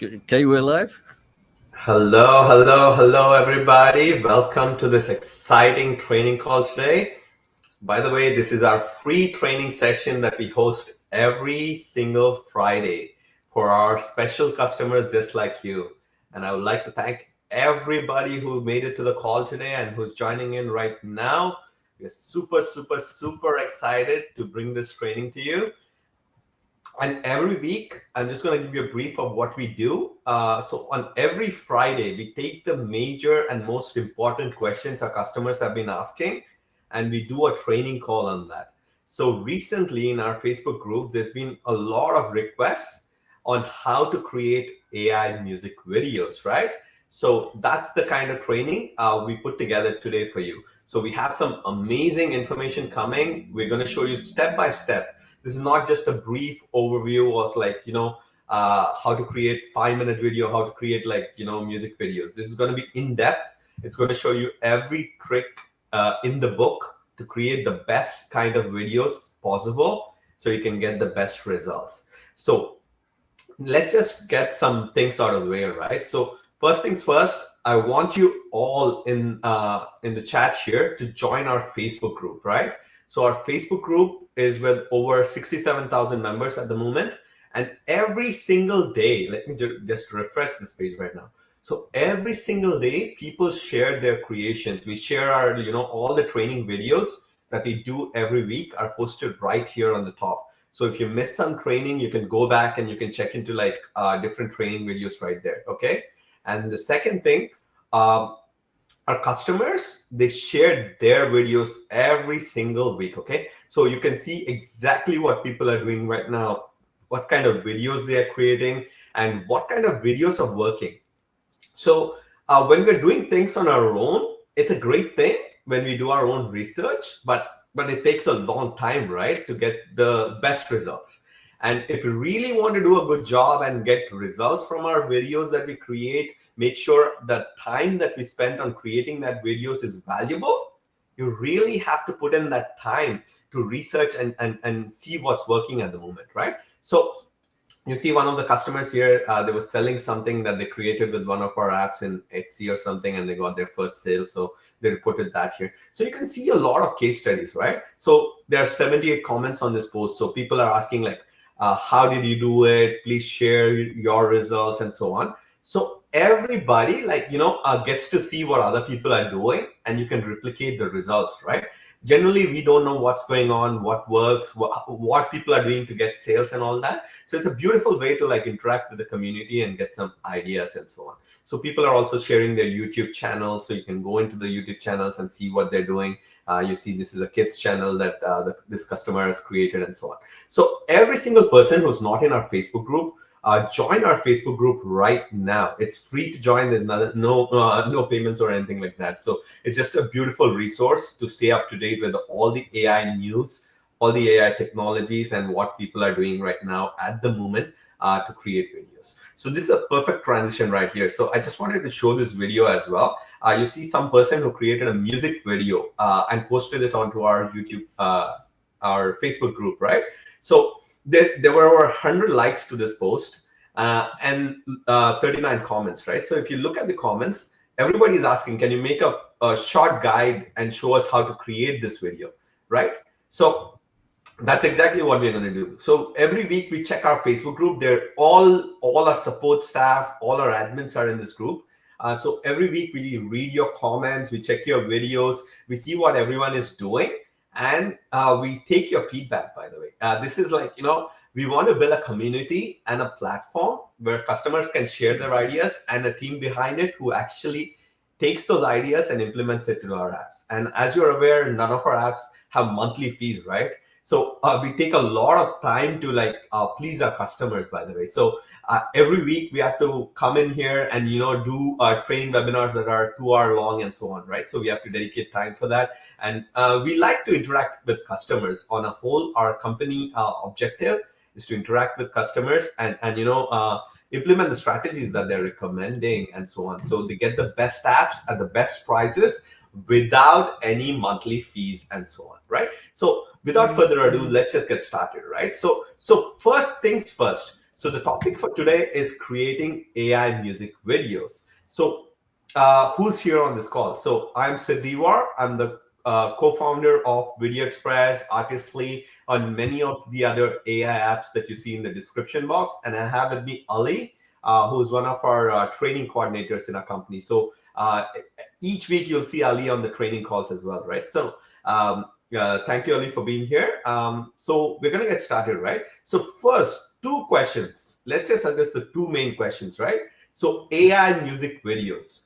Okay, we're live. Hello, hello, hello, everybody. Welcome to this exciting training call today. By the way, this is our free training session that we host every single Friday for our special customers just like you. And I would like to thank everybody who made it to the call today and who's joining in right now. We're super, super, super excited to bring this training to you. And every week, I'm just going to give you a brief of what we do. So on every Friday, we take the major and most important questions our customers have been asking, and we do a training call on that. So recently in our Facebook group, there's been a lot of requests on how to create AI music videos, right? So that's the kind of training we put together today for you. So we have some amazing information coming. We're going to show you step by step. This is not just a brief overview of how to create 5-minute video, how to create music videos. This is going to be in depth. It's going to show you every trick in the book to create the best kind of videos possible so you can get the best results. So let's just get some things out of the way, right? So first things first, I want you all in the chat here to join our Facebook group, right? So our Facebook group is with over 67,000 members at the moment. And every single day, let me just refresh this page right now. So every single day, people share their creations. We share our, all the training videos that we do every week are posted right here on the top. So if you miss some training, you can go back and you can check into different training videos right there, okay? And the second thing, our customers, they share their videos every single week, okay? So you can see exactly what people are doing right now, what kind of videos they are creating, and what kind of videos are working. So when we're doing things on our own, it's a great thing when we do our own research, but it takes a long time, right, to get the best results. And if you really want to do a good job and get results from our videos that we create, make sure the time that we spend on creating that videos is valuable. You really have to put in that time to research and see what's working at the moment, right? So you see one of the customers here, they were selling something that they created with one of our apps in Etsy or something, and they got their first sale. So they reported that here. So you can see a lot of case studies, right? So there are 78 comments on this post. So people are asking how did you do it? Please share your results and so on. So everybody gets to see what other people are doing, and you can replicate the results, right? Generally, we don't know what's going on, what works, what people are doing to get sales and all that. So it's a beautiful way to interact with the community and get some ideas and so on. So people are also sharing their YouTube channels. So you can go into the YouTube channels and see what they're doing. You see this is a kids channel that this customer has created and so on. So every single person who's not in our Facebook group, join our Facebook group right now. It's free to join. There's no payments or anything like that. So it's just a beautiful resource to stay up to date with all the AI news, all the AI technologies, and what people are doing right now at the moment to create videos. So this is a perfect transition right here. So I just wanted to show this video as well. You see some person who created a music video and posted it onto our YouTube, our Facebook group, right? So there were over 100 likes to this post and 39 comments, right? So if you look at the comments, everybody's asking, can you make a short guide and show us how to create this video, right? So that's exactly what we're going to do. So every week we check our Facebook group. They're all our support staff, all our admins are in this group. So every week we read your comments, we check your videos, we see what everyone is doing, and we take your feedback, by the way. This is we want to build a community and a platform where customers can share their ideas and a team behind it who actually takes those ideas and implements it to our apps. And as you're aware, none of our apps have monthly fees, right? So we take a lot of time to please our customers, by the way. So every week we have to come in here and do training webinars that are 2 hour long and so on, right? So we have to dedicate time for that. And we like to interact with customers on a whole. Our company objective is to interact with customers and implement the strategies that they're recommending and so on. So they get the best apps at the best prices without any monthly fees and so on, right? So without further ado, let's just get started, right? So first things first. So the topic for today is creating AI music videos. So who's here on this call? So I'm Siddhiwar. I'm the co-founder of Video Express, Artistly, on many of the other AI apps that you see in the description box. And I have with me Ali, who's one of our training coordinators in our company. So each week you'll see Ali on the training calls as well, right? So thank you, Ali, for being here. So we're going to get started, right? So first, two questions. Let's just address the two main questions, right? So AI music videos.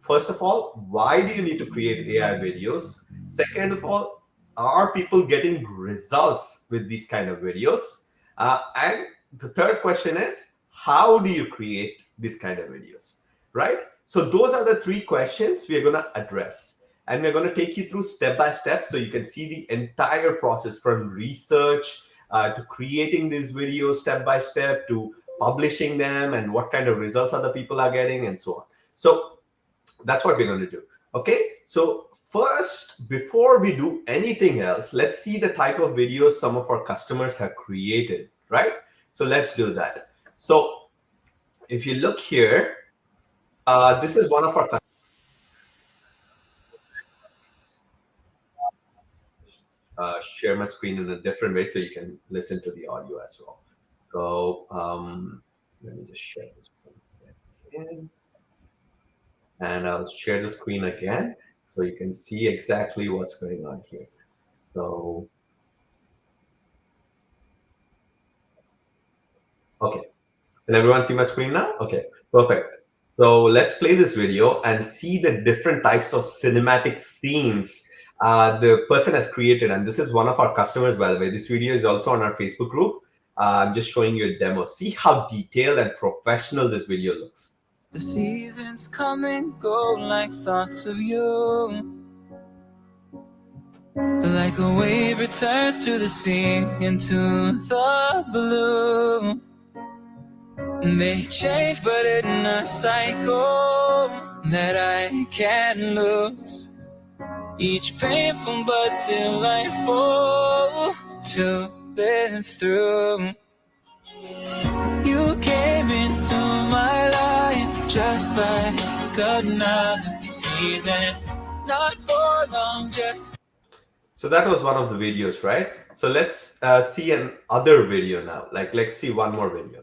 First of all, why do you need to create AI videos? Second of all, are people getting results with these kind of videos? And the third question is, how do you create these kind of videos, right? So those are the three questions we are going to address. And we're going to take you through step by step so you can see the entire process from research to creating these videos step by step to publishing them and what kind of results other people are getting and so on. So that's what we're going to do. Okay. So first, before we do anything else, let's see the type of videos some of our customers have created, right? So let's do that. So if you look here, this is one of our share my screen in a different way so you can listen to the audio as well. So let me just share this one second. And I'll share the screen again so you can see exactly what's going on here. So, okay. Can everyone see my screen now? Okay, perfect. So let's play this video and see the different types of cinematic scenes the person has created. And this is one of our customers, by the way. This video is also on our Facebook group. I'm just showing you a demo. See how detailed and professional this video looks. The seasons come and go like thoughts of you. Like a wave returns to the sea into the blue. They change but in a cycle that I can't lose. Each painful but delightful to live through. You came into my life just like another season. Not for long, just. So that was one of the videos, right? So let's see an other video now. Like, let's see one more video.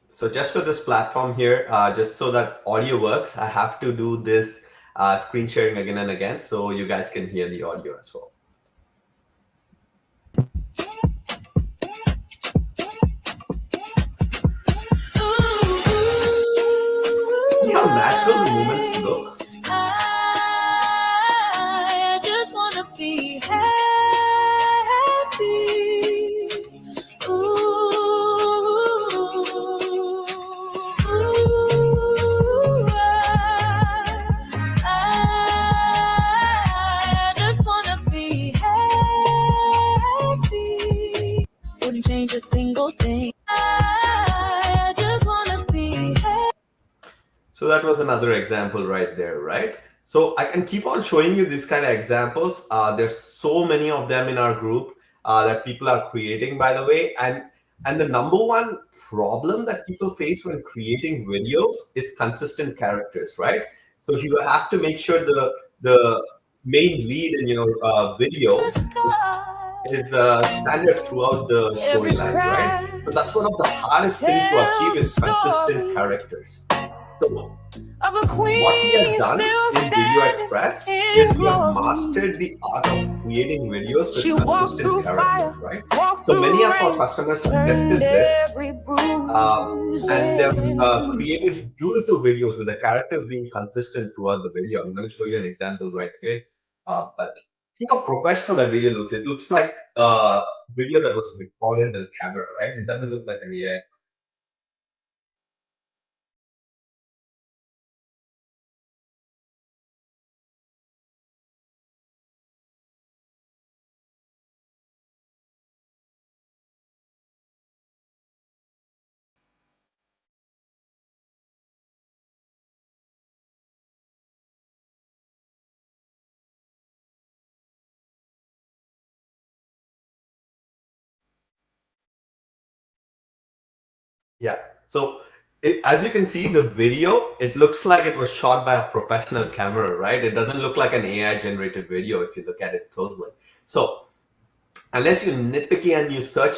So just for this platform here, just so that audio works, I have to do this screen sharing again and again so you guys can hear the audio as well. See how natural the movements look? I just want to be happy. I just want to be happy. Wouldn't change a single thing. I just want to be happy. So that was another example right there, right? So I can keep on showing you these kind of examples. There's so many of them in our group that people are creating, by the way. And the number one problem that people face when creating videos is consistent characters, right? So you have to make sure the main lead in video is standard throughout the storyline, right? So that's one of the hardest thing to achieve is consistent characters. So what we have done in Video Express is we have mastered the art of creating videos with consistent characters, right? So many of our customers have tested this and they've created beautiful videos with the characters being consistent throughout the video. I'm going to show you an example right here. But see how professional that video looks. It looks like a video that was recorded with a camera, right? It doesn't look like an AI. Yeah. So as you can see, the video, it looks like it was shot by a professional camera, right? It doesn't look like an AI generated video if you look at it closely. So unless you're nitpicky and you search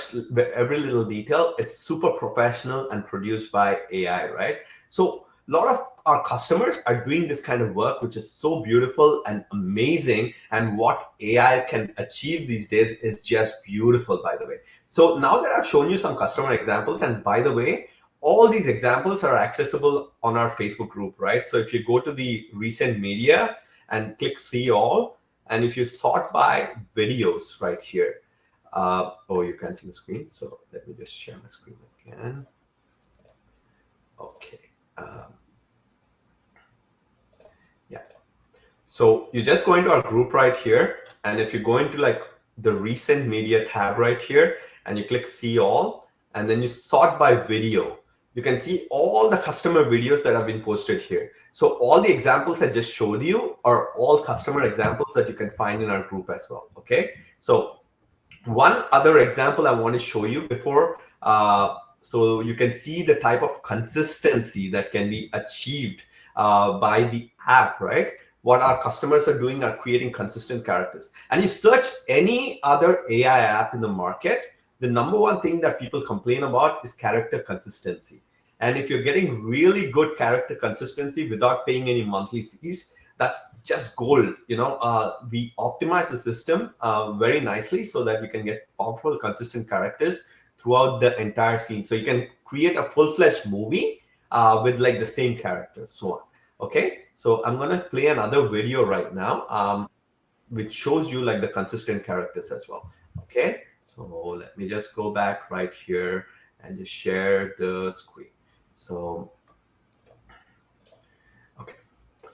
every little detail, it's super professional and produced by AI, right? So a lot of our customers are doing this kind of work, which is so beautiful and amazing. And what AI can achieve these days is just beautiful, by the way. So now that I've shown you some customer examples, and by the way, all these examples are accessible on our Facebook group, right? So if you go to the recent media and click see all, and if you sort by videos right here, oh, you can't see the screen. So let me just share my screen again. Okay. Yeah. So you just go into our group right here. And if you go into like the recent media tab right here and you click see all, and then you sort by video, you can see all the customer videos that have been posted here. So all the examples I just showed you are all customer examples that you can find in our group as well. Okay. So one other example I want to show you before, so you can see the type of consistency that can be achieved by the app, right? What our customers are doing are creating consistent characters. And you search any other AI app in the market, the number one thing that people complain about is character consistency. And if you're getting really good character consistency without paying any monthly fees, that's just gold. We optimize the system very nicely so that we can get powerful, consistent characters throughout the entire scene. So you can create a full-fledged movie with like the same character, so on. Okay, so I'm gonna play another video right now, which shows you like the consistent characters as well. Okay, so let me just go back right here and just share the screen. So, okay,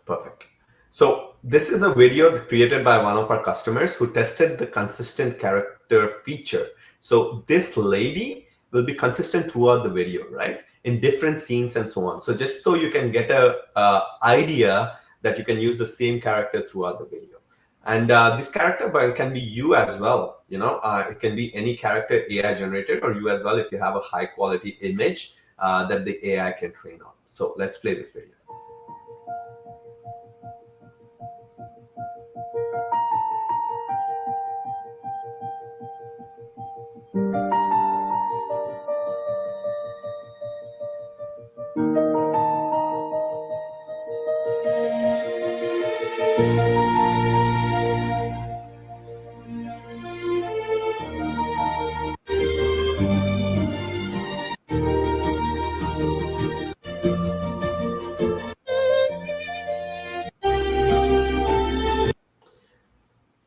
perfect. So this is a video created by one of our customers who tested the consistent character feature. So this lady will be consistent throughout the video, right? In different scenes and so on. So just so you can get a idea that you can use the same character throughout the video. And this character can be you as well. It can be any character AI generated, or you as well if you have a high quality image that the AI can train on. So let's play this video.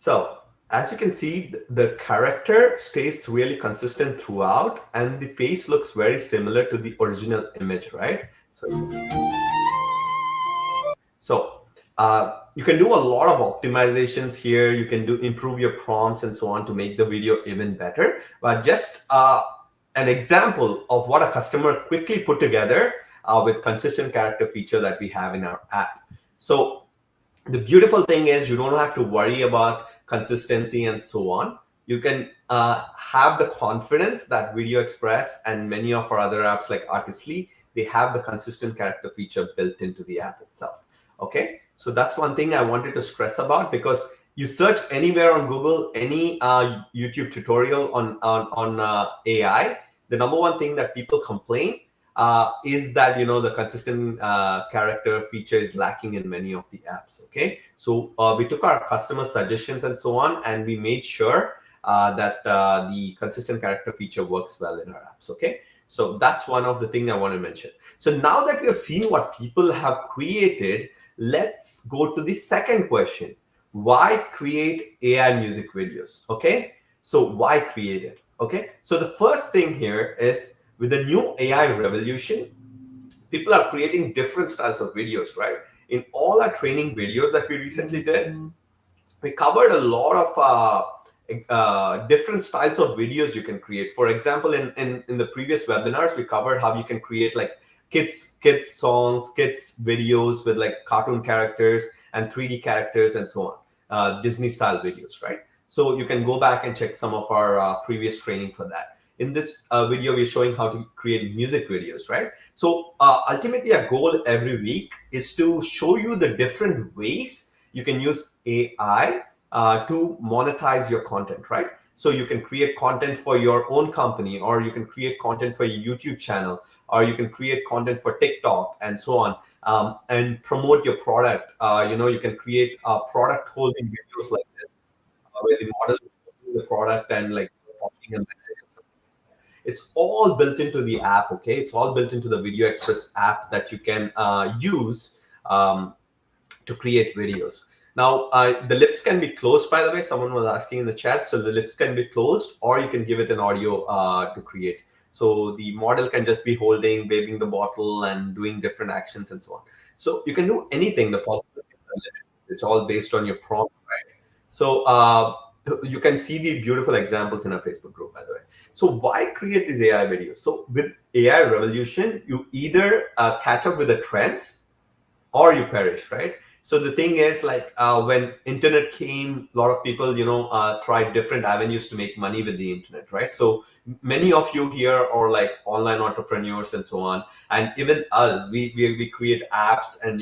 So as you can see, the character stays really consistent throughout, and the face looks very similar to the original image, right? So you can do a lot of optimizations here. You can improve your prompts and so on to make the video even better. But just an example of what a customer quickly put together with consistent character feature that we have in our app. So the beautiful thing is you don't have to worry about consistency and so on. You can have the confidence that Video Express and many of our other apps like Artistly, they have the consistent character feature built into the app itself. Okay, so that's one thing I wanted to stress about, because you search anywhere on Google, any YouTube tutorial on AI, the number one thing that people complain is that the consistent character feature is lacking in many of the apps. Okay, so we took our customer suggestions and so on, and we made sure that the consistent character feature works well in our apps. Okay, so that's one of the things I want to mention. So now that we have seen what people have created, let's go to the second question: why create AI music videos? Okay, so why create it? Okay, so the first thing here is, with the new AI revolution, people are creating different styles of videos, right? In all our training videos that we recently did, we covered a lot of different styles of videos you can create. For example, in the previous webinars, we covered how you can create like kids songs, kids videos with like cartoon characters and 3D characters and so on, Disney style videos, right? So you can go back and check some of our previous training for that. in this video, we're showing how to create music videos, right? So ultimately, our goal every week is to show you the different ways you can use AI to monetize your content, right? So you can create content for your own company, or you can create content for your YouTube channel, or you can create content for TikTok and so on, and promote your product. You can create product holding videos like this, where the model is holding the product and like talking a message. It's all built into the app, okay? It's all built into the Video Express app that you can use to create videos. Now, the lips can be closed, by the way. Someone was asking in the chat. So the lips can be closed, or you can give it an audio to create. So the model can just be holding, waving the bottle, and doing different actions and so on. So you can do anything. The possibilities are limited. It's all based on your prompt, right? So you can see the beautiful examples in our Facebook group, by the way. So why create these AI videos? So with AI revolution, you either catch up with the trends, or you perish, right? So the thing is, like, when internet came, a lot of people tried different avenues to make money with the internet, right? So many of you here are like online entrepreneurs and so on, and even us, we create apps, and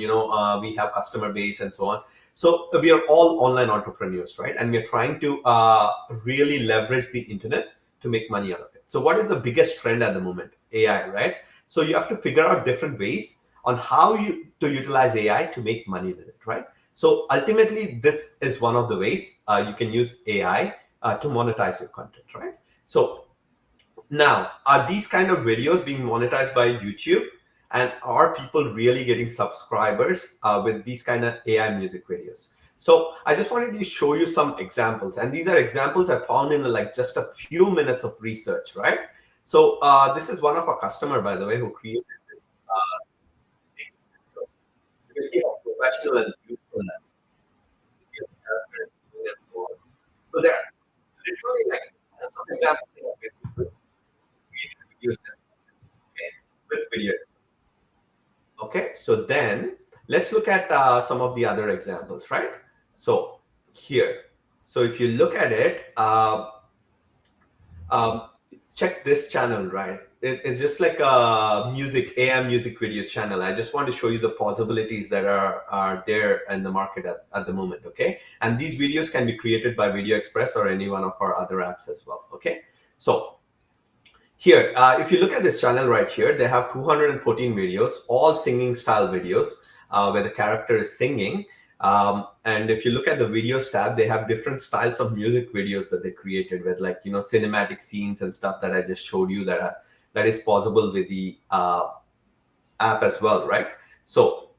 we have customer base and so on. So we are all online entrepreneurs, right? And we're trying to really leverage the internet to make money out of it. So what is the biggest trend at the moment? AI, right? So you have to figure out different ways on how you to utilize AI to make money with it, right? So ultimately, this is one of the ways you can use AI to monetize your content, right? So now, are these kind of videos being monetized by YouTube? And are people really getting subscribers with these kind of AI music videos? So I just wanted to show you some examples. And these are examples I found in like just a few minutes of research, right? So this is one of our customer, by the way, who created this. You can see how professional and beautiful that is. So there are literally like some examples of created videos, okay, with video. Okay, so then let's look at some of the other examples, right? So here, so if you look at it, um, check this channel, right? It's just like a music AM music video channel. I just want to show you the possibilities that are there in the market at the moment. Okay, and these videos can be created by Video Express or any one of our other apps as well. Okay, so here, if you look at this channel right here, they have 214 videos, all singing style videos, where the character is singing. And if you look at the videos tab, they have different styles of music videos that they created with, like, cinematic scenes and stuff that I just showed you that is possible with the app as well, right? So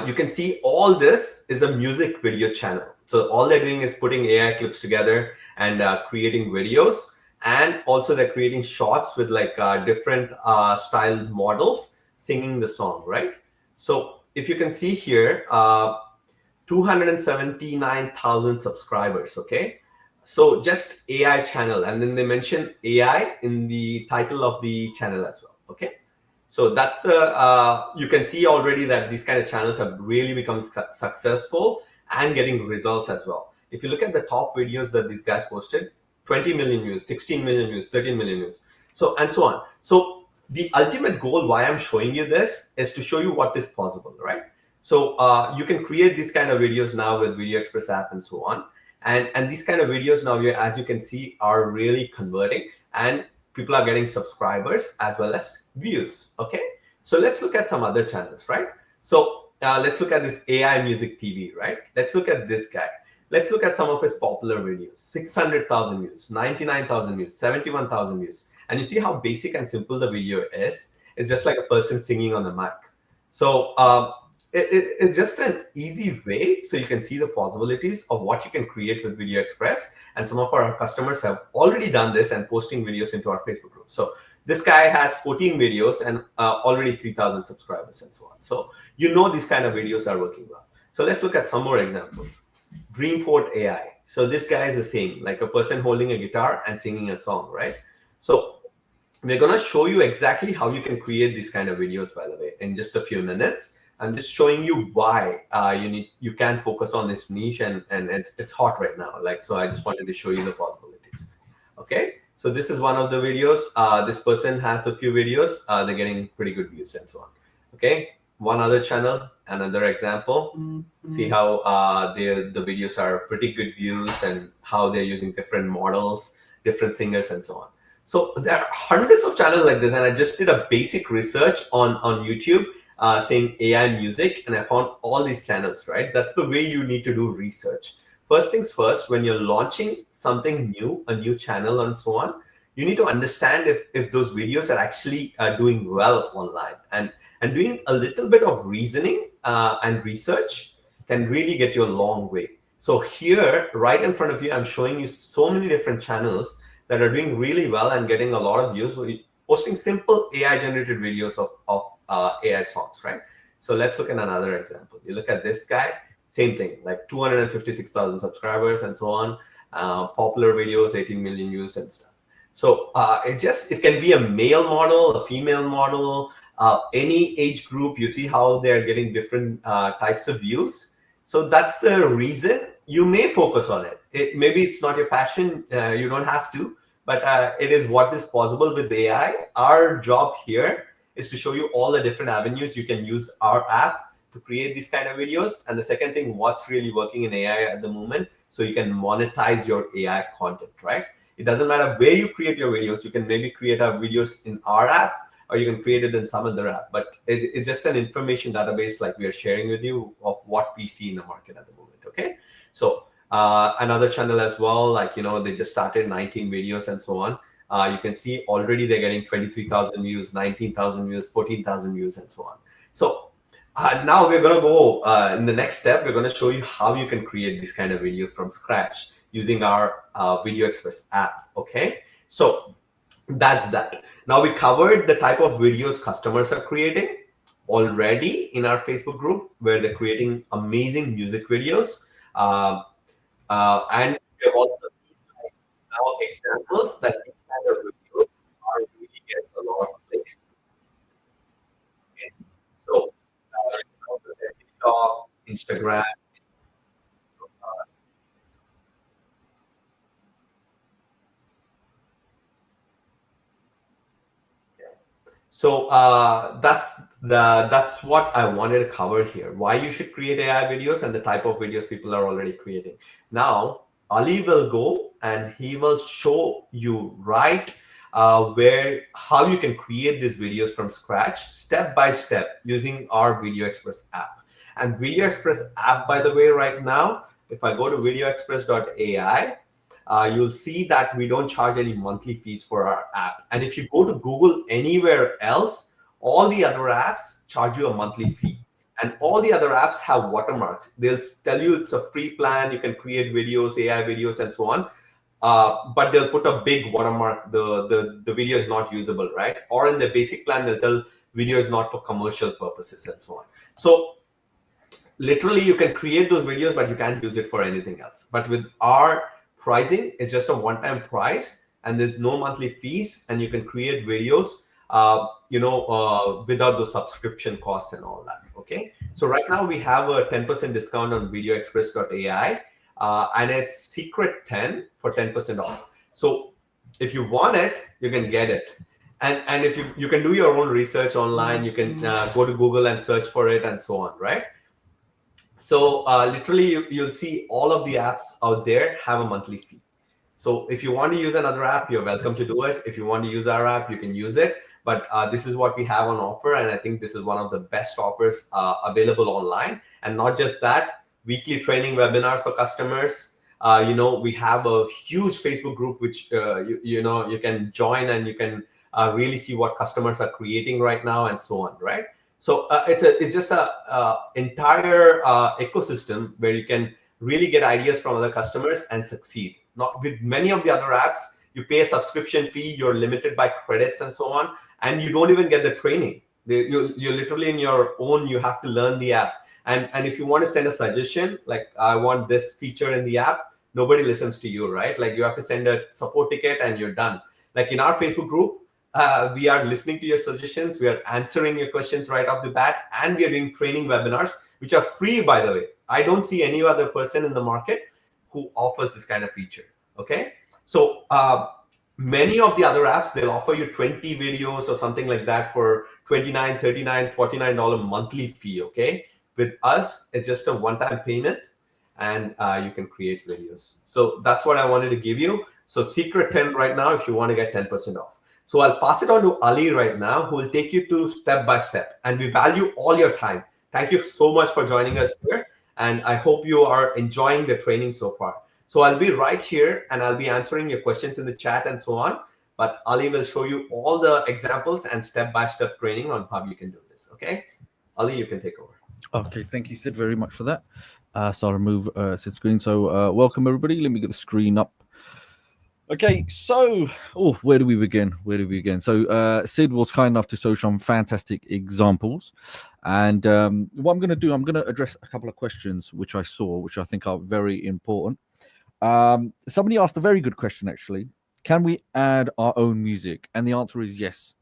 you can see all this is a music video channel. So all they're doing is putting AI clips together and creating videos, and also they're creating shots with like different style models singing the song, right? So if you can see here, 279,000 subscribers. Okay, so just AI channel, and then they mention AI in the title of the channel as well. Okay, so that's the you can see already that these kind of channels have really become successful and getting results as well. If you look at the top videos that these guys posted, 20 million views, 16 million views, 13 million views, so and so on. So the ultimate goal why I'm showing you this is to show you what is possible, right? So you can create these kind of videos now with Video Express app and so on, and these kind of videos now, as you can see, are really converting, and people are getting subscribers as well as views. Okay, so let's look at some other channels, right? So let's look at this AI music TV, right? Let's look at this guy. Let's look at some of his popular videos. 600,000 views, 99,000 views, 71,000 views. And you see how basic and simple the video is. It's just like a person singing on the mic. So it's just an easy way so you can see the possibilities of what you can create with Video Express. And some of our customers have already done this and posting videos into our Facebook group. So this guy has 14 videos and already 3,000 subscribers and so on. So these kind of videos are working well. So let's look at some more examples. Dreamfort AI. So this guy is the same, like a person holding a guitar and singing a song, right? So we're going to show you exactly how you can create these kind of videos, by the way, in just a few minutes. I'm just showing you why you can focus on this niche, and it's hot right now. Like, so I just wanted to show you the possibilities. Okay, So this is one of the videos. This person has a few videos. They're getting pretty good views and so on. Okay, one other channel, another example. See how the videos are pretty good views and how they're using different models, different singers and so on. So there are hundreds of channels like this, and I just did a basic research on YouTube saying AI music, and I found all these channels. Right, that's the way you need to do research. First things first, when you're launching something new, a new channel and so on, you need to understand if those videos are actually doing well online, and doing a little bit of reasoning and research can really get you a long way. So here, right in front of you, I'm showing you so many different channels that are doing really well and getting a lot of views, posting simple AI generated videos of AI songs, right? So let's look at another example. You look at this guy, same thing, like 256,000 subscribers and so on. Popular videos, 18 million views and stuff. So it can be a male model, a female model, any age group. You see how they're getting different types of views. So that's the reason you may focus on it. Maybe it's not your passion. You don't have to, but it is what is possible with AI. Our job here is to show you all the different avenues you can use our app to create these kind of videos. And the second thing, what's really working in AI at the moment, so you can monetize your AI content, right? It doesn't matter where you create your videos. You can maybe create our videos in our app, or you can create it in some other app. But it's just an information database like we are sharing with you of what we see in the market at the moment. Okay, so another channel as well, like they just started 19 videos and so on. You can see already they're getting 23,000 views, 19,000 views, 14,000 views, and so on. So now we're going to go in the next step. We're going to show you how you can create these kind of videos from scratch using our Video Express app. Okay, so that's that. Now we covered the type of videos customers are creating already in our Facebook group, where they're creating amazing music videos. Uh, and we have also seen now examples that these kind of videos are really get a lot of clicks. Okay? So you can also get TikTok, Instagram. So that's what I wanted to cover here. Why you should create AI videos and the type of videos people are already creating. Now Ali will go and he will show you right where how you can create these videos from scratch, step by step, using our Video Express app. And Video Express app, by the way, right now, if I go to videoexpress.ai, you'll see that we don't charge any monthly fees for our app. And if you go to Google anywhere else, all the other apps charge you a monthly fee. And all the other apps have watermarks. They'll tell you it's a free plan, you can create videos, AI videos, and so on. But they'll put a big watermark, the video is not usable, right? Or in the basic plan, they'll tell video is not for commercial purposes and so on. So literally you can create those videos, but you can't use it for anything else. But with our pricing, it's just a one-time price and there's no monthly fees, and you can create videos without the subscription costs and all that. Okay, so right now we have a 10% discount on videoexpress.ai, and it's secret 10 for 10% off. So if you want it, you can get it. And if you can do your own research online, you can go to Google and search for it and so on, right? So literally, you'll see all of the apps out there have a monthly fee. So if you want to use another app, you're welcome to do it. If you want to use our app, you can use it. But this is what we have on offer, and I think this is one of the best offers available online. And not just that, weekly training webinars for customers. We have a huge Facebook group which you can join, and you can really see what customers are creating right now and so on, right? So it's just a entire ecosystem where you can really get ideas from other customers and succeed. Not with many of the other apps, you pay a subscription fee, you're limited by credits and so on, and you don't even get the training. You're literally in your own. You have to learn the app, and if you want to send a suggestion, like I want this feature in the app, nobody listens to you, right? Like you have to send a support ticket and you're done. Like in our Facebook group, we are listening to your suggestions, we are answering your questions right off the bat, and we are doing training webinars, which are free, by the way. I don't see any other person in the market who offers this kind of feature. Okay, so Many of the other apps, they'll offer you 20 videos or something like that for 29, 39, $49 monthly fee. Okay. With us, it's just a one-time payment, and you can create videos. So that's what I wanted to give you. So secret 10 right now if you want to get 10% off. So I'll pass it on to Ali right now, who will take you to step by step. And we value all your time. Thank you so much for joining us here. And I hope you are enjoying the training so far. So I'll be right here and I'll be answering your questions in the chat and so on. But Ali will show you all the examples and step-by-step training on how you can do this. Okay? Ali, you can take over. Okay, thank you, Sid, very much for that. So I'll remove Sid's screen. So welcome, everybody. Let me get the screen up. Okay, so where do we begin? So Sid was kind enough to show some fantastic examples, and what I'm going to do, I'm going to address a couple of questions which I saw, which I think are very important. Somebody asked a very good question, actually. Can we add our own music? And the answer is yes.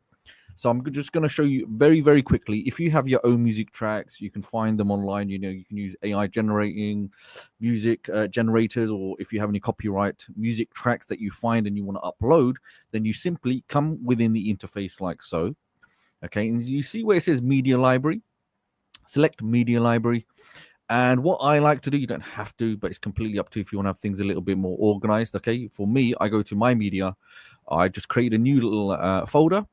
So I'm just going to show you very, very quickly. If you have your own music tracks, you can find them online. You can use AI generating music generators, or if you have any copyright music tracks that you find and you want to upload, then you simply come within the interface like so. Okay, and you see where it says media library. Select media library. And what I like to do, you don't have to, but it's completely up to you if you want to have things a little bit more organized. Okay, for me, I go to my media. I just create a new little folder.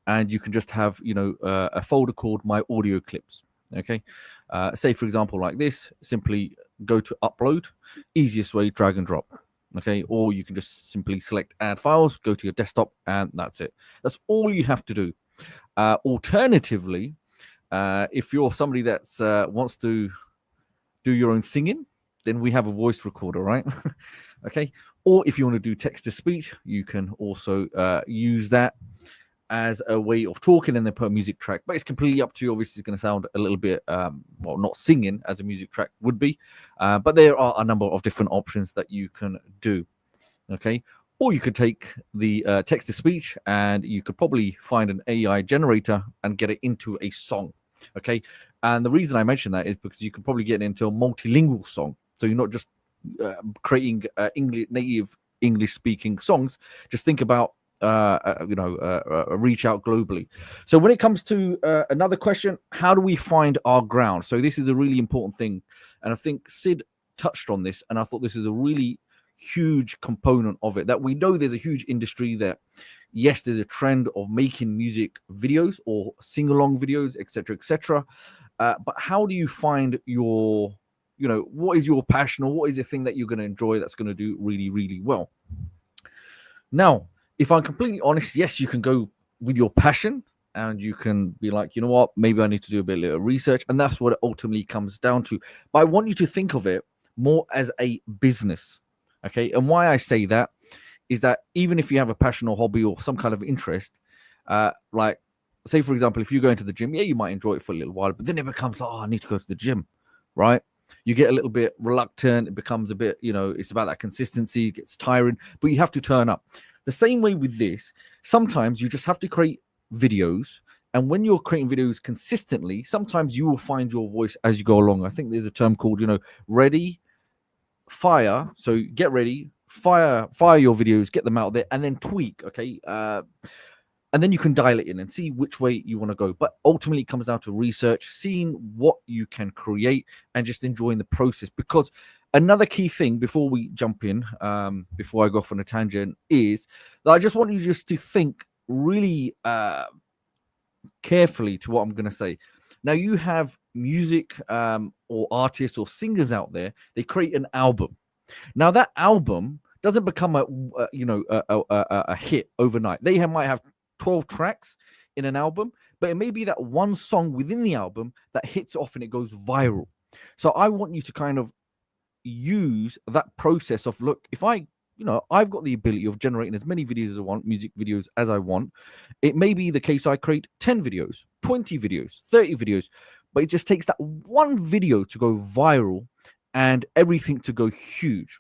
And you can just have, a folder called My Audio Clips. Okay. Say, for example, like this, simply go to upload, easiest way, drag and drop. Okay. Or you can just simply select add files, go to your desktop, and that's it. That's all you have to do. Alternatively, if you're somebody that wants to do your own singing, then we have a voice recorder, right? Okay. Or if you want to do text to speech, you can also use that as a way of talking and then put a music track, but it's completely up to you. Obviously, it's going to sound a little bit, not singing as a music track would be, but there are a number of different options that you can do. Okay, or you could take the text to speech and you could probably find an AI generator and get it into a song. Okay, and the reason I mention that is because you can probably get it into a multilingual song, so you're not just creating native English speaking songs. Just think about reach out globally. So when it comes to another question, how do we find our ground? So this is a really important thing, and I think Sid touched on this, and I thought this is a really huge component of it, that we know there's a huge industry that, yes, there's a trend of making music videos or sing-along videos, etc. But how do you find your, what is your passion, or what is the thing that you're going to enjoy that's going to do really, really well? Now, if I'm completely honest, yes, you can go with your passion and you can be like, you know what, maybe I need to do a bit of research. And that's what it ultimately comes down to. But I want you to think of it more as a business. Okay. And why I say that is that even if you have a passion or hobby or some kind of interest, like, say, for example, if you go into the gym, yeah, you might enjoy it for a little while, but then it becomes like, oh, I need to go to the gym, right? You get a little bit reluctant. It becomes a bit, it's about that consistency. It gets tiring, but you have to turn up. The same way with this, sometimes you just have to create videos. And when you're creating videos consistently, sometimes you will find your voice as you go along. I think there's a term called, ready, fire. So get ready, fire your videos, get them out there, and then tweak. Okay. And then you can dial it in and see which way you want to go. But ultimately, it comes down to research, seeing what you can create, and just enjoying the process. Because another key thing before we jump in, before I go off on a tangent, is that I just want you just to think really carefully to what I'm going to say. Now, you have music or artists or singers out there. They create an album. Now, that album doesn't become a hit overnight. They might have 12 tracks in an album, but it may be that one song within the album that hits off and it goes viral. So I want you to kind of use that process of, look, if I've got the ability of generating as many videos as I want, music videos as I want. It may be the case I create 10 videos, 20 videos, 30 videos, but it just takes that one video to go viral and everything to go huge.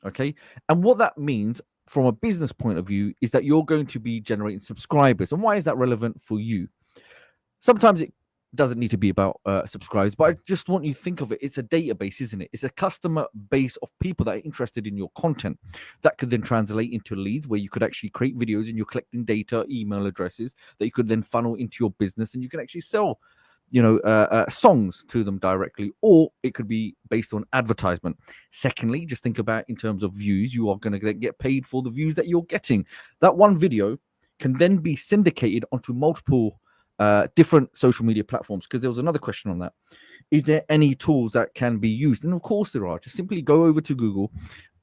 Okay. And what that means from a business point of view is that you're going to be generating subscribers. And why is that relevant for you? Sometimes it doesn't need to be about subscribes, but I just want you to think of it. It's a database, isn't it? It's a customer base of people that are interested in your content that could then translate into leads where you could actually create videos and you're collecting data, email addresses that you could then funnel into your business, and you can actually sell songs to them directly, or it could be based on advertisement. Secondly, just think about in terms of views. You are going to get paid for the views that you're getting. That one video can then be syndicated onto multiple different social media platforms, because there was another question on that. Is there any tools that can be used? And of course there are. Just simply go over to Google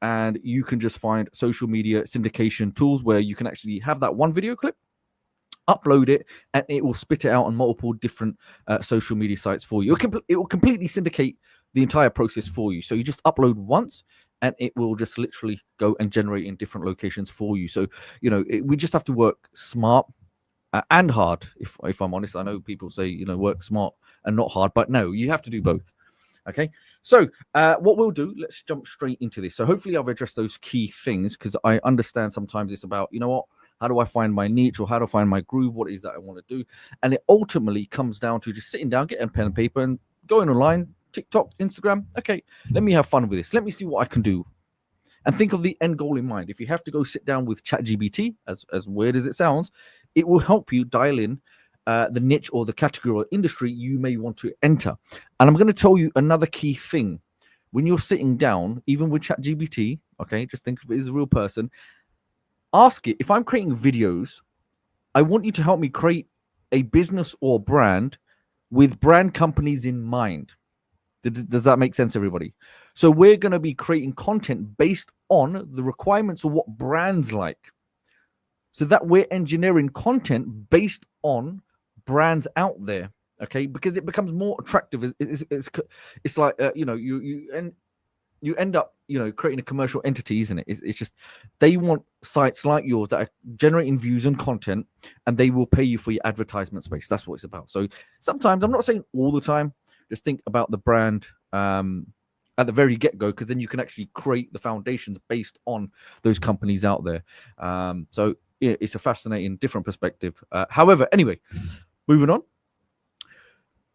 and you can just find social media syndication tools where you can actually have that one video clip, upload it, and it will spit it out on multiple different social media sites for you. It will completely syndicate the entire process for you. So you just upload once and it will just literally go and generate in different locations for you. So, we just have to work smart and hard. If I'm honest, I know people say, work smart and not hard, but no, you have to do both. Okay, so what we'll do, let's jump straight into this. So hopefully I've addressed those key things, because I understand sometimes it's about, how do I find my niche, or how do I find my groove? What is that I want to do? And it ultimately comes down to just sitting down, getting a pen and paper and going online, TikTok, Instagram. Okay, let me have fun with this. Let me see what I can do. And think of the end goal in mind. If you have to go sit down with ChatGPT, as weird as it sounds, it will help you dial in the niche or the category or industry you may want to enter. And I'm going to tell you another key thing. When you're sitting down, even with ChatGPT, okay, just think of it as a real person. Ask it, if I'm creating videos, I want you to help me create a business or brand with brand companies in mind. Does that make sense, everybody? So we're going to be creating content based on the requirements of what brands like, so that we're engineering content based on brands out there, okay? Because it becomes more attractive. It's like, you end up, creating a commercial entity, isn't it? It's just, they want sites like yours that are generating views and content, and they will pay you for your advertisement space. That's what it's about. So sometimes, I'm not saying all the time, just think about the brand at the very get-go, because then you can actually create the foundations based on those companies out there. So yeah, it's a fascinating, different perspective. However, anyway, moving on.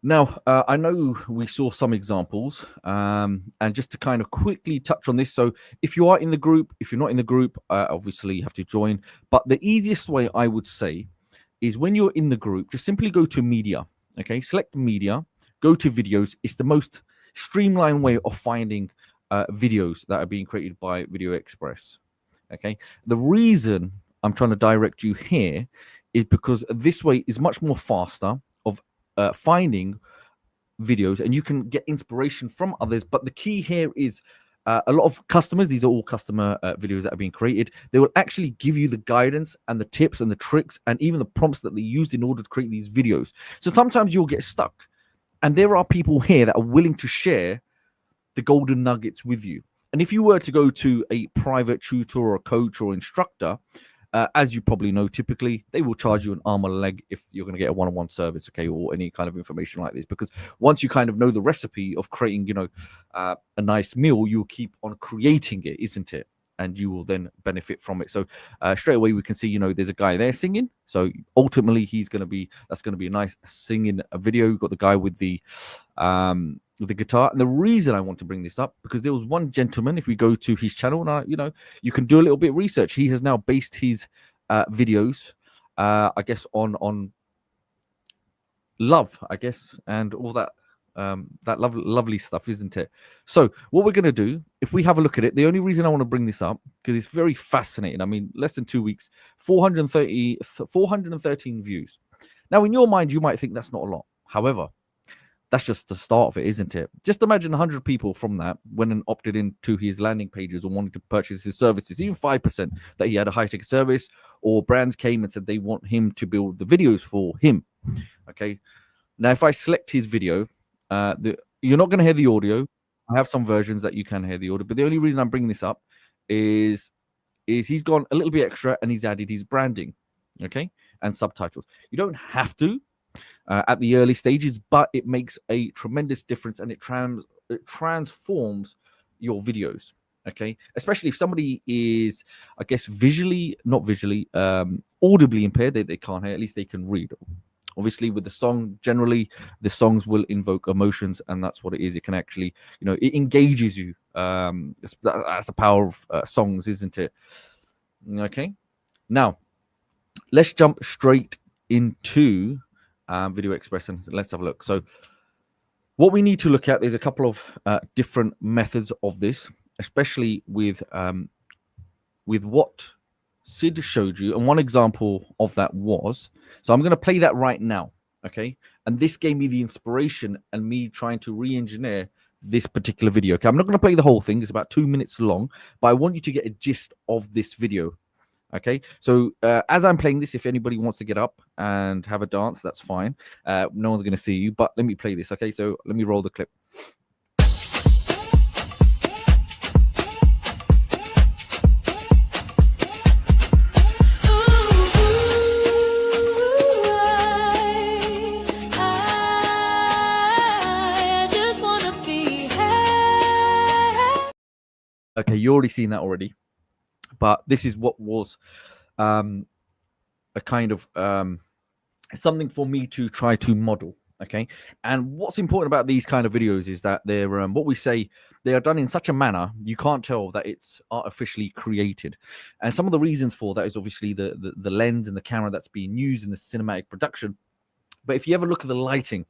Now, I know we saw some examples, and just to kind of quickly touch on this. So if you are in the group, if you're not in the group, obviously you have to join. But the easiest way, I would say, is when you're in the group, just simply go to media. Okay, select media, go to videos. It's the most streamlined way of finding videos that are being created by Video Express. Okay, the reason I'm trying to direct you here is because this way is much more faster of finding videos, and you can get inspiration from others. But the key here is a lot of customers, these are all customer videos that are being created, they will actually give you the guidance and the tips and the tricks and even the prompts that they used in order to create these videos. So sometimes you'll get stuck, and there are people here that are willing to share the golden nuggets with you. And if you were to go to a private tutor or a coach or instructor, as you probably know, typically they will charge you an arm and a leg if you're going to get a one-on-one service, okay, or any kind of information like this. Because once you kind of know the recipe of creating, a nice meal, you'll keep on creating it, isn't it? And you will then benefit from it. So straight away we can see, there's a guy there singing. So ultimately that's going to be a nice singing video. We've got the guy with the guitar. And the reason I want to bring this up, because there was one gentleman, if we go to his channel, and you can do a little bit of research. He has now based his videos, I guess, on love, I guess, and all that. That lovely stuff, isn't it? So what we're going to do, if we have a look at it, the only reason I want to bring this up, because it's very fascinating. I mean, less than 2 weeks, 413 views. Now, in your mind, you might think that's not a lot. However, that's just the start of it, isn't it? Just imagine 100 people from that went and opted into his landing pages or wanted to purchase his services, even 5% that he had a high-ticket service, or brands came and said they want him to build the videos for him. Okay. Now, if I select his video, you're not going to hear the audio. I have some versions that you can hear the audio, but the only reason I'm bringing this up is he's gone a little bit extra and he's added his branding, okay, and subtitles. You don't have to at the early stages, but it makes a tremendous difference, and it transforms your videos, okay, especially if somebody is, I guess, audibly impaired. They can't hear, at least they can read. Obviously, with the song, generally the songs will invoke emotions, and that's what it is. It can actually, it engages you. That's the power of songs, isn't it? Okay. Now, let's jump straight into Video Express and let's have a look. So, what we need to look at is a couple of different methods of this, especially with what Sid showed you. And one example of that was, so I'm going to play that right now, okay? And this gave me the inspiration and me trying to re-engineer this particular video. Okay, I'm not going to play the whole thing. It's about 2 minutes long, but I want you to get a gist of this video. Okay, so as I'm playing this, if anybody wants to get up and have a dance, that's fine. No one's going to see you, but let me play this. Okay, so let me roll the clip. Okay, you already seen that already, but this is what was a kind of something for me to try to model. Okay, and what's important about these kind of videos is that they're what we say, they are done in such a manner you can't tell that it's artificially created. And some of the reasons for that is obviously the lens and the camera that's being used in the cinematic production. But if you ever look at the lighting,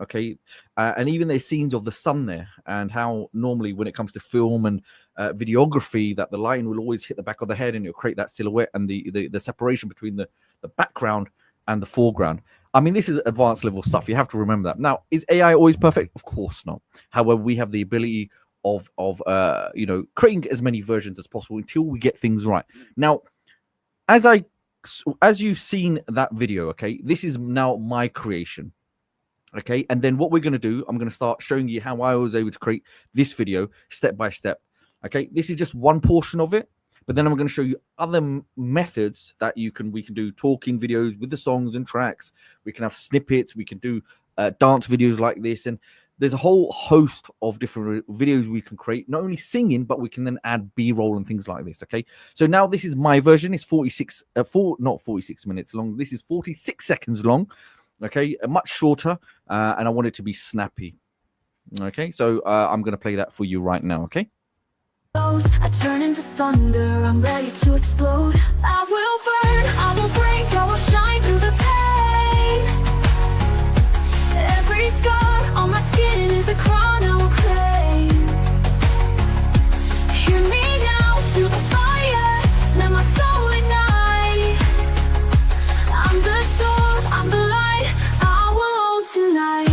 okay, and even there's scenes of the sun there, and how normally when it comes to film and videography, that the lighting will always hit the back of the head and it'll create that silhouette and the separation between the background and the foreground. I mean, this is advanced level stuff. You have to remember that. Now, is AI always perfect? Of course not. However, we have the ability of creating as many versions as possible until we get things right. Now, as you've seen that video, okay, this is now my creation. Okay, and then what we're going to do, I'm going to start showing you how I was able to create this video step by step. Okay, this is just one portion of it, but then I'm going to show you other methods that we can do talking videos with the songs and tracks. We can have snippets, we can do dance videos like this, and there's a whole host of different videos we can create, not only singing, but we can then add B-roll and things like this. Okay, so now this is my version. It's not 46 minutes long. This is 46 seconds long. Okay, much shorter, and I want it to be snappy. Okay, so I'm going to play that for you right now, okay? I turn into thunder, I'm ready to explode. I will burn, I will break, I will shine through the pain. Every scar on my skin is a crown I will claim. Hear me now, through the fire, let my soul ignite. I'm the storm, I'm the light, I will own tonight.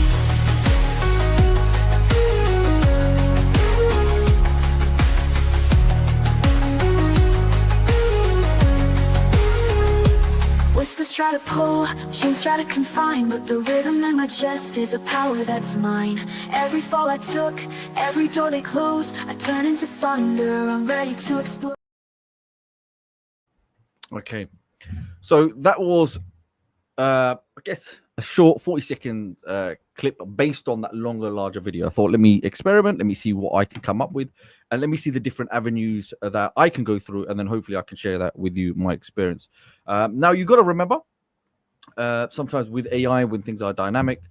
Whispers try to pull, chains try to confine, but the rhythm in my chest is a power that's mine. Every fall I took, every door they closed, I turn into thunder, I'm ready to explode. Okay, so that was I guess a short 40-second clip based on that longer, larger video. I thought, let me experiment, let me see what I can come up with, and let me see the different avenues that I can go through, and then hopefully I can share that with you, my experience. Now, you got to remember, sometimes with AI, when things are dynamic,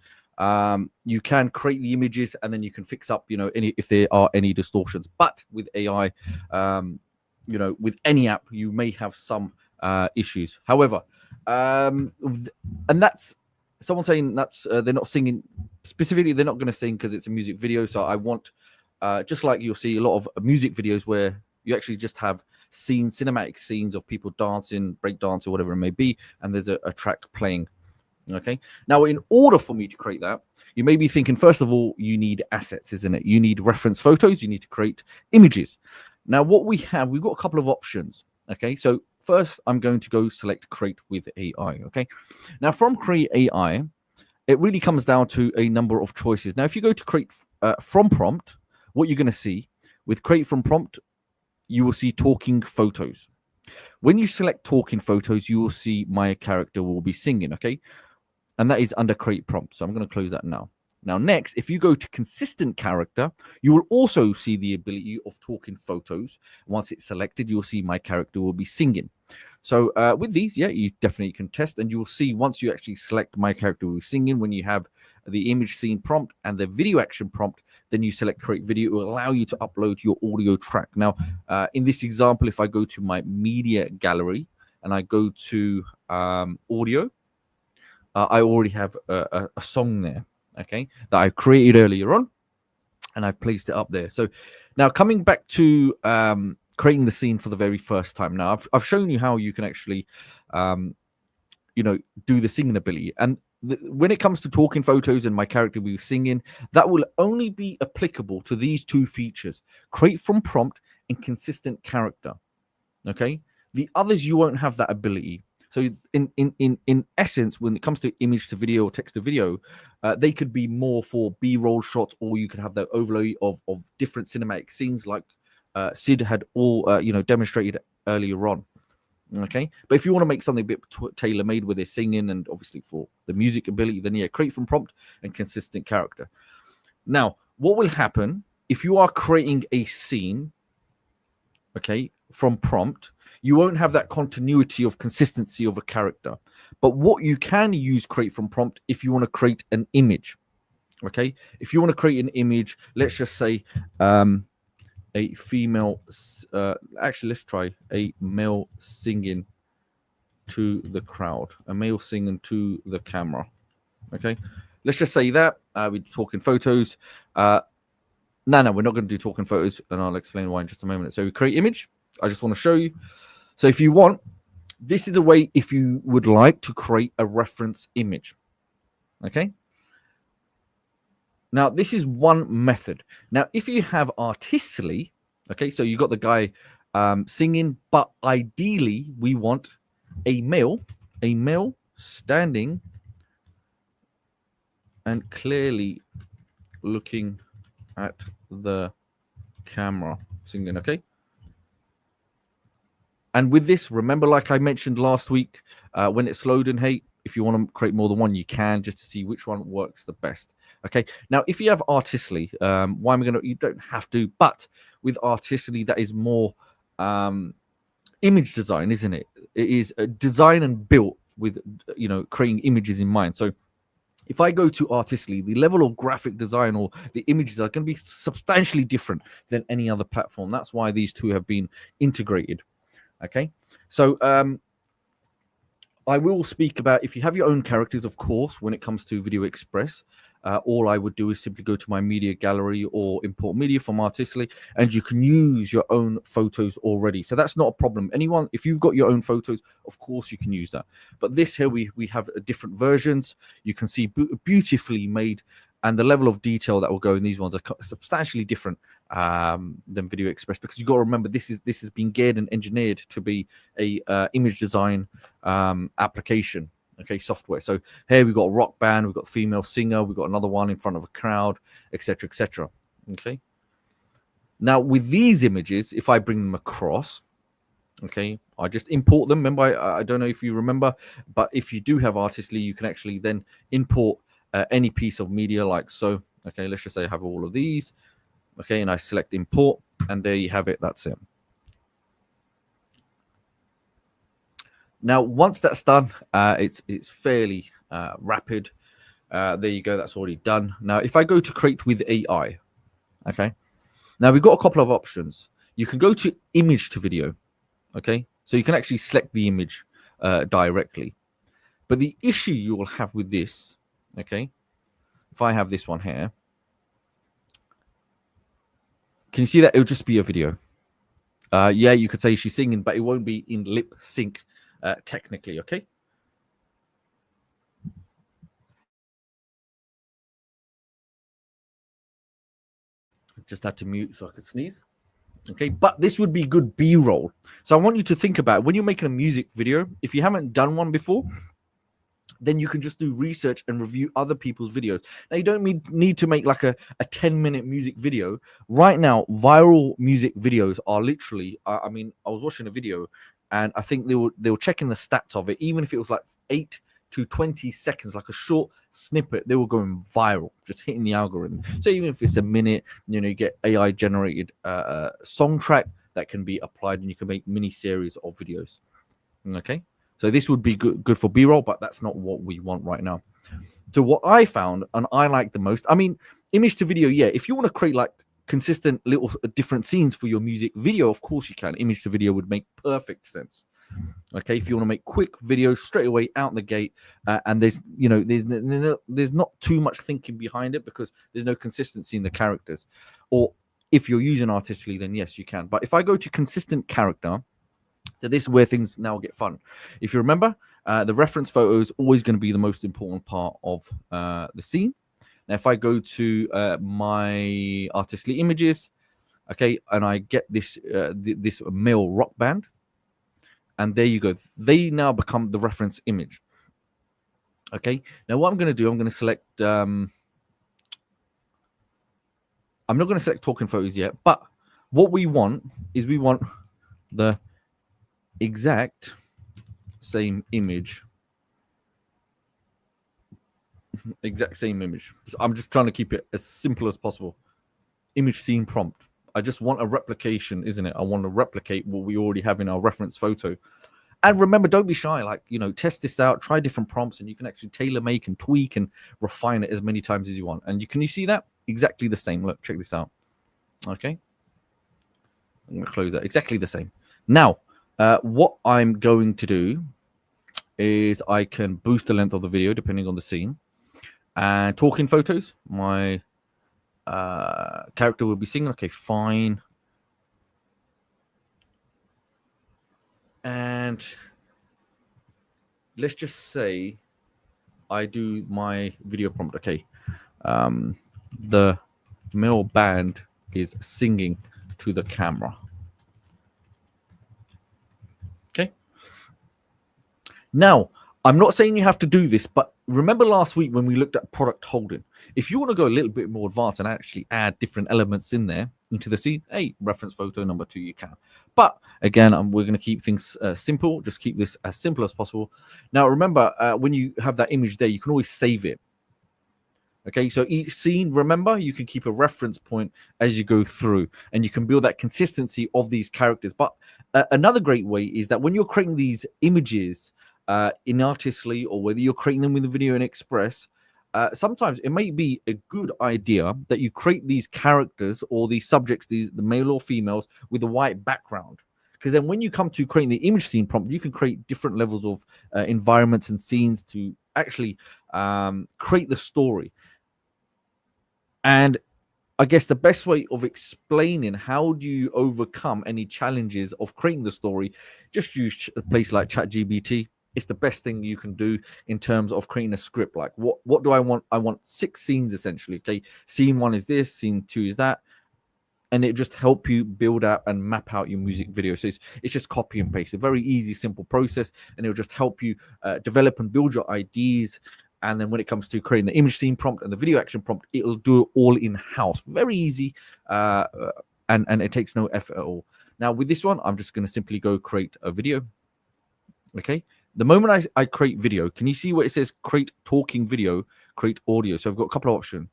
you can create the images and then you can fix up, if there are any distortions. But with AI, with any app, you may have some issues. However, and that's someone saying that's they're not singing specifically. They're not going to sing because it's a music video. So I want, just like you'll see a lot of music videos where you actually just have cinematic scenes of people dancing, break dance, or whatever it may be, and there's a track playing. Okay. Now, in order for me to create that, you may be thinking, first of all, you need assets, isn't it? You need reference photos. You need to create images. Now, what we've got a couple of options. Okay. So first, I'm going to go select Create with AI. Okay. Now, from Create AI, it really comes down to a number of choices. Now, if you go to Create from Prompt, what you're going to see with Create from Prompt, you will see talking photos. When you select talking photos, you will see my character will be singing. Okay. And that is under Create Prompt. So I'm going to close that now. Now, next, if you go to consistent character, you will also see the ability of talking photos. Once it's selected, you'll see my character will be singing. So with these, yeah, you definitely can test, and you'll see once you actually select my character will be singing, when you have the image scene prompt and the video action prompt, then you select create video. It will allow you to upload your audio track. Now, in this example, if I go to my media gallery and I go to audio, I already have a song there, okay, that I created earlier on, and I've placed it up there. So now coming back to creating the scene for the very first time. Now I've shown you how you can actually, do the singing ability. And when it comes to talking photos and my character will be singing, that will only be applicable to these two features: create from prompt and consistent character. Okay, the others you won't have that ability. So in essence, when it comes to image to video or text to video, they could be more for B-roll shots, or you could have the overlay of different cinematic scenes, like Sid had all demonstrated earlier on. Okay, but if you want to make something a bit tailor-made with their singing and obviously for the music ability, then yeah, create from prompt and consistent character. Now, what will happen if you are creating a scene, okay, from prompt? You won't have that continuity of consistency of a character. But what you can use create from prompt if you want to create an image. Okay, if you want to create an image, let's just say a female, actually, let's try a male singing to the crowd, a male singing to the camera. Okay, let's just say that we're talking photos. No, we're not going to do talking photos, and I'll explain why in just a moment. So we create image. I just want to show you. So if you want, this is a way if you would like to create a reference image. Okay. Now, this is one method. Now, if you have artistically, okay, so you got the guy singing, but ideally we want a male standing and clearly looking at the camera singing, okay? And with this, remember, like I mentioned last week, when it's loading, hey, if you want to create more than one, you can, just to see which one works the best. Okay. Now, if you have artistically, why am I going to? You don't have to, but with artistically, that is more image design, isn't it? It is design and built with creating images in mind. So if I go to artistically, the level of graphic design or the images are going to be substantially different than any other platform. That's why these two have been integrated. Okay, so I will speak about, if you have your own characters, of course, when it comes to Video Express, all I would do is simply go to my media gallery or import media from Artistically, and you can use your own photos already. So that's not a problem. Anyone, if you've got your own photos, of course you can use that. But this here, we have different versions. You can see beautifully made, and the level of detail that will go in these ones are substantially different than Video Express, because you've got to remember this has been geared and engineered to be a image design application, okay, software. So here we've got a rock band, we've got a female singer, we've got another one in front of a crowd, etc., etc. Okay. Now with these images, if I bring them across, okay, I just import them. Remember, I don't know if you remember, but if you do have Artistly, you can actually then import any piece of media like so. Okay, let's just say I have all of these. Okay, and I select import, and there you have it. That's it. Now, once that's done, it's fairly rapid. There you go. That's already done. Now, if I go to create with AI, okay, now we've got a couple of options. You can go to image to video, okay, so you can actually select the image directly. But the issue you will have with this, okay, if I have this one here, can you see that? It'll just be a video. Yeah, you could say she's singing, but it won't be in lip sync technically, okay? Just had to mute so I could sneeze. Okay, but this would be good B-roll. So I want you to think about it. When you're making a music video, if you haven't done one before, then you can just do research and review other people's videos. Now, you don't need to make like a 10-minute music video. Right now, viral music videos are literally, I mean, I was watching a video and I think they were checking the stats of it. Even if it was like 8 to 20 seconds, like a short snippet, they were going viral, just hitting the algorithm. So even if it's a minute, you get AI generated song track that can be applied, and you can make mini series of videos. Okay, so this would be good for B-roll, but that's not what we want right now. So what I found, and I like the most, I mean, image to video, yeah, if you want to create like consistent little different scenes for your music video, of course you can. Image to video would make perfect sense. Okay, if you want to make quick videos straight away out the gate, and there's not too much thinking behind it, because there's no consistency in the characters. Or if you're using artistically, then yes, you can. But if I go to consistent character, so this is where things now get fun. If you remember, the reference photo is always going to be the most important part of the scene. Now, if I go to my artistically images, okay, and I get this this male rock band, and there you go. They now become the reference image. Okay. Now, what I'm going to do, I'm going to select. I'm not going to select talking photos yet, but what we want is we want the exact same image. Exact same image. I'm just trying to keep it as simple as possible. Image scene prompt. I just want a replication, isn't it? I want to replicate what we already have in our reference photo. And remember, don't be shy. Like, test this out, try different prompts, and you can actually tailor make and tweak and refine it as many times as you want. And you see that? Exactly the same. Look, check this out. Okay. I'm going to close that. Exactly the same. Now, what I'm going to do is I can boost the length of the video depending on the scene. And talking photos, my character will be singing. Okay, fine. And let's just say I do my video prompt. Okay, the male band is singing to the camera. Okay. Now, I'm not saying you have to do this, but remember last week when we looked at product holding? If you want to go a little bit more advanced and actually add different elements in there into the scene, hey, reference photo number 2, you can. But again, we're going to keep things simple. Just keep this as simple as possible. Now, remember, when you have that image there, you can always save it. Okay, so each scene, remember, you can keep a reference point as you go through, and you can build that consistency of these characters. But another great way is that when you're creating these images in Artistly, or whether you're creating them with the video in Express, sometimes it may be a good idea that you create these characters or these subjects, the male or females, with a white background. Because then when you come to creating the image scene prompt, you can create different levels of environments and scenes to actually create the story. And I guess the best way of explaining how do you overcome any challenges of creating the story, just use a place like ChatGPT. It's the best thing you can do in terms of creating a script. Like, what do I want? I want 6 scenes essentially. Okay, scene 1 is this, scene 2 is that, and it just help you build out and map out your music video. So it's just copy and paste, a very easy, simple process, and it'll just help you develop and build your ideas. And then when it comes to creating the image scene prompt and the video action prompt, it'll do it all in-house. Very easy, and it takes no effort at all. Now, with this one, I'm just going to simply go create a video. Okay. The moment I create video, can you see where it says create talking video, create audio? So I've got a couple of options.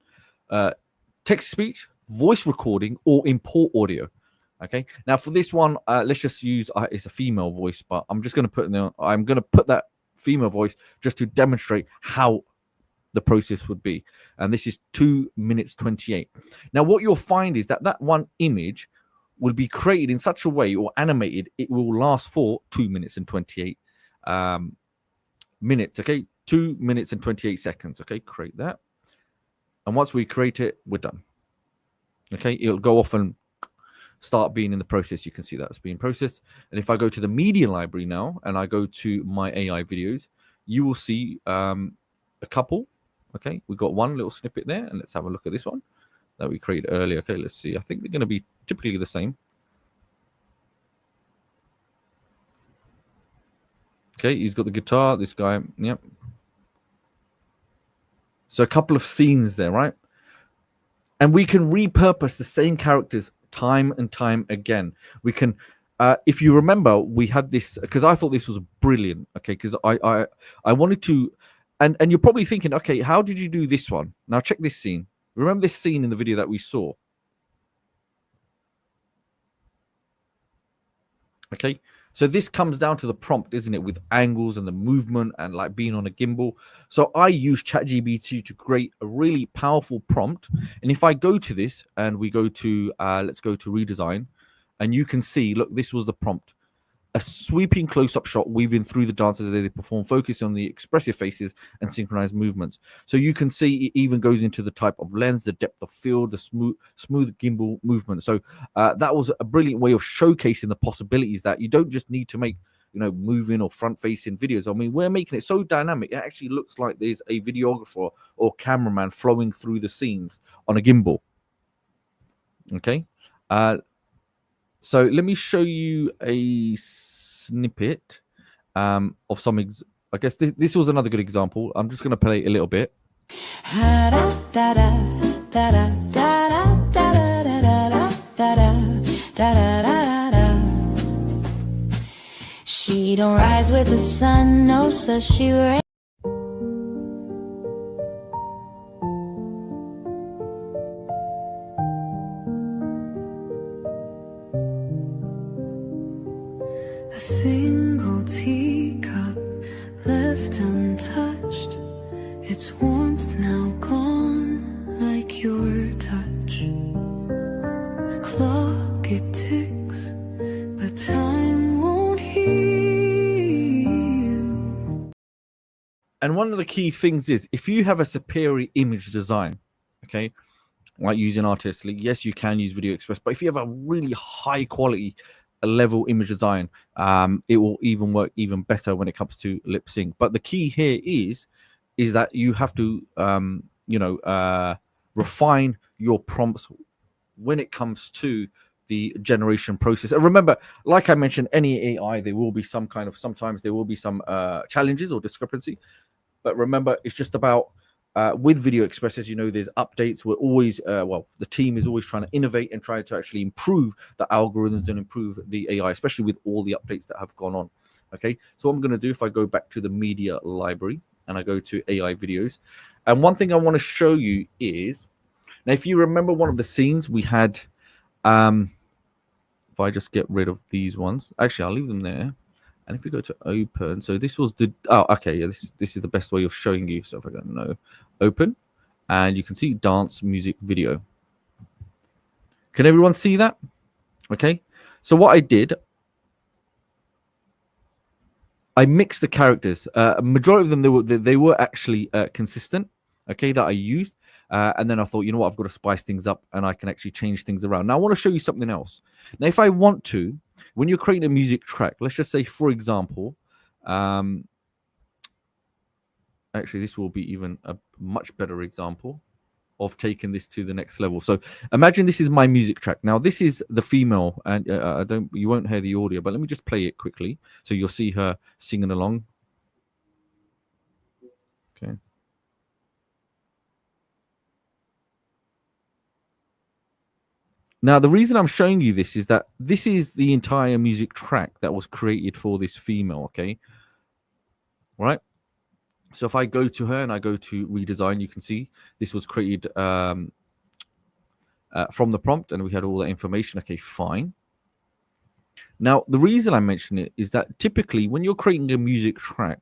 Text speech, voice recording, or import audio. Okay. Now for this one, let's just use, it's a female voice, but I'm just going to put that female voice just to demonstrate how the process would be. And this is 2 minutes 28. Now what you'll find is that one image will be created in such a way, or animated, it will last for 2 minutes and 28 minutes. Okay, 2 minutes and 28 seconds. Okay, create that, and once we create it, we're done. Okay, it'll go off and start being in the process. You can see that's being processed. And if I go to the media library now and I go to my AI videos, you will see a couple. Okay, we got one little snippet there, and let's have a look at this one that we created earlier. Okay, let's see. I think they're going to be typically the same. Okay, he's got the guitar, this guy. Yep. So a couple of scenes there, right? And we can repurpose the same characters time and time again. We can if you remember, we had this because I thought this was brilliant. Okay, because I wanted to, and you're probably thinking, okay, how did you do this one? Now check this scene. Remember this scene in the video that we saw? Okay, so this comes down to the prompt, isn't it, with angles and the movement and like being on a gimbal. So I use ChatGPT to create a really powerful prompt. And if I go to this and we go to let's go to redesign, and you can see, look, this was the prompt. A sweeping close-up shot weaving through the dancers as they perform, focusing on the expressive faces and synchronized movements. So you can see it even goes into the type of lens, the depth of field, the smooth gimbal movement. So that was a brilliant way of showcasing the possibilities that you don't just need to make, moving or front-facing videos. I mean, we're making it so dynamic. It actually looks like there's a videographer or cameraman flowing through the scenes on a gimbal. Okay. So let me show you a snippet of some. I guess this was another good example. I'm just going to play it a little bit. She don't rise with the sun, no, so she rains. A single teacup left untouched, its warmth now gone like your touch. The clock, it ticks, but time won't heal. And one of the key things is, if you have a superior image design, okay, like using Artistly, yes, you can use Video Express, but if you have a really high quality level image design, it will even work even better when it comes to lip sync. But the key here is that you have to refine your prompts when it comes to the generation process. And remember, like I mentioned, any AI, there will be sometimes there will be some challenges or discrepancy. But remember, it's just about with Video Express, as you know, there's updates. We're always, the team is always trying to innovate and try to actually improve the algorithms and improve the AI, especially with all the updates that have gone on. Okay, so what I'm going to do, if I go back to the media library and I go to AI videos, and one thing I want to show you is, now if you remember one of the scenes we had, if I just get rid of these ones, actually I'll leave them there. And if we go to open, so this was the, this is the best way of showing you. So if I go no, open, and you can see dance music video. Can everyone see that? Okay. So what I did, I mixed the characters. A majority of them, they were actually consistent. Okay, that I used. And then I thought, you know what, I've got to spice things up and I can actually change things around. Now I want to show you something else. Now, if I want to, when you're creating a music track, let's just say, for example, actually, this will be even a much better example of taking this to the next level. So imagine this is my music track. Now this is the female, and you won't hear the audio, but let me just play it quickly so you'll see her singing along. Okay. Now, the reason I'm showing you this is that this is the entire music track that was created for this female, okay? Right? So if I go to her and I go to redesign, you can see this was created from the prompt, and we had all the information. Okay, fine. Now, the reason I mention it is that typically when you're creating a music track,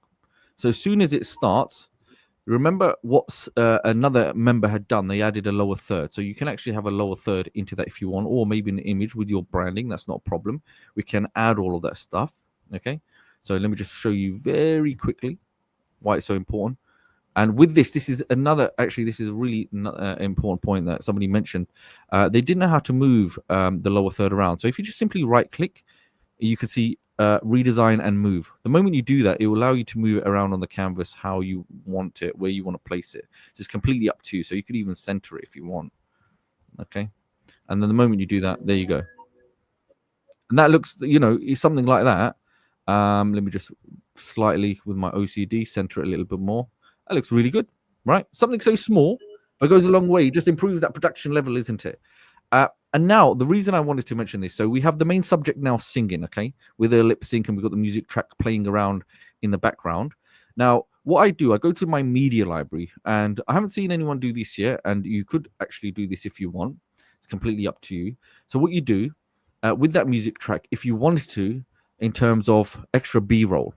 so as soon as it starts, remember what another member had done. They added a lower third. So you can actually have a lower third into that if you want, or maybe an image with your branding. That's not a problem. We can add all of that stuff. Okay. So let me just show you very quickly why it's so important. And with this is another, actually, this is a really important point that somebody mentioned. They didn't know how to move the lower third around. So if you just simply right click, you can see redesign and move. The moment you do that, it will allow you to move it around on the canvas how you want it, where you want to place it. So it's completely up to you. So you could even center it if you want. Okay. And then the moment you do that, there you go. And that looks, something like that. Let me just slightly, with my OCD, center it a little bit more. That looks really good, right? Something so small, but goes a long way. It just improves that production level, isn't it? And now the reason I wanted to mention this, so we have the main subject now singing, okay, with a lip sync, and we've got the music track playing around in the background. Now, what I do, I go to my media library, and I haven't seen anyone do this yet, and you could actually do this if you want. It's completely up to you. So what you do with that music track, if you wanted to, in terms of extra B-roll.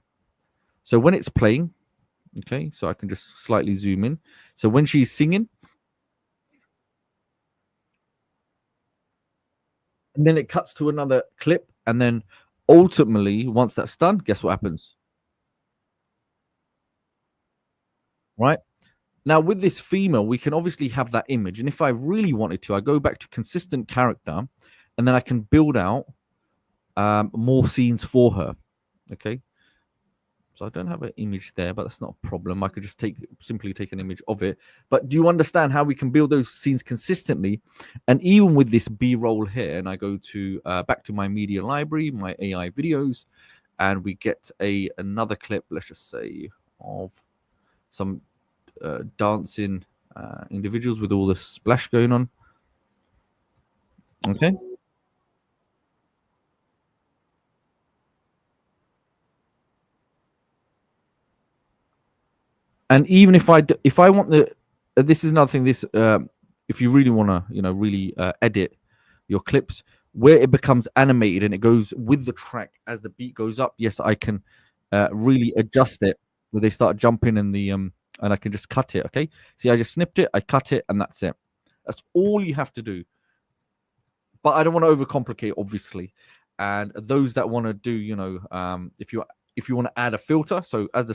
So when it's playing, okay, so I can just slightly zoom in. So when she's singing, and then it cuts to another clip, and then ultimately, once that's done, guess what happens? Right? Now, with this female, we can obviously have that image. And if I really wanted to, I go back to consistent character, and then I can build out more scenes for her. Okay. So I don't have an image there, but that's not a problem. I could just simply take an image of it. But do you understand how we can build those scenes consistently? And even with this B-roll here, and I go to back to my media library, my AI videos, and we get another clip, let's just say, of some dancing individuals with all the splash going on. Okay. And even if I want this is another thing. This if you really want to really edit your clips where it becomes animated and it goes with the track as the beat goes up. Yes, I can really adjust it where they start jumping in the and I can just cut it. Okay, see, I just snipped it, I cut it, and that's it. That's all you have to do. But I don't want to overcomplicate, obviously. And those that want to do, if you want to add a filter, so as the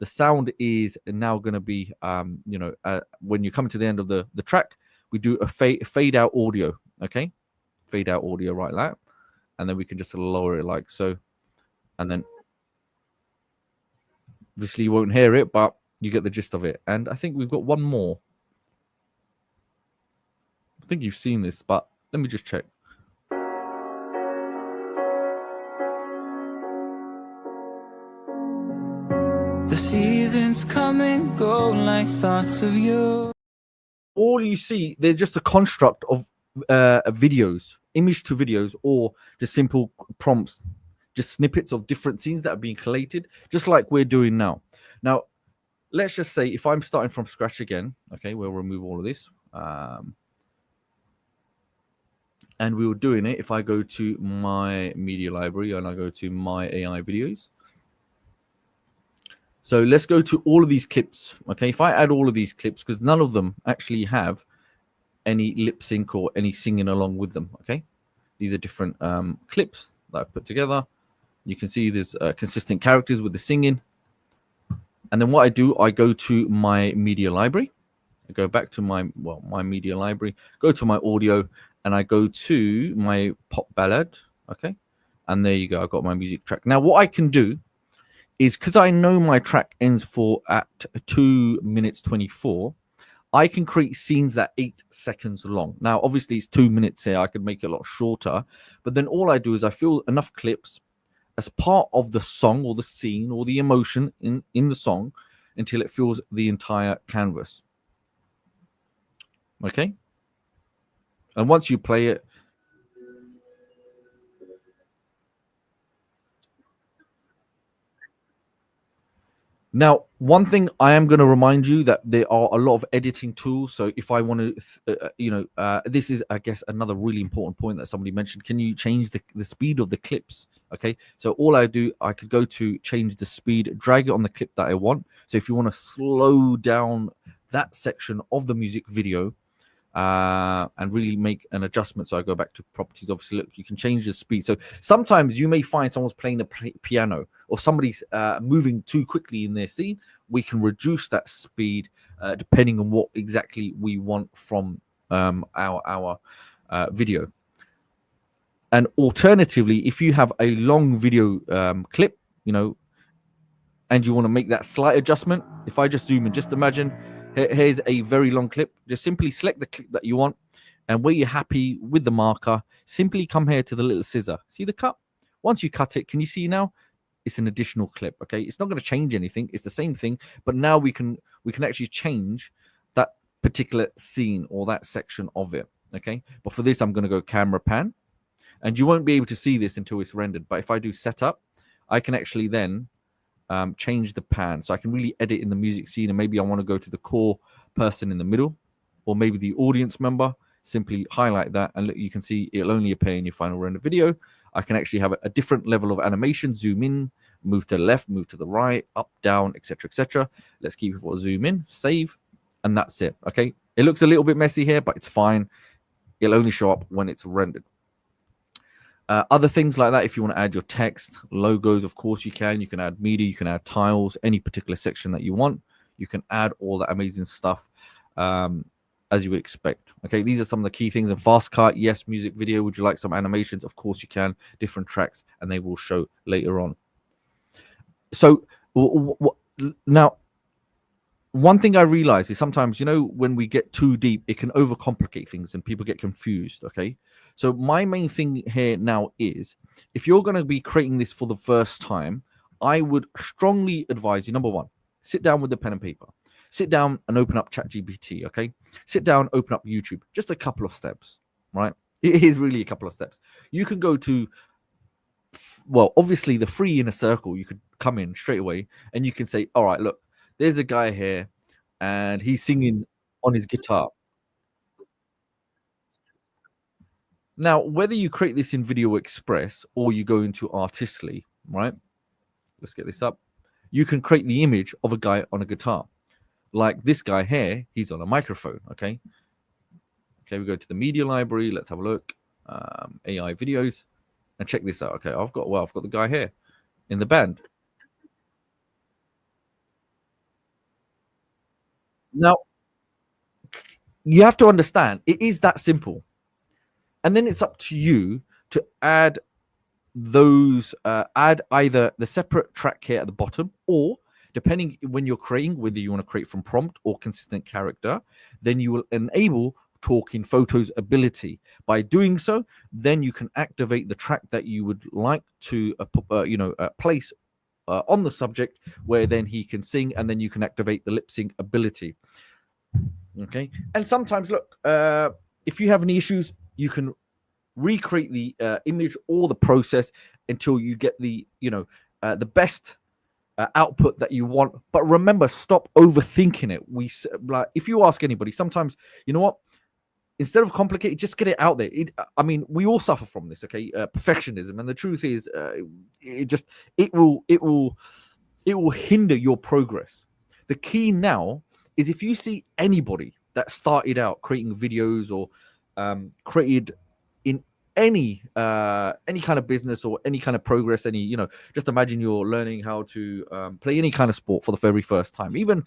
sound is now going to be, when you come to the end of the track, we do a fade out audio, okay? Fade out audio right like that. And then we can just lower it like so. And then obviously you won't hear it, but you get the gist of it. And I think we've got one more. I think you've seen this, but let me just check. The seasons come and go like thoughts of you. All you see, they're just a construct of videos, image to videos, or just simple prompts, just snippets of different scenes that are being collated, just like we're doing now. Now, let's just say if I'm starting from scratch again, okay, we'll remove all of this. And we were doing it if I go to my media library and I go to my AI videos. So let's go to all of these clips. Okay, if I add all of these clips, because none of them actually have any lip sync or any singing along with them. Okay, these are different clips that I've put together. You can see there's consistent characters with the singing. And then what I do, I go to my media library. I go back to my media library, go to my audio, and I go to my pop ballad. Okay, and there you go. I've got my music track. Now, what I can do is, because I know my track ends at 2 minutes 24, I can create scenes that 8 seconds long. Now, obviously, it's 2 minutes here. I could make it a lot shorter. But then all I do is I fill enough clips as part of the song or the scene or the emotion in the song until it fills the entire canvas. Okay? And once you play it, now, one thing I am going to remind you that there are a lot of editing tools. So if I want to, this is, I guess, another really important point that somebody mentioned. Can you change the speed of the clips? Okay. So all I do, I could go to change the speed, drag it on the clip that I want. So if you want to slow down that section of the music video, and really make an adjustment. So I go back to properties. Obviously, look, you can change the speed. So sometimes you may find someone's playing a piano or somebody's moving too quickly in their scene. We can reduce that speed depending on what exactly we want from our video. And alternatively, if you have a long video clip, and you want to make that slight adjustment, if I just zoom in, just imagine here's a very long clip. Just simply select the clip that you want, and where you're happy with the marker, simply come here to the little scissor. See the cut? Once you cut it, can you see now? It's an additional clip. Okay, it's not going to change anything. It's the same thing, but now we can actually change that particular scene or that section of it. Okay, but for this, I'm going to go camera pan, and you won't be able to see this until it's rendered. But if I do setup, I can actually then change the pan, so I can really edit in the music scene. And maybe I want to go to the core person in the middle, or maybe the audience member. Simply highlight that, and look, you can see it'll only appear in your final render video. I can actually have a different level of animation, zoom in, move to the left, move to the right, up, down, etc., etc. Let's keep it for zoom in, save, and that's it. Okay, it looks a little bit messy here, but it's fine. It'll only show up when it's rendered. Other things like that, if you want to add your text, logos, of course you can. You can add media, you can add tiles, any particular section that you want. You can add all that amazing stuff as you would expect. Okay, these are some of the key things. And fast cut, yes. Music video, would you like some animations? Of course you can. Different tracks, and they will show later on. So now, one thing I realize is sometimes, when we get too deep, it can overcomplicate things and people get confused. Okay. So my main thing here now is, if you're going to be creating this for the first time, I would strongly advise you, number one, sit down with the pen and paper. Sit down and open up ChatGPT. Okay. Sit down, open up YouTube. Just a couple of steps, right? It is really a couple of steps. You can go to, well, obviously the free inner circle. You could come in straight away and you can say, all right, look, there's a guy here and he's singing on his guitar. Now, whether you create this in Video Express or you go into Artistly, right? Let's get this up. You can create the image of a guy on a guitar. Like this guy here, he's on a microphone, okay? Okay, we go to the media library. Let's have a look. AI videos. And check this out. Okay, I've got the guy here in the band. Now, you have to understand, it is that simple. And then it's up to you to add those, add either the separate track here at the bottom, or depending when you're creating, whether you want to create from prompt or consistent character, then you will enable talking photos ability. By doing so, then you can activate the track that you would like to place on the subject, where then he can sing, and then you can activate the lip sync ability. Okay. And sometimes, look, if you have any issues, you can recreate the image or the process until you get the best output that you want. But remember, stop overthinking it. If you ask anybody, sometimes, you know what, instead of complicated, just get it out there. We all suffer from this, okay? Perfectionism, and the truth is, it will hinder your progress. The key now is, if you see anybody that started out creating videos or created in any kind of business or any kind of progress, just imagine you're learning how to play any kind of sport for the very first time, even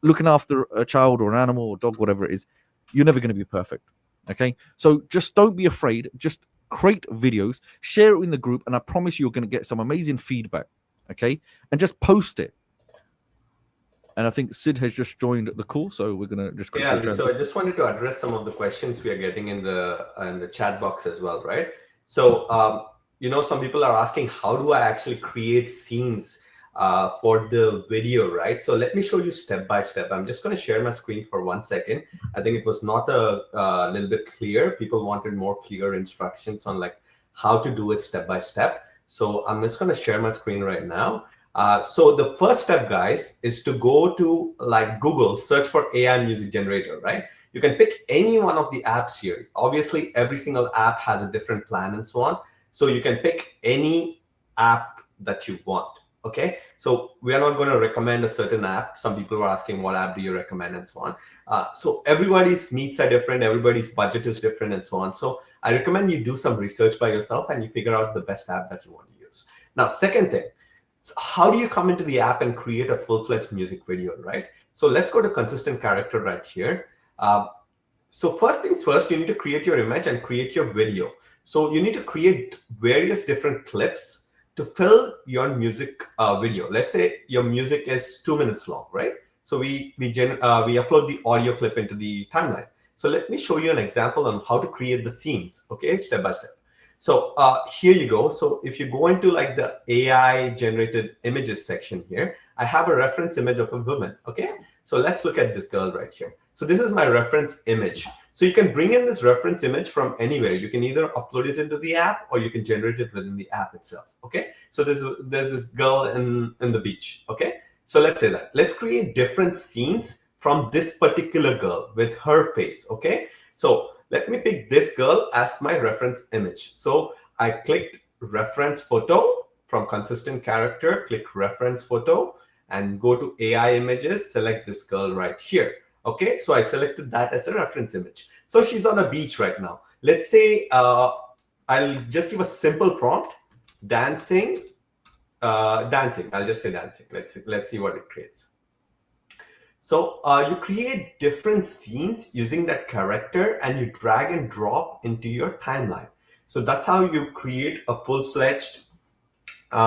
looking after a child or an animal or dog, whatever it is. You're never going to be perfect. Okay, so just don't be afraid. Just create videos, share it in the group, and I promise you're going to get some amazing feedback. Okay, and just post it. And I think Sid has just joined the call, so we're going to just quickly. So I just wanted to address some of the questions we are getting in the chat box as well, right? So some people are asking, how do I actually create scenes for the video, right? So let me show you step by step. I'm just going to share my screen for 1 second. I think it was not a little bit clear. People wanted more clear instructions on like how to do it step by step. So I'm just going to share my screen right now. So the first step, guys, is to go to like Google, search for AI music generator, right? You can pick any one of the apps here. Obviously, every single app has a different plan and so on. So you can pick any app that you want. Okay, so we are not going to recommend a certain app. Some people were asking, what app do you recommend, and so on. So everybody's needs are different. Everybody's budget is different and so on. So I recommend you do some research by yourself and you figure out the best app that you want to use. Now, second thing, how do you come into the app and create a full-fledged music video, right? So let's go to consistent character right here. So first things first, you need to create your image and create your video. So you need to create various different clips to fill your music video. Let's say your music is 2 minutes long, right? So we upload the audio clip into the timeline. So let me show you an example on how to create the scenes, okay, step by step. So here you go. So if you go into like the AI generated images section here, I have a reference image of a woman, okay? So let's look at this girl right here. So this is my reference image. So you can bring in this reference image from anywhere. You can either upload it into the app or you can generate it within the app itself. Okay. So there's this girl in the beach. Okay. So let's say that. Let's create different scenes from this particular girl with her face. Okay. So let me pick this girl as my reference image. So I clicked reference photo from consistent character, click reference photo and go to AI images, select this girl right here. Okay, so I selected that as a reference image. So she's on a beach right now. Let's say I'll just give a simple prompt, dancing, dancing. I'll just say dancing. Let's see what it creates. So you create different scenes using that character and you drag and drop into your timeline. So that's how you create a full-fledged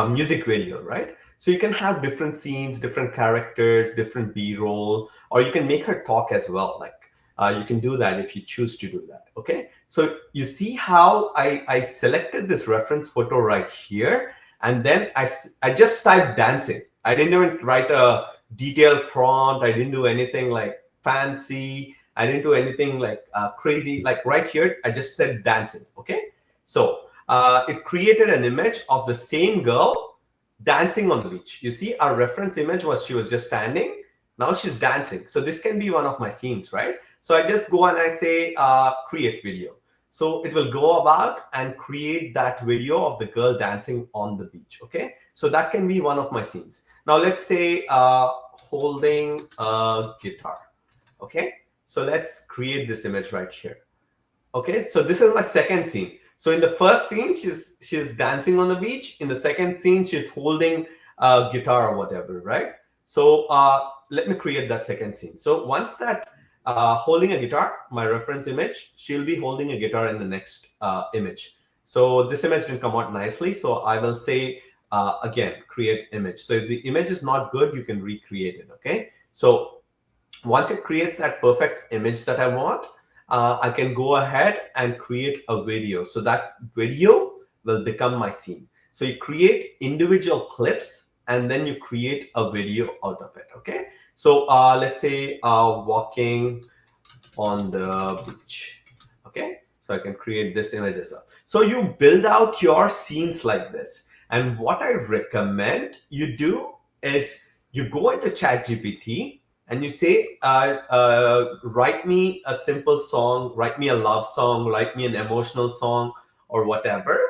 music video, right? So you can have different scenes, different characters, different B-roll, or you can make her talk as well. Like you can do that if you choose to do that. Okay. So you see how I selected this reference photo right here, and then I just typed dancing. I didn't even write a detailed prompt. I didn't do anything like fancy. I didn't do anything like crazy. Like right here, I just said dancing. Okay. So it created an image of the same girl dancing on the beach. You see, our reference image was she was just standing. Now she's dancing. So this can be one of my scenes, right? So I just go and I say create video. So it will go about and create that video of the girl dancing on the beach. Okay, so that can be one of my scenes. Now let's say holding a guitar. Okay, so let's create this image right here. Okay, so this is my second scene. So in the first scene, she's dancing on the beach. In the second scene, she's holding a guitar or whatever, right? So let me create that second scene. So once that holding a guitar, my reference image, she'll be holding a guitar in the next image. So this image didn't come out nicely. So I will say, again, create image. So if the image is not good, you can recreate it, okay? So once it creates that perfect image that I want, I can go ahead and create a video. So that video will become my scene. So you create individual clips and then you create a video out of it. Okay. So let's say walking on the beach. Okay. So I can create this image as well. So you build out your scenes like this. And what I recommend you do is you go into ChatGPT and you say, write me a simple song, write me a love song, write me an emotional song or whatever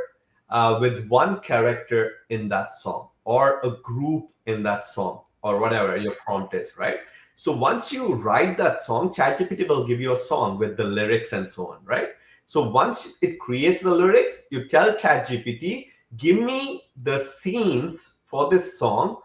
with one character in that song or a group in that song or whatever your prompt is, right? So once you write that song, ChatGPT will give you a song with the lyrics and so on, right? So once it creates the lyrics, you tell ChatGPT, give me the scenes for this song.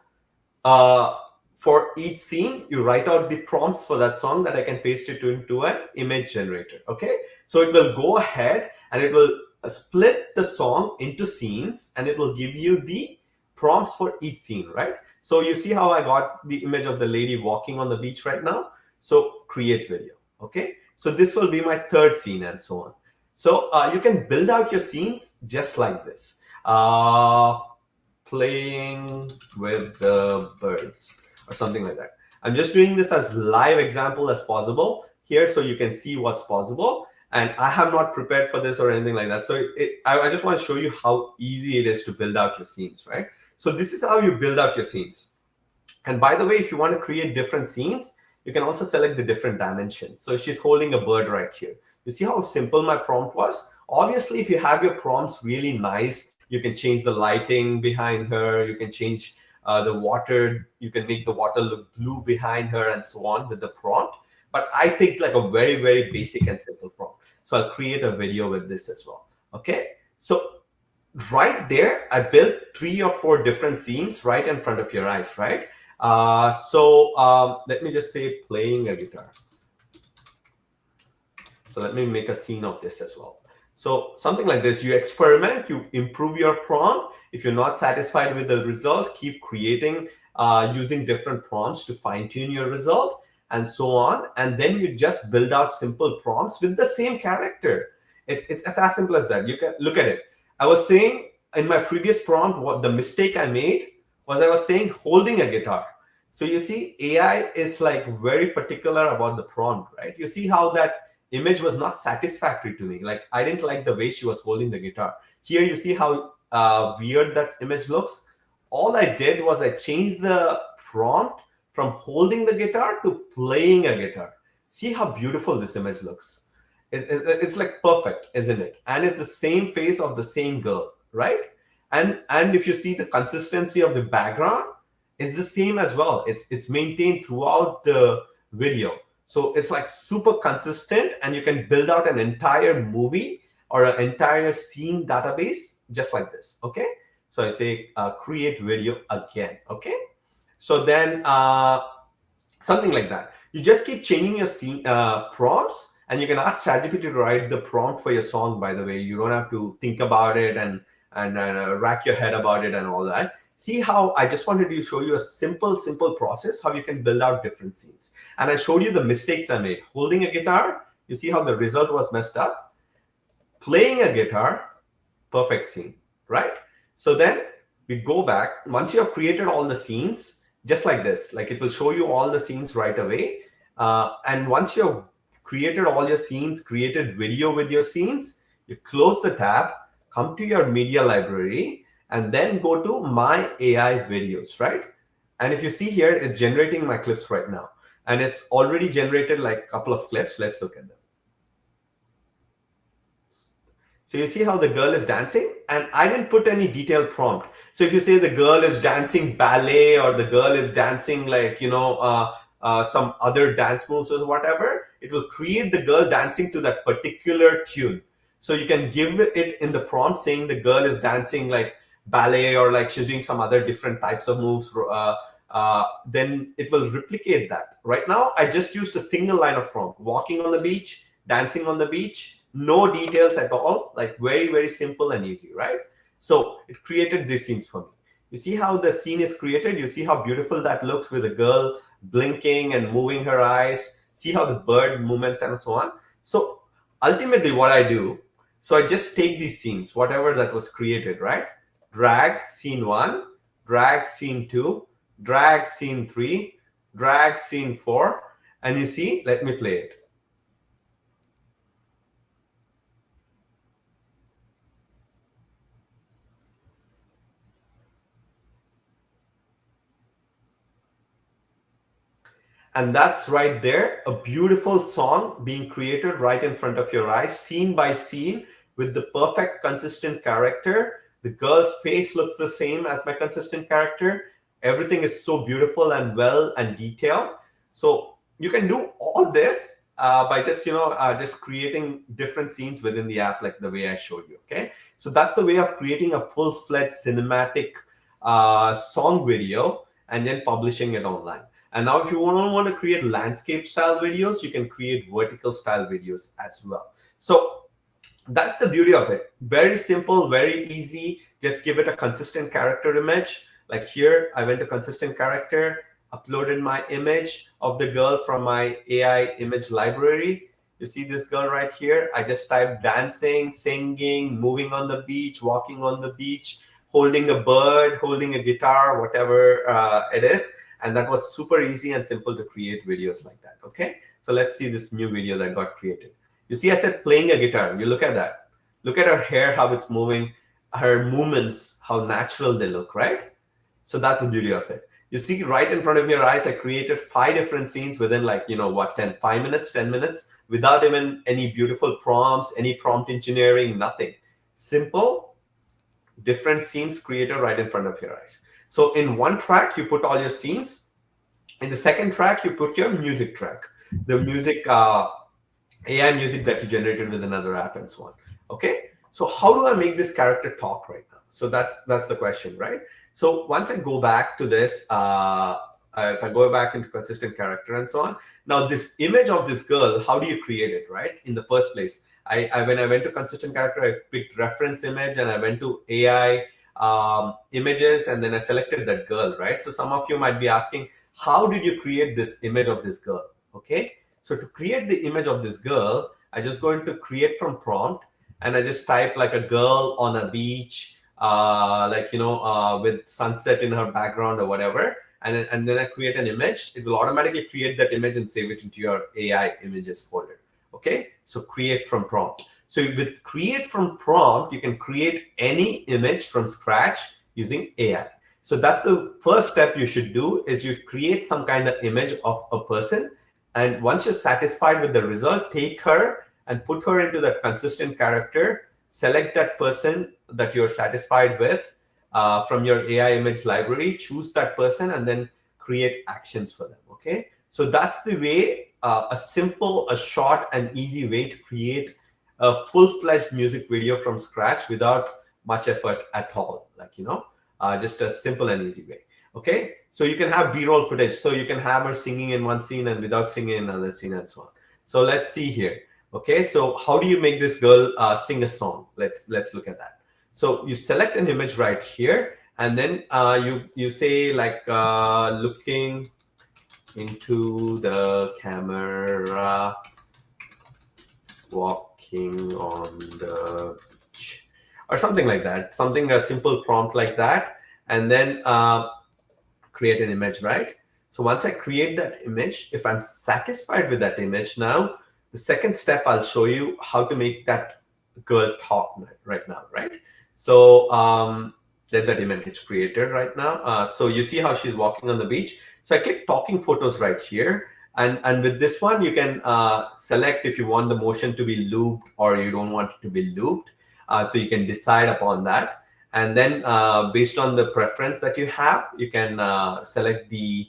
For each scene, you write out the prompts for that song that I can paste it into an image generator. Okay, so it will go ahead and it will split the song into scenes and it will give you the prompts for each scene, right? So you see how I got the image of the lady walking on the beach right now. So create video. Okay, so this will be my third scene and so on. So you can build out your scenes just like this. Playing with the birds or something like that. I'm just doing this as live example as possible here so you can see what's possible. And I have not prepared for this or anything like that. So I just want to show you how easy it is to build out your scenes, right? So this is how you build out your scenes. And by the way, if you want to create different scenes, you can also select the different dimensions. So she's holding a bird right here. You see how simple my prompt was? Obviously, if you have your prompts really nice, you can change the lighting behind her. You can change the water. You can make the water look blue behind her and so on with the prompt. But I picked like a very, very basic and simple prompt. So I'll create a video with this as well. Okay. So right there, I built 3 or 4 different scenes right in front of your eyes, right? Let me just say playing a guitar. So let me make a scene of this as well. So something like this, you experiment, you improve your prompt. If you're not satisfied with the result, keep creating using different prompts to fine tune your result and so on. And then you just build out simple prompts with the same character. It's as simple as that. You can look at it. I was saying in my previous prompt, what the mistake I made was I was saying holding a guitar. So you see, AI is like very particular about the prompt, right? You see how that image was not satisfactory to me. Like I didn't like the way she was holding the guitar. Here you see how weird that image looks. All I did was I changed the prompt from holding the guitar to playing a guitar. See how beautiful this image looks. It's like perfect, isn't it? And it's the same face of the same girl, right? And if you see the consistency of the background, it's the same as well. It's maintained throughout the video. So it's like super consistent, and you can build out an entire movie or an entire scene database just like this. Okay. So I say create video again. Okay. So then something like that. You just keep changing your scene prompts, and you can ask ChatGPT to write the prompt for your song. By the way, you don't have to think about it and rack your head about it and all that. See how I just wanted to show you a simple process how you can build out different scenes. And I showed you the mistakes I made. Holding a guitar, you see how the result was messed up. Playing a guitar, perfect scene, right? So then we go back. Once you have created all the scenes, just like this, like it will show you all the scenes right away. And once you've created all your scenes, created video with your scenes, you close the tab, come to your media library, and then go to my AI videos, right? And if you see here, it's generating my clips right now. And it's already generated like a couple of clips. Let's look at them. So you see how the girl is dancing, and I didn't put any detailed prompt. So if you say the girl is dancing ballet, or the girl is dancing like, some other dance moves or whatever, it will create the girl dancing to that particular tune. So you can give it in the prompt saying the girl is dancing like ballet, or like she's doing some other different types of moves. Then it will replicate that. Right now, I just used a single line of prompt: walking on the beach, dancing on the beach, no details at all, like very, very simple and easy, right? So it created these scenes for me. You see how the scene is created? You see how beautiful that looks with a girl blinking and moving her eyes. See how the bird movements and so on. So ultimately what I do, so I just take these scenes, whatever that was created, right? Drag scene 1, drag scene 2, drag scene 3, drag scene 4, and you see, let me play it. And that's right there, a beautiful song being created right in front of your eyes, scene by scene, with the perfect consistent character. The girl's face looks the same as my consistent character. Everything is so beautiful and well and detailed. So you can do all this by just just creating different scenes within the app, like the way I showed you. Okay, so that's the way of creating a full-fledged cinematic song video and then publishing it online. And now if you want to create landscape style videos, you can create vertical style videos as well. So that's the beauty of it. Very simple, very easy. Just give it a consistent character image. Like here, I went to consistent character, uploaded my image of the girl from my AI image library. You see this girl right here. I just typed dancing, singing, moving on the beach, walking on the beach, holding a bird, holding a guitar, whatever it is. And that was super easy and simple to create videos like that. Okay, so let's see this new video that got created. You see, I said playing a guitar. You look at that. Look at her hair, how it's moving, her movements, how natural they look, right? So that's the beauty of it. You see right in front of your eyes, I created 5 different scenes within 5 minutes, 10 minutes, without even any beautiful prompts, any prompt engineering, nothing. Simple, different scenes created right in front of your eyes. So in one track, you put all your scenes. In the second track, you put your music track, the music, AI music that you generated with another app and so on. Okay, so how do I make this character talk right now? So that's the question, right? So once I go back to this, if I go back into consistent character and so on, now this image of this girl, how do you create it, right? In the first place, when I went to consistent character, I picked reference image and I went to AI images, and then I selected that girl, right? So some of you might be asking, how did you create this image of this girl? Okay, so to create the image of this girl, I just go into create from prompt, and I just type like a girl on a beach, with sunset in her background or whatever, and then I create an image. It will automatically create that image and save it into your AI images folder. Okay, so create from prompt. So with create from prompt, you can create any image from scratch using AI. So that's the first step you should do, is you create some kind of image of a person. And once you're satisfied with the result, take her and put her into that consistent character, select that person that you're satisfied with from your AI image library, choose that person, and then create actions for them. Okay, so that's the way, a simple, a short and easy way to create a full-fledged music video from scratch without much effort at all. Like, just a simple and easy way. Okay, so you can have b-roll footage, so you can have her singing in one scene and without singing in another scene and so on. So let's see here. Okay, so how do you make this girl sing a song? Let's look at that. So you select an image right here, and then you say like looking into the camera, walking on the beach, or something like that, something, a simple prompt like that, and then create an image, right? So once I create that image, if I'm satisfied with that image, now the second step, I'll show you how to make that girl talk right now, right? So then that image is created right now. So you see how she's walking on the beach. So I click talking photos right here. And with this one, you can select if you want the motion to be looped or you don't want it to be looped. So you can decide upon that. And then based on the preference that you have, you can select the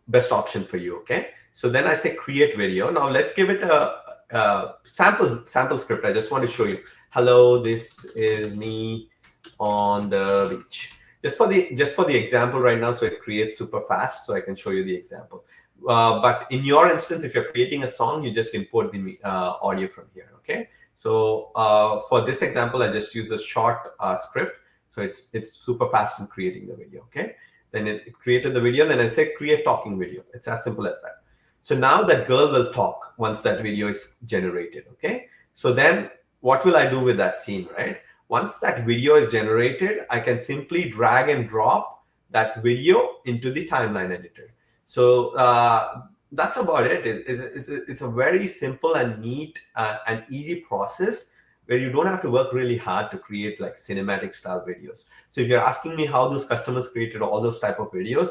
best option for you. Okay, so then I say create video. Now let's give it a sample script. I just want to show you. Hello, this is me on the beach. Just for the example right now, so it creates super fast, so I can show you the example. But in your instance, if you're creating a song, you just import the audio from here. Okay, so for this example, I just use a short script, so it's super fast in creating the video. Okay, then it created the video. Then I say create talking video. It's as simple as that. So now that girl will talk once that video is generated. Okay, so then what will I do with that scene, right? Once that video is generated, I can simply drag and drop that video into the timeline editor. So that's about it. It's a very simple and neat and easy process where you don't have to work really hard to create like cinematic style videos. So if you're asking me how those customers created all those type of videos,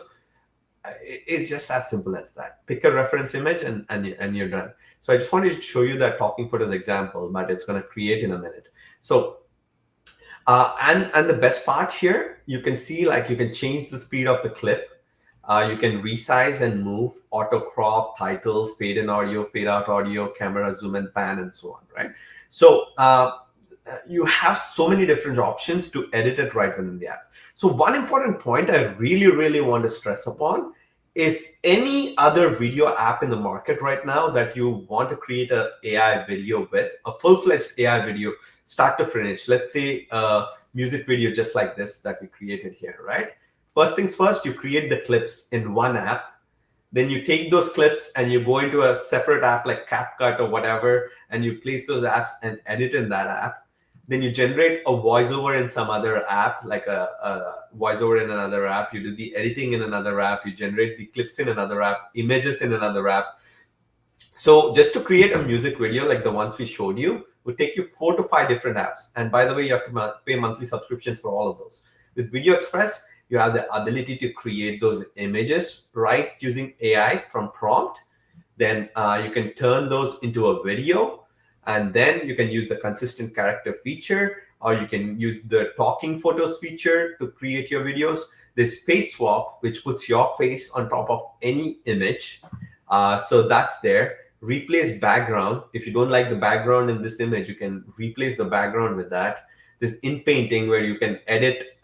it's just as simple as that. Pick a reference image and you're done. So I just wanted to show you that talking photos example, but it's going to create in a minute. So and the best part here, you can see like you can change the speed of the clip. You can resize and move, auto crop, titles, fade in audio, fade out audio, camera zoom and pan, and so on, right? So you have so many different options to edit it right within the app. So one important point I really want to stress upon is any other video app in the market right now that you want to create a AI video with, a full-fledged AI video, start to finish. Let's say a music video just like this that we created here, right? First things first, you create the clips in one app. Then you take those clips and you go into a separate app like CapCut or whatever, and you place those apps and edit in that app. Then you generate a voiceover in some other app, like a voiceover in another app. You do the editing in another app. You generate the clips in another app, images in another app. So just to create a music video like the ones we showed you would take you 4 to 5 different apps. And by the way, you have to pay monthly subscriptions for all of those. With Video Express, you have the ability to create those images right using AI from prompt. Then you can turn those into a video, and then you can use the consistent character feature, or you can use the talking photos feature to create your videos. There's face swap, which puts your face on top of any image. So that's there. Replace background. If you don't like the background in this image, you can replace the background with that. This in painting, where you can edit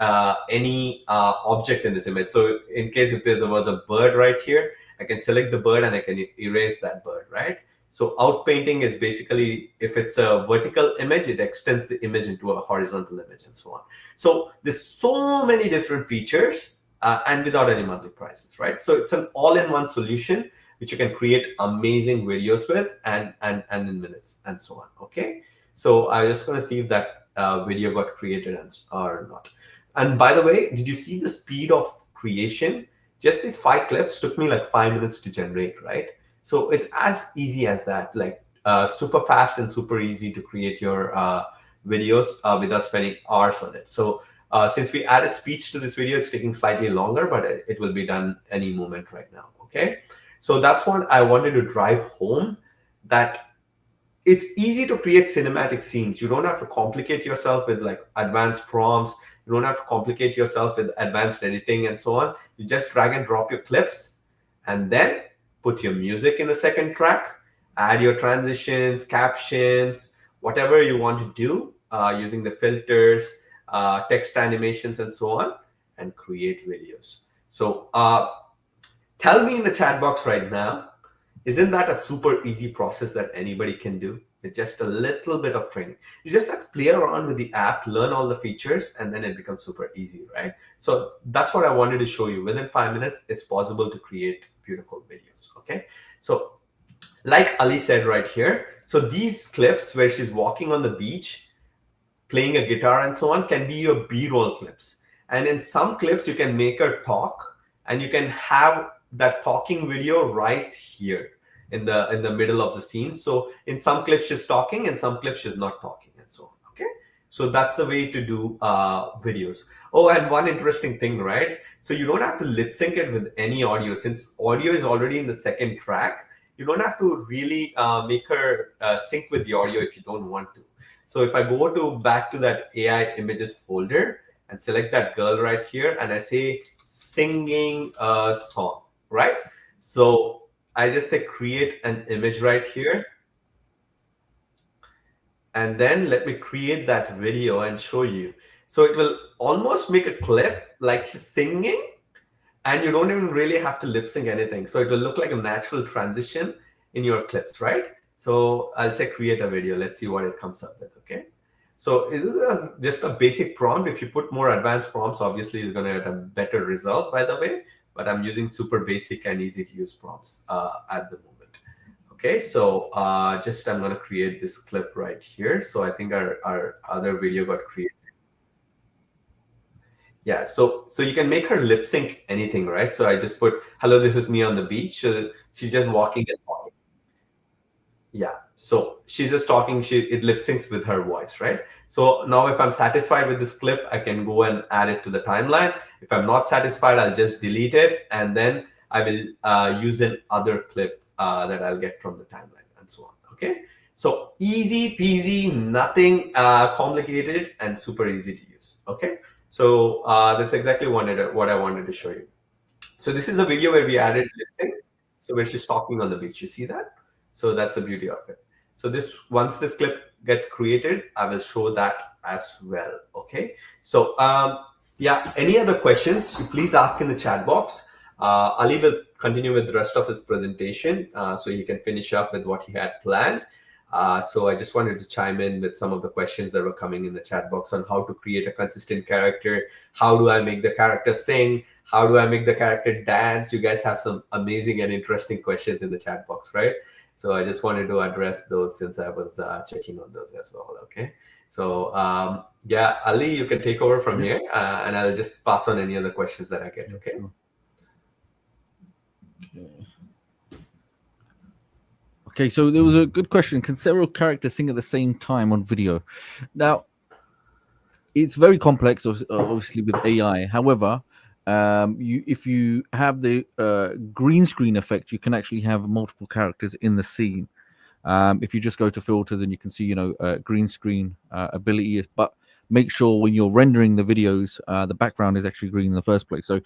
any object in this image. So in case if there was a bird right here, I can select the bird and I can erase that bird, right? So out painting is basically, if it's a vertical image, it extends the image into a horizontal image and so on. So there's so many different features and without any monthly prices, right? So it's an all-in-one solution which you can create amazing videos with and in minutes and so on. Okay, so I'm just going to see if that video got created or not. And by the way, did you see the speed of creation? Just these 5 clips took me like 5 minutes to generate, right? So it's as easy as that, like super fast and super easy to create your videos without spending hours on it. So since we added speech to this video, it's taking slightly longer, but it will be done any moment right now. Okay. So that's what I wanted to drive home, that it's easy to create cinematic scenes. You don't have to complicate yourself with like advanced prompts. You don't have to complicate yourself with advanced editing and so on. You just drag and drop your clips and then put your music in the second track, add your transitions, captions, whatever you want to do using the filters, text animations, and so on, and create videos. So tell me in the chat box right now, isn't that a super easy process that anybody can do with just a little bit of training? You just have to play around with the app, learn all the features, and then it becomes super easy, right? So that's what I wanted to show you. Within 5 minutes, it's possible to create beautiful videos, okay? So like Ali said right here, so these clips where she's walking on the beach, playing a guitar and so on can be your b-roll clips. And in some clips, you can make her talk, and you can have that talking video right here in the middle of the scene. So in some clips she's talking, in some clips she's not talking, and so on. Okay, so that's the way to do videos. Oh, and one interesting thing, right? So you don't have to lip sync it with any audio, since audio is already in the second track. You don't have to really make her sync with the audio if you don't want to. So if I go to back to that AI images folder and select that girl right here, and I say singing a song, right? So I just say create an image right here. And then let me create that video and show you. So it will almost make a clip like she's singing, and you don't even really have to lip sync anything. So it will look like a natural transition in your clips, right? So I'll say create a video. Let's see what it comes up with, okay? So this is just a basic prompt. If you put more advanced prompts, obviously you're going to get a better result, by the way. But I'm using super basic and easy to use prompts at the moment. Okay, so just I'm going to create this clip right here. So I think our other video got created. Yeah, so you can make her lip sync anything, right? So I just put, hello, this is me on the beach. So she's just walking and talking. Yeah, so she's just talking, it lip syncs with her voice, right? So now if I'm satisfied with this clip, I can go and add it to the timeline. If I'm not satisfied, I'll just delete it, and then I will use an other clip that I'll get from the timeline, and so on. Okay, so easy peasy, nothing complicated, and super easy to use. Okay, so that's exactly what I wanted to show you. So this is the video where we added lip sync. So where she's talking on the beach, you see that? So that's the beauty of it. So this, once this clip gets created, I will show that as well. Okay. So yeah, any other questions, please ask in the chat box. Ali will continue with the rest of his presentation, so he can finish up with what he had planned. So I just wanted to chime in with some of the questions that were coming in the chat box on how to create a consistent character. How do I make the character sing? How do I make the character dance? You guys have some amazing and interesting questions in the chat box, right? So I just wanted to address those since I was checking on those as well. Okay. So yeah, Ali, you can take over from here, and I'll just pass on any other questions that I get. Okay. Okay, so there was a good question. Can several characters sing at the same time on video? Now, it's very complex, obviously, with AI. However, if you have the green screen effect, you can actually have multiple characters in the scene. If you just go to filters, and you can see, green screen ability is, but make sure when you're rendering the videos, the background is actually green in the first place. So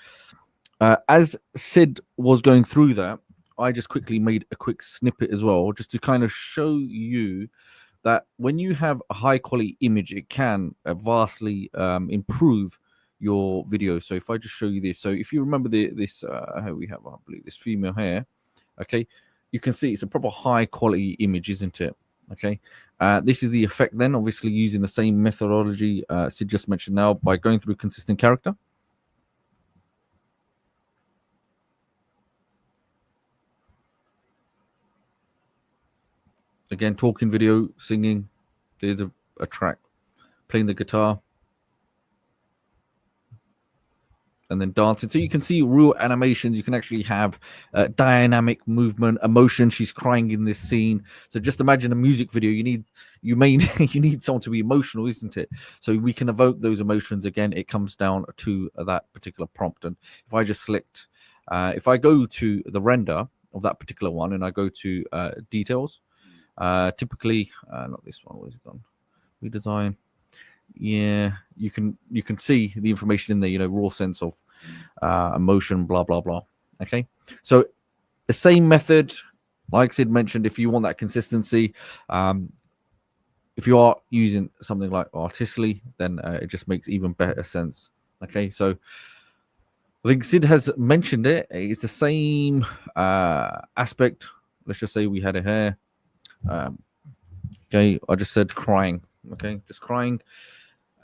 as Sid was going through that, I just quickly made a quick snippet as well, just to kind of show you that when you have a high quality image, it can vastly improve your video. So if I just show you this, so if you remember this, how we have, I believe, this female here, okay, you can see it's a proper high quality image, isn't it? Okay, this is the effect then, obviously using the same methodology Sid just mentioned now by going through consistent character. Again, talking video, singing, there's a track, playing the guitar. and then dancing. So you can see real animations. You can actually have dynamic movement, emotion. She's crying in this scene. So just imagine a music video. You need someone to be emotional, isn't it? So we can evoke those emotions. Again, it comes down to that particular prompt. And if I just select, if I go to the render of that particular one, and I go to details, typically not this one. Where's it gone? Redesign. Yeah, you can see the information in there, raw sense of emotion, blah blah blah. Okay, so the same method, like Sid mentioned, if you want that consistency, if you are using something like Artistly, then it just makes even better sense. Okay, so I think Sid has mentioned it. It's the same aspect. Let's just say we had a hair. Okay, I just said crying. Okay, just crying.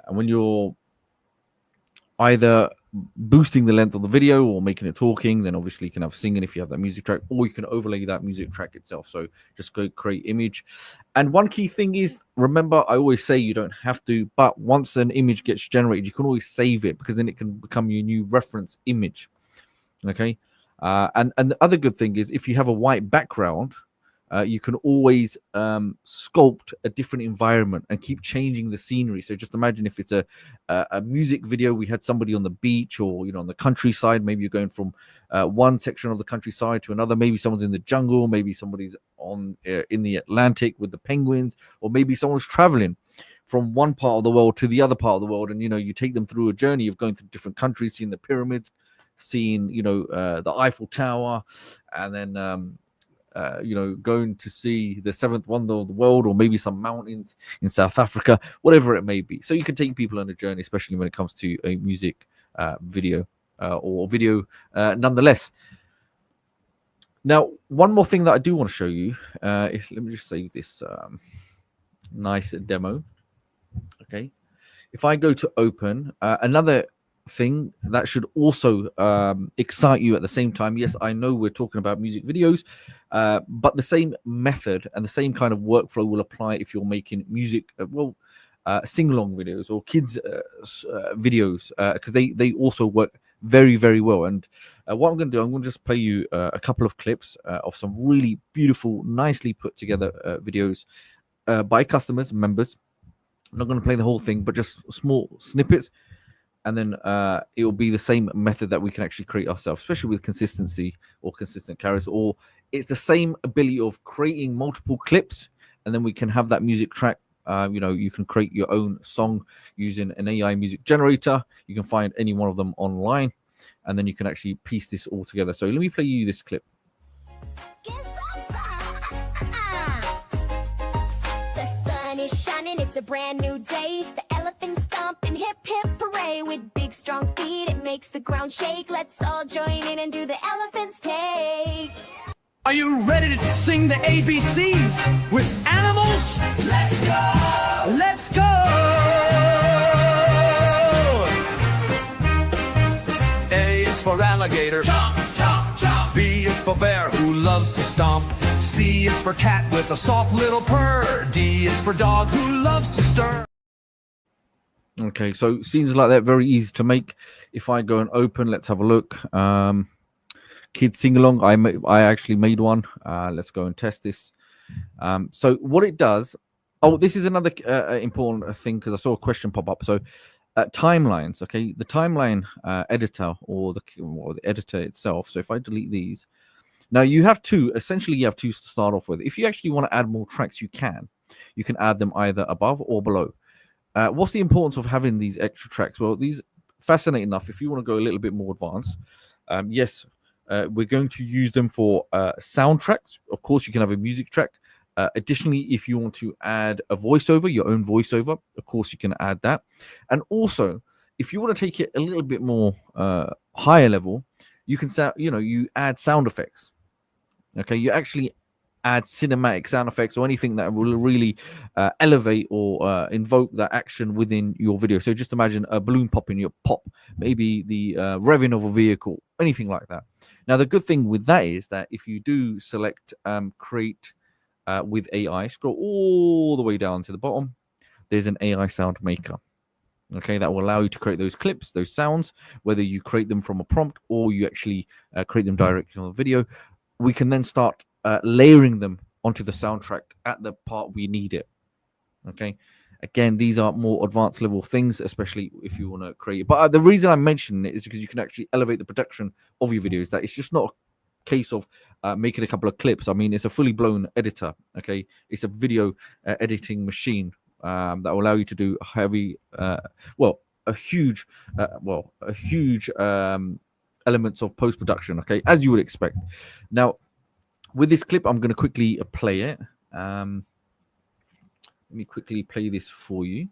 And when you're either boosting the length of the video or making it talking, then obviously you can have singing if you have that music track, or you can overlay that music track itself. So just go create image. And one key thing is, remember, I always say you don't have to, but once an image gets generated, you can always save it, because then it can become your new reference image. Okay. And the other good thing is, if you have a white background, you can always sculpt a different environment and keep changing the scenery. So just imagine if it's a music video, we had somebody on the beach, or on the countryside. Maybe you're going from one section of the countryside to another. Maybe someone's in the jungle. Maybe somebody's on in the Atlantic with the penguins, or maybe someone's traveling from one part of the world to the other part of the world, and you take them through a journey of going through different countries, seeing the pyramids, seeing the Eiffel Tower, and then going to see the seventh wonder of the world, or maybe some mountains in South Africa, whatever it may be. So you can take people on a journey, especially when it comes to a music video or video nonetheless. Now, one more thing that I do want to show you, let me just save this nice demo. Okay. If I go to open, another thing that should also excite you at the same time. Yes, I know we're talking about music videos, but the same method and the same kind of workflow will apply if you're making music, sing-along videos or kids videos, because they also work very, very well. And what I'm going to do, I'm going to just play you a couple of clips of some really beautiful, nicely put together videos by customers, members. I'm not going to play the whole thing, but just small snippets. And then it will be the same method that we can actually create ourselves, especially with consistency or consistent carriers. Or it's the same ability of creating multiple clips, and then we can have that music track. You can create your own song using an AI music generator. You can find any one of them online, and then you can actually piece this all together. So let me play you this clip. The sun is shining, it's a brand new day. The elephants stomp and hip hip hooray. With big strong feet, it makes the ground shake. Let's all join in and do the elephant's take. Are you ready to sing the ABCs with animals? Let's go! Let's go! A is for alligator. Chomp, chomp, chomp. B is for bear who loves to stomp. C is for cat with a soft little purr. D is for dog who loves to stir. Okay, so scenes like that, very easy to make. If I go and open, let's have a look. Kids sing along. I actually made one. Let's go and test this. So what it does. Oh, this is another important thing, because I saw a question pop up. So timelines. Okay, the timeline editor or the editor itself. So if I delete these, now you have two. Essentially, you have two to start off with. If you actually want to add more tracks, you can. You can add them either above or below. What's the importance of having these extra tracks? Well, these fascinating enough. If you want to go a little bit more advanced, yes. We're going to use them for soundtracks. Of course, you can have a music track. Additionally, if you want to add a voiceover, your own voiceover, of course, you can add that. And also, if you want to take it a little bit more higher level, you can you add sound effects. Okay, you actually add cinematic sound effects or anything that will really elevate or invoke that action within your video. So just imagine a balloon popping, your pop, maybe the revving of a vehicle, anything like that. Now, the good thing with that is that if you do select create with AI, scroll all the way down to the bottom, there's an AI sound maker. Okay, that will allow you to create those clips, those sounds, whether you create them from a prompt or you actually create them directly on the video. We can then start layering them onto the soundtrack at the part we need it. Okay, again, these are more advanced level things, especially if you want to create it. But the reason I mention it is because you can actually elevate the production of your videos. That it's just not a case of making a couple of clips. I mean, it's a fully blown editor. Okay, it's a video editing machine that will allow you to do heavy, a huge, elements of post production. Okay, as you would expect. Now, with this clip, I'm going to quickly play it. Let me quickly play this for you.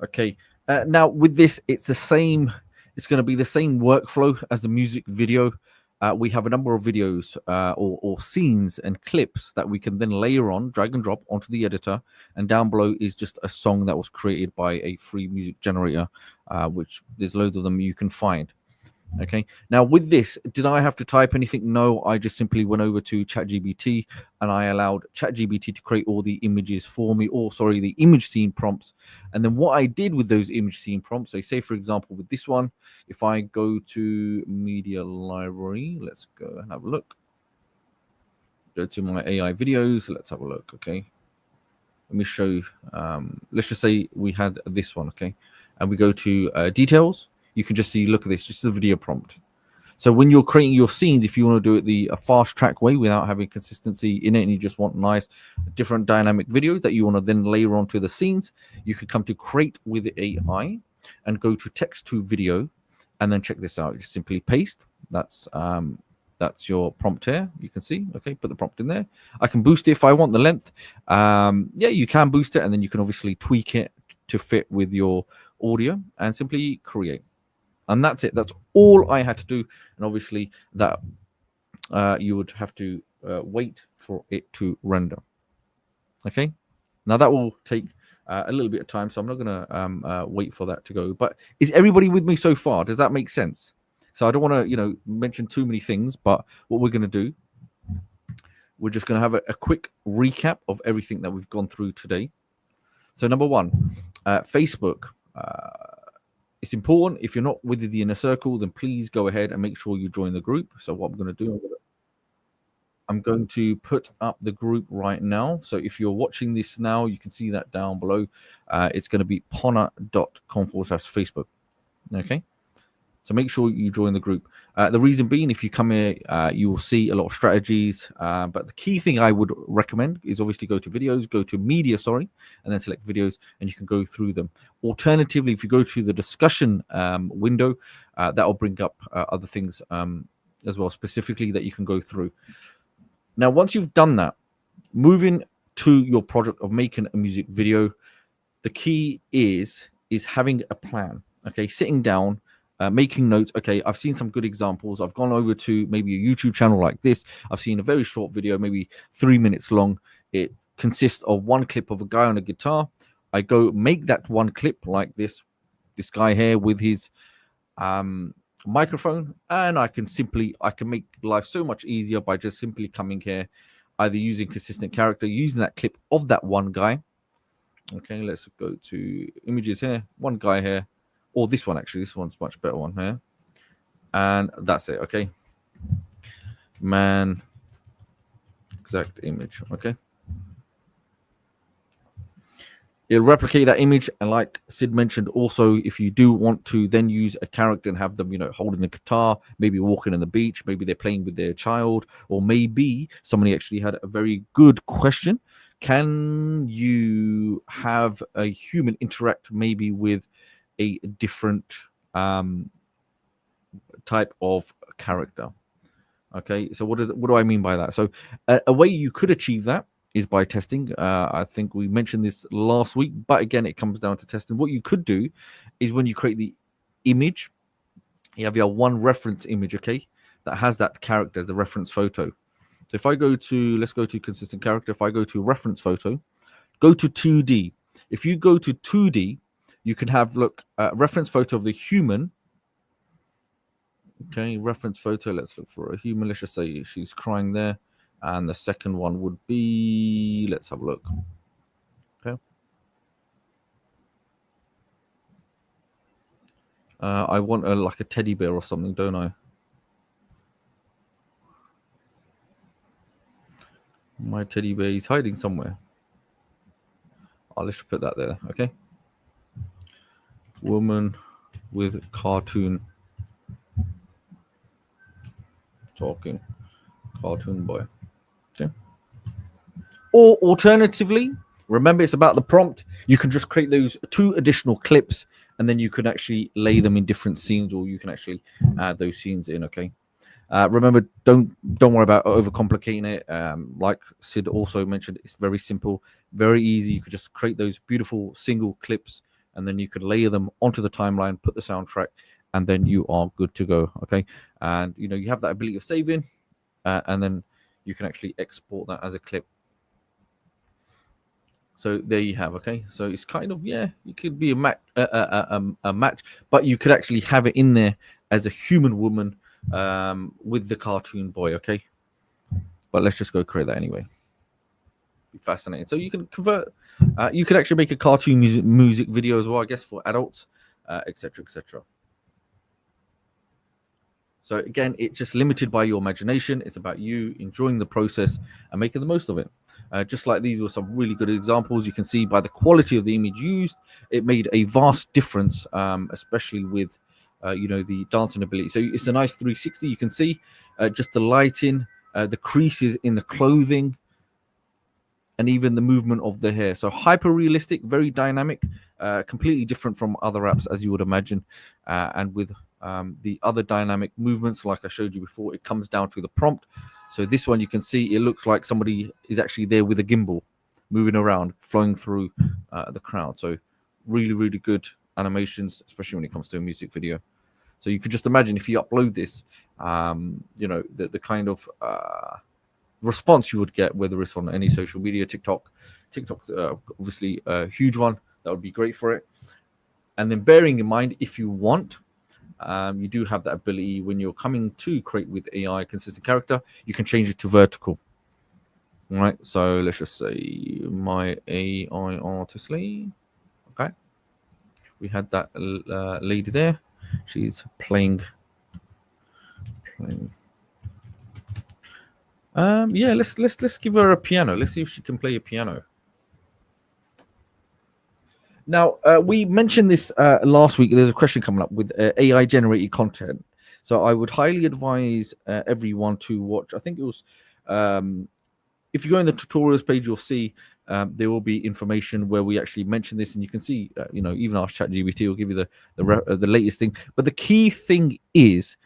Okay. Now with this, it's the same. It's going to be the same workflow as the music video. We have a number of videos or scenes and clips that we can then layer on, drag and drop onto the editor. And down below is just a song that was created by a free music generator, which there's loads of them you can find. Okay. Now with this, did I have to type anything? No, I just simply went over to ChatGPT and I allowed ChatGPT to create all the images for me, or sorry, the image scene prompts. And then what I did with those image scene prompts, so say for example with this one, if I go to media library, let's go and have a look. Go to my AI videos. Let's have a look. Okay. Let me show you. Let's just say we had this one. Okay. And we go to details. You can just see, look at this, just the video prompt. So when you're creating your scenes, if you want to do it the fast track way without having consistency in it, and you just want nice, different dynamic videos that you want to then layer onto the scenes, you can come to create with AI and go to text to video, and then check this out. You just simply paste. That's your prompt here. You can see. Okay, put the prompt in there. I can boost it if I want the length. Yeah, you can boost it, and then you can obviously tweak it to fit with your audio and simply create. And that's it. That's all I had to do. And obviously that you would have to wait for it to render. Okay. Now that will take a little bit of time, so I'm not going to wait for that to go. But is everybody with me so far? Does that make sense? So I don't want to, mention too many things, but what we're going to do, we're just going to have a quick recap of everything that we've gone through today. So number one, Facebook. It's important. If you're not with the inner circle, then please go ahead and make sure you join the group. So what I'm going to do, I'm going to put up the group right now. So if you're watching this now, you can see that down below. It's going to be ponna.com/Facebook. Okay. So make sure you join the group. The reason being, if you come here, you will see a lot of strategies. But the key thing I would recommend is obviously go to videos, go to media, and then select videos, and you can go through them. Alternatively, if you go to the discussion window, that will bring up other things as well, specifically that you can go through. Now, once you've done that, moving to your project of making a music video, the key is having a plan. Okay, sitting down. Making notes. Okay, I've seen some good examples. I've gone over to maybe a YouTube channel like this. I've seen a very short video, maybe 3 minutes long. It consists of one clip of a guy on a guitar. I go make that one clip like this guy here with his microphone, and I can make life so much easier by just simply coming here, either using consistent character, using that clip of that one guy. Okay, let's go to images here. One guy here. Or this one, actually. This one's much better one here. And that's it, okay? Man, exact image, okay? It'll replicate that image. And like Sid mentioned, also, if you do want to then use a character and have them, holding the guitar, maybe walking on the beach, maybe they're playing with their child, or maybe somebody actually had a very good question. Can you have a human interact maybe with a different type of character? Okay, so what do I mean by that? So a way you could achieve that is by testing. I think we mentioned this last week, but again, it comes down to testing. What you could do is when you create the image, you have your one reference image, okay, that has that character as the reference photo. So if I go to, let's go to consistent character. If I go to reference photo, go to 2D. If you go to 2D, you can have, look, reference photo of the human. Okay, reference photo. Let's look for a human. Let's just say she's crying there. And the second one would be, let's have a look. Okay. I want like a teddy bear or something, don't I? My teddy bear is hiding somewhere. Oh, let's put that there. Okay. Woman with cartoon talking. Cartoon boy. Okay. Or alternatively, remember it's about the prompt. You can just create those 2 additional clips and then you can actually lay them in different scenes, or you can actually add those scenes in. Okay. Remember, don't worry about overcomplicating it. Like Sid also mentioned, it's very simple, very easy. You could just create those beautiful single clips, and then you could layer them onto the timeline, put the soundtrack, and then you are good to go. Okay, and you have that ability of saving, and then you can actually export that as a clip. So there you have. Okay, so it's kind of, yeah, it could be a match, but you could actually have it in there as a human woman with the cartoon boy. Okay, but let's just go create that anyway. Be fascinating. So you can convert. You could actually make a cartoon music video as well, I guess, for adults, etc., etc. So again, it's just limited by your imagination. It's about you enjoying the process and making the most of it. Just like these were some really good examples. You can see by the quality of the image used, it made a vast difference, especially with the dancing ability. So it's a nice 360. You can see just the lighting, the creases in the clothing, and even the movement of the hair. So hyper realistic, very dynamic, completely different from other apps, as you would imagine. And with the other dynamic movements, like I showed you before, it comes down to the prompt. So this one, you can see it looks like somebody is actually there with a gimbal, moving around, flowing through the crowd. So really, really good animations, especially when it comes to a music video. So you could just imagine if you upload this, the kind of response you would get, whether it's on any social media. TikTok's obviously a huge one. That would be great for it. And then bearing in mind, if you want, you do have that ability when you're coming to create with AI consistent character, you can change it to vertical. All right, so let's just say my AI artist lady. Okay, we had that lady there. She's playing. Yeah, let's give her a piano. Let's see if she can play a piano. Now, we mentioned this last week. There's a question coming up with AI generated content. So I would highly advise everyone to watch. I think it was, if you go in the tutorials page, you'll see there will be information where we actually mention this, and you can see, even our ChatGPT will give you the latest thing. But the key thing is,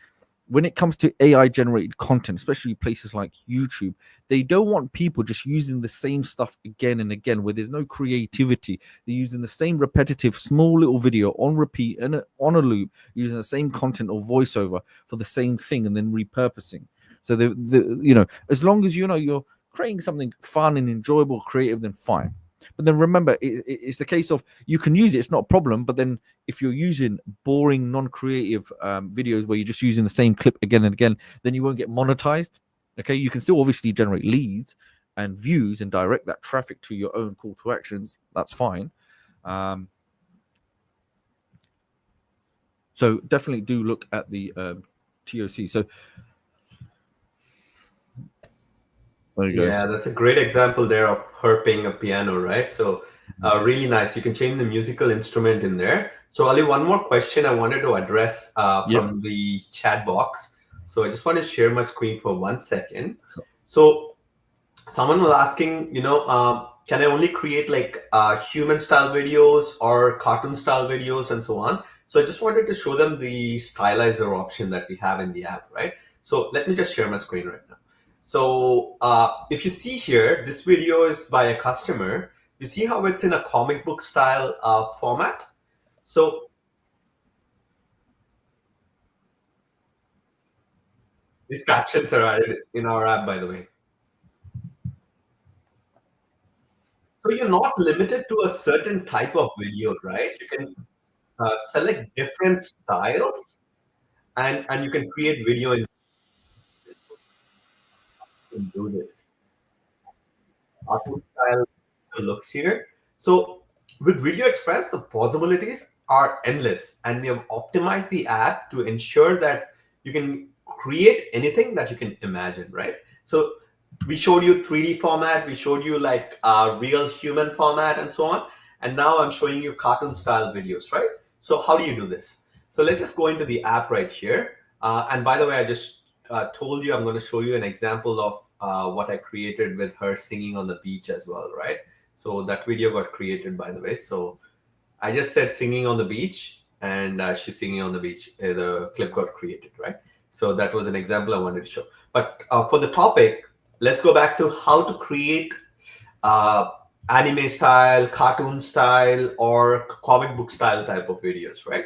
when it comes to AI generated content, especially places like YouTube, they don't want people just using the same stuff again and again, where there's no creativity. They're using the same repetitive small little video on repeat and on a loop, using the same content or voiceover for the same thing and then repurposing. So as long as you're creating something fun and enjoyable, creative, then fine. But then remember, it's the case of you can use it, it's not a problem. But then if you're using boring, non-creative videos where you're just using the same clip again and again, then you won't get monetized. Okay, you can still obviously generate leads and views and direct that traffic to your own call to actions. That's fine. So definitely do look at the TOC. So there you go. Yeah, that's a great example there of her playing a piano, right? So really nice. You can change the musical instrument in there. So Ali, one more question I wanted to address from the chat box. So I just want to share my screen for 1 second. So someone was asking, can I only create like human style videos or cartoon style videos and so on? So I just wanted to show them the stylizer option that we have in the app, right? So let me just share my screen right now. So if you see here, this video is by a customer. You see how it's in a comic book style format? So these captions are added in our app, by the way. So you're not limited to a certain type of video, right? You can select different styles, and you can create video and do this. Cartoon style looks here. So with Video Express, the possibilities are endless, and we have optimized the app to ensure that you can create anything that you can imagine, right? So we showed you 3D format, we showed you like real human format and so on. And now I'm showing you cartoon style videos, right? So how do you do this? So let's just go into the app right here. And by the way, I just told you I'm going to show you an example of what I created with her singing on the beach as well, right? So that video got created, by the way. So I just said singing on the beach, and she's singing on the beach. The clip got created, right? So that was an example I wanted to show. But for the topic, let's go back to how to create uh, anime style, cartoon style, or comic book style type of videos, right?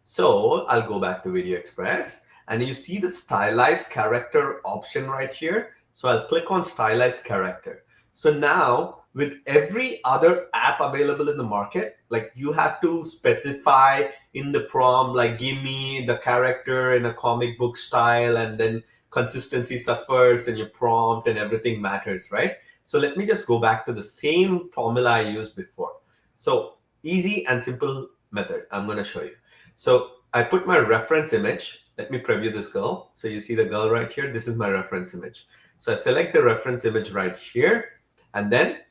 So I'll go back to Video Express, and you see the stylized character option right here. So I'll click on stylized character. So now with every other app available in the market, like you have to specify in the prompt, like give me the character in a comic book style, and then consistency suffers and your prompt and everything matters, right? So let me just go back to the same formula I used before. So easy and simple method I'm going to show you. So I put my reference image. Let me preview this girl. So you see the girl right here. This is my reference image. So I select the reference image right here. And then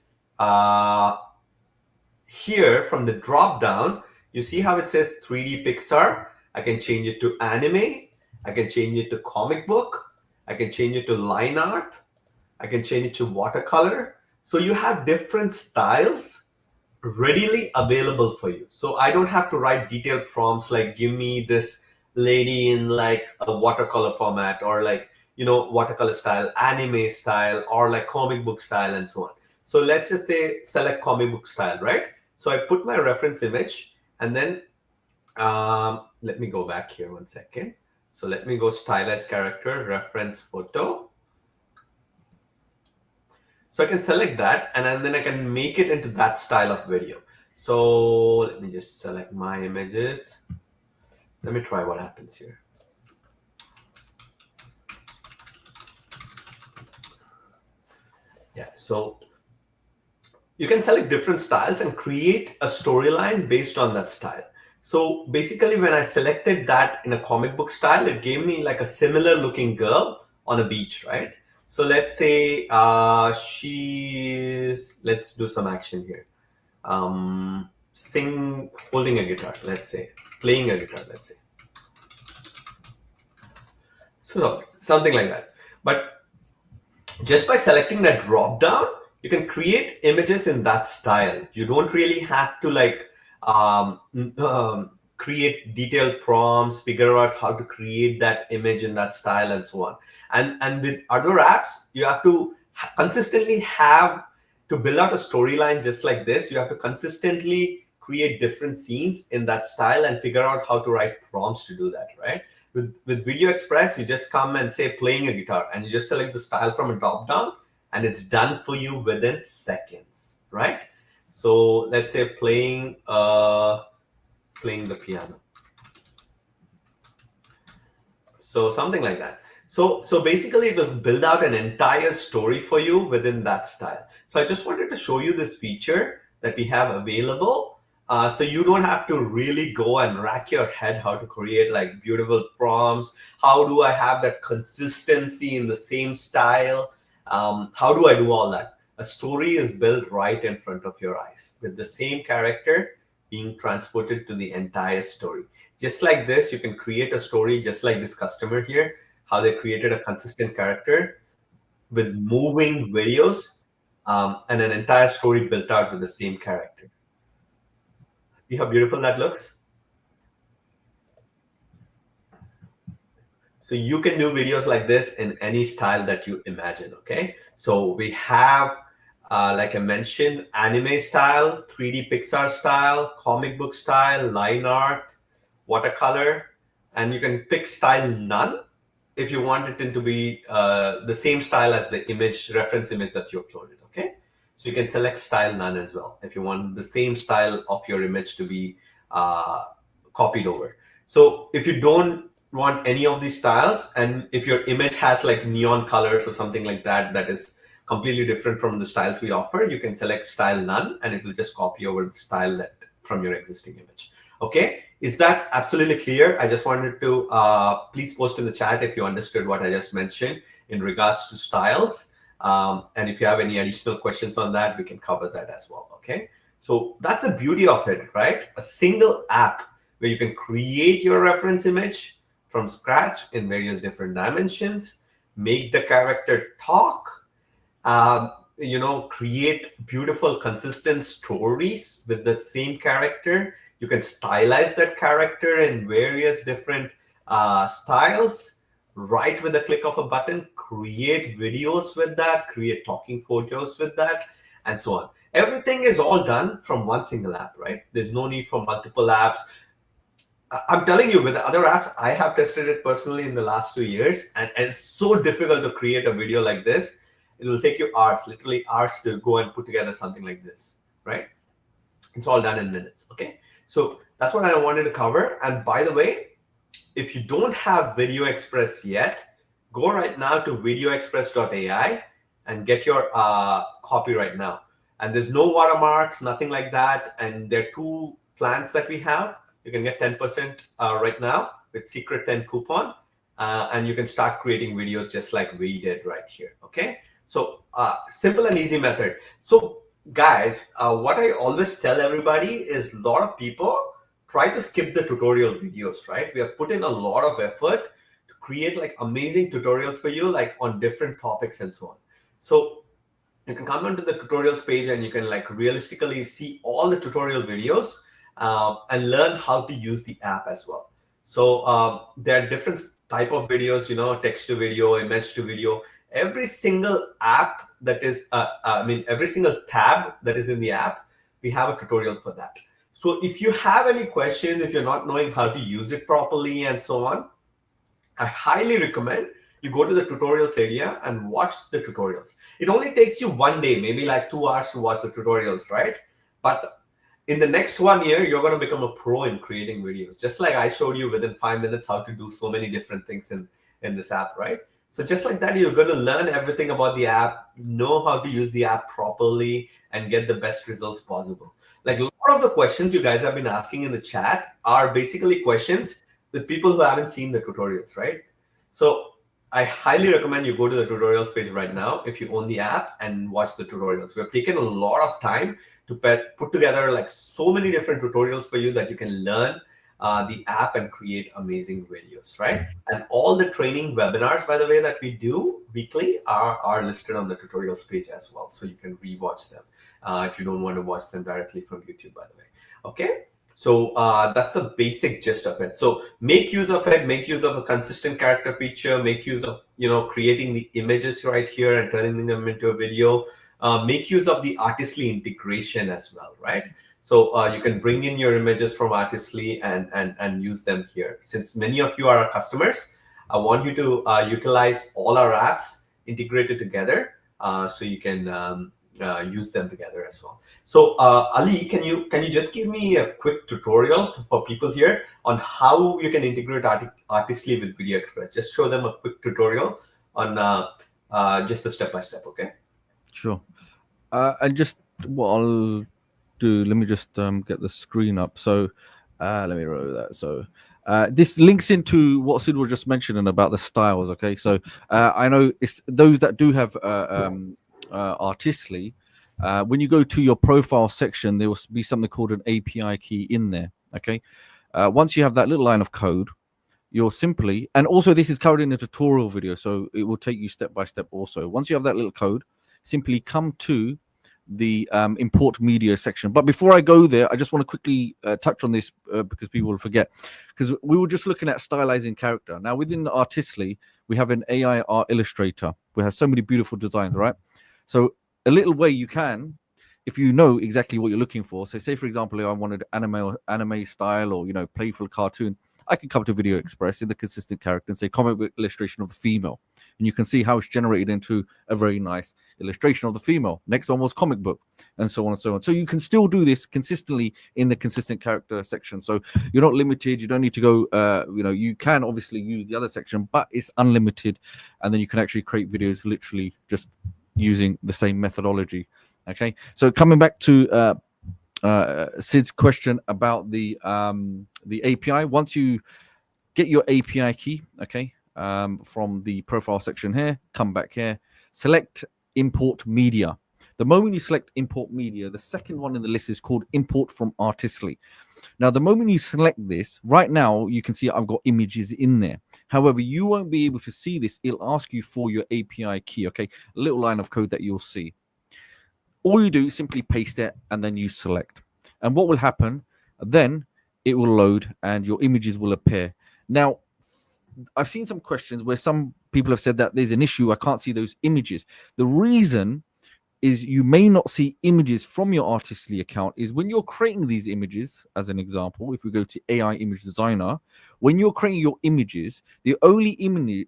here from the drop down, you see how it says 3D Pixar. I can change it to anime. I can change it to comic book. I can change it to line art. I can change it to watercolor. So you have different styles readily available for you. So I don't have to write detailed prompts like give me this lady in like a watercolor format, or like, watercolor style, anime style, or like comic book style and so on. So let's just say select comic book style, right? So I put my reference image, and then let me go back here one second. So let me go stylized character, reference photo. So I can select that, and then I can make it into that style of video. So let me just select my images. Let me try what happens here. Yeah, so you can select different styles and create a storyline based on that style. So basically when I selected that in a comic book style, it gave me like a similar looking girl on a beach, right? So let's say let's do some action here. Holding a guitar, let's say, playing a guitar, let's say. So something like that. But just by selecting that drop down, you can create images in that style. You don't really have to like create detailed prompts, figure out how to create that image in that style and so on. And with other apps, you have to consistently have to build out a storyline just like this. You have to consistently create different scenes in that style and figure out how to write prompts to do that, right? With Video Express, you just come and say playing a guitar, and you just select the style from a drop down, and it's done for you within seconds, right? So let's say playing the piano. So something like that. So basically it will build out an entire story for you within that style. So I just wanted to show you this feature that we have available. So you don't have to really go and rack your head how to create like beautiful prompts. How do I have that consistency in the same style? How do I do all that? A story is built right in front of your eyes with the same character being transported to the entire story. Just like this, you can create a story just like this customer here, how they created a consistent character with moving videos, and an entire story built out with the same character. See how beautiful that looks? So you can do videos like this in any style that you imagine, okay? So we have, like I mentioned, anime style, 3D Pixar style, comic book style, line art, watercolor, and you can pick style none if you want it to be the same style as the image, reference image that you uploaded, okay? So you can select style none as well if you want the same style of your image to be copied over. So if you don't want any of these styles, and if your image has like neon colors or something like that, that is completely different from the styles we offer, you can select style none and it will just copy over the style that from your existing image. Okay, is that absolutely clear? I just wanted to please post in the chat if you understood what I just mentioned in regards to styles. And if you have any additional questions on that, we can cover that as well. Okay, so that's the beauty of it, right? A single app where you can create your reference image from scratch in various different dimensions, make the character talk, create beautiful, consistent stories with the same character. You can stylize that character in various different styles, right with the click of a button, create videos with that, create talking photos with that, and so on. Everything is all done from one single app, right? There's no need for multiple apps. I'm telling you, with other apps, I have tested it personally in the last 2 years, and it's so difficult to create a video like this. It will take you hours, literally hours, to go and put together something like this, right? It's all done in minutes, okay? So that's what I wanted to cover. And by the way, if you don't have Video Express yet, go right now to videoexpress.ai and get your copy right now. And there's no watermarks, nothing like that. And there are 2 plans that we have. You can get 10% right now with Secret 10 coupon. And you can start creating videos just like we did right here, okay? So simple and easy method. So guys, what I always tell everybody is a lot of people try to skip the tutorial videos, right? We have put in a lot of effort to create like amazing tutorials for you, like on different topics and so on. So you can come onto the tutorials page and you can like realistically see all the tutorial videos and learn how to use the app as well. So there are different type of videos, text to video, image to video. Every single app that is, every single tab that is in the app, we have a tutorial for that. So if you have any questions, if you're not knowing how to use it properly and so on, I highly recommend you go to the tutorials area and watch the tutorials. It only takes you 1 day, maybe like 2 hours to watch the tutorials, right? But in the next 1 year, you're going to become a pro in creating videos. Just like I showed you within 5 minutes how to do so many different things in this app, right? So just like that, you're going to learn everything about the app, know how to use the app properly, and get the best results possible. Like a lot of the questions you guys have been asking in the chat are basically questions with people who haven't seen the tutorials, right? So I highly recommend you go to the tutorials page right now if you own the app and watch the tutorials. We have taken a lot of time to put together like so many different tutorials for you that you can learn the app and create amazing videos, right? And all the training webinars, by the way, that we do weekly are listed on the tutorials page as well. So you can rewatch them if you don't want to watch them directly from YouTube, by the way. Okay. So that's the basic gist of it. So make use of it, make use of a consistent character feature, make use of, creating the images right here and turning them into a video. Make use of the Artistly integration as well, right? So you can bring in your images from Artistly and use them here. Since many of you are our customers, I want you to utilize all our apps integrated together so you can use them together as well. So Ali, can you just give me a quick tutorial for people here on how you can integrate Artistly with Video Express? Just show them a quick tutorial on just the step-by-step, okay? Sure. And just what I'll do, let me just get the screen up. So let me roll that. So this links into what Sid was just mentioning about the styles. Okay, so I know it's those that do have Artistly. When you go to your profile section, there will be something called an API key in there. Okay, once you have that little line of code, you'll simply, and also this is covered in a tutorial video, so it will take you step by step. Also, once you have that little code, simply come to the import media section. But before I go there, I just want to quickly touch on this because people will forget, because we were just looking at stylizing character. Now within Artistly, we have an AI art illustrator. We have so many beautiful designs, right? So a little way you can, if you know exactly what you're looking for. So say for example, if I wanted anime style or playful cartoon, I can come to Video Express in the consistent character and say comic book illustration of the female. And you can see how it's generated into a very nice illustration of the female. Next one was comic book, and so on and so on. So you can still do this consistently in the consistent character section. So you're not limited. You don't need to go, you can obviously use the other section, but it's unlimited. And then you can actually create videos literally just using the same methodology. Okay. So coming back to Sid's question about the API. Once you get your API key, okay, from the profile section here, come back here, select import media. The moment you select import media, the second one in the list is called import from Artistly. Now, the moment you select this, right now you can see I've got images in there. However, you won't be able to see this. It'll ask you for your API key, okay, a little line of code that you'll see. All you do is simply paste it and then you select. And what will happen then, it will load and your images will appear. Now, I've seen some questions where some people have said that there's an issue. I can't see those images. The reason is you may not see images from your Artistly account is when you're creating these images, as an example, if we go to AI Image Designer, when you're creating your images, the only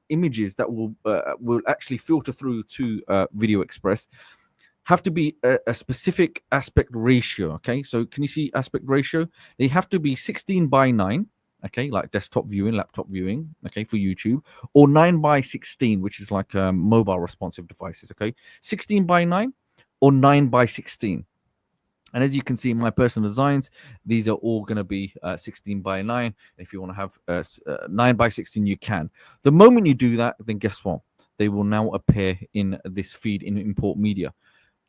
images that will actually filter through to Video Express have to be a specific aspect ratio. Okay, so can you see aspect ratio? They have to be 16:9. Okay, like desktop viewing, laptop viewing, okay, for YouTube, or 9:16, which is like mobile responsive devices. Okay, 16:9 or 9:16. And as you can see in my personal designs, these are all going to be 16:9. If you want to have 9:16, you can. The moment you do that, then guess what? They will now appear in this feed in import media.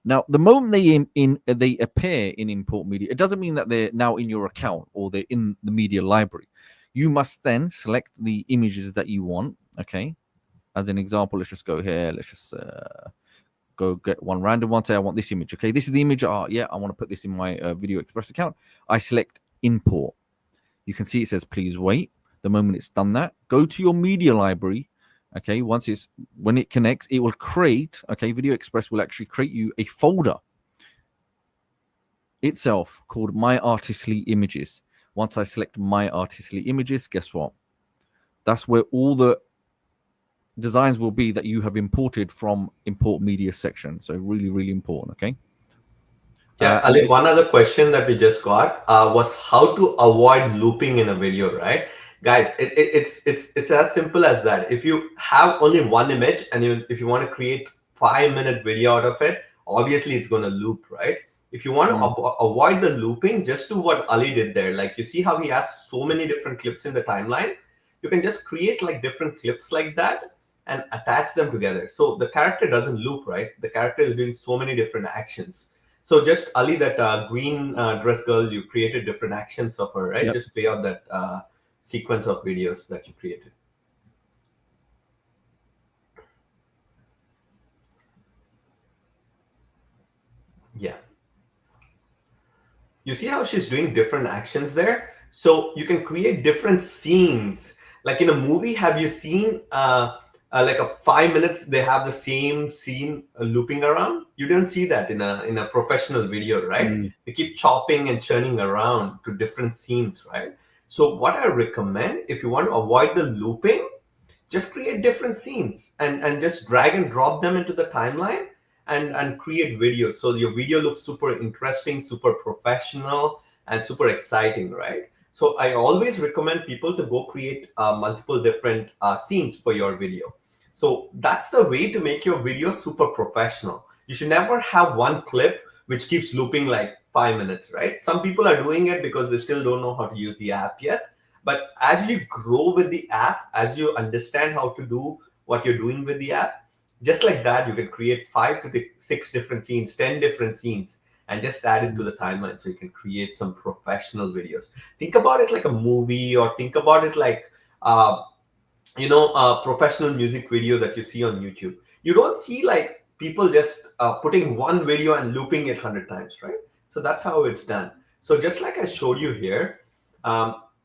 Now, the moment they appear in import media, it doesn't mean that they're now in your account or they're in the media library. You must then select the images that you want. Okay, as an example, let's just go here. Let's just go get one random one. Say I want this image. Okay, this is the image. Yeah, I want to put this in my Video Express account. I select import. You can see it says please wait. The moment it's done that, go to your media library. Okay, when it connects, it will create, okay, Video Express will actually create you a folder itself called My Artistly Images. Once I select My Artistly Images, guess what? That's where all the designs will be that you have imported from import media section. So really, really important, okay? Yeah, Ali, one other question that we just got was how to avoid looping in a video, right? Guys, it's as simple as that. If you have only one image and if you want to create 5-minute video out of it, obviously it's going to loop, right? If you want to avoid the looping, just do what Ali did there. Like you see how he has so many different clips in the timeline. You can just create like different clips like that and attach them together. So the character doesn't loop, right? The character is doing so many different actions. So just Ali, that green dress girl, you created different actions of her, right? Yep. Just play out that sequence of videos that you created. Yeah. You see how she's doing different actions there? So you can create different scenes. Like in a movie, have you seen like a 5 minutes they have the same scene looping around? You don't see that in a professional video, right? They keep chopping and churning around to different scenes, right? So what I recommend, if you want to avoid the looping, just create different scenes and just drag and drop them into the timeline and create videos. So your video looks super interesting, super professional, and super exciting, right? So I always recommend people to go create multiple different scenes for your video. So that's the way to make your video super professional. You should never have one clip which keeps looping like 5 minutes, right? Some people are doing it because they still don't know how to use the app yet. But as you grow with the app, as you understand how to do what you're doing with the app, just like that, you can create 5 to 6 different scenes, 10 different scenes, and just add it to the timeline so you can create some professional videos. Think about it like a movie, or think about it like, a professional music video that you see on YouTube. You don't see like people just putting one video and looping it 100 times, right? So that's how it's done. So just like I showed you here,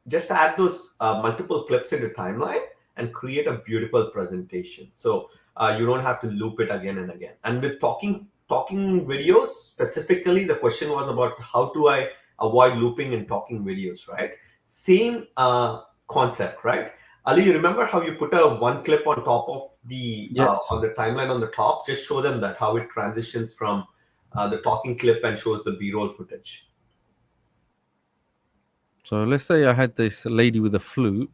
just add those multiple clips into timeline and create a beautiful presentation. So you don't have to loop it again and again. And with talking videos specifically, the question was about how do I avoid looping in talking videos, right? Same concept, right? Ali, you remember how you put a one clip on top of the Yes. on the timeline on the top, just show them that how it transitions from the talking clip and shows the B-roll footage. So let's say I had this lady with a flute.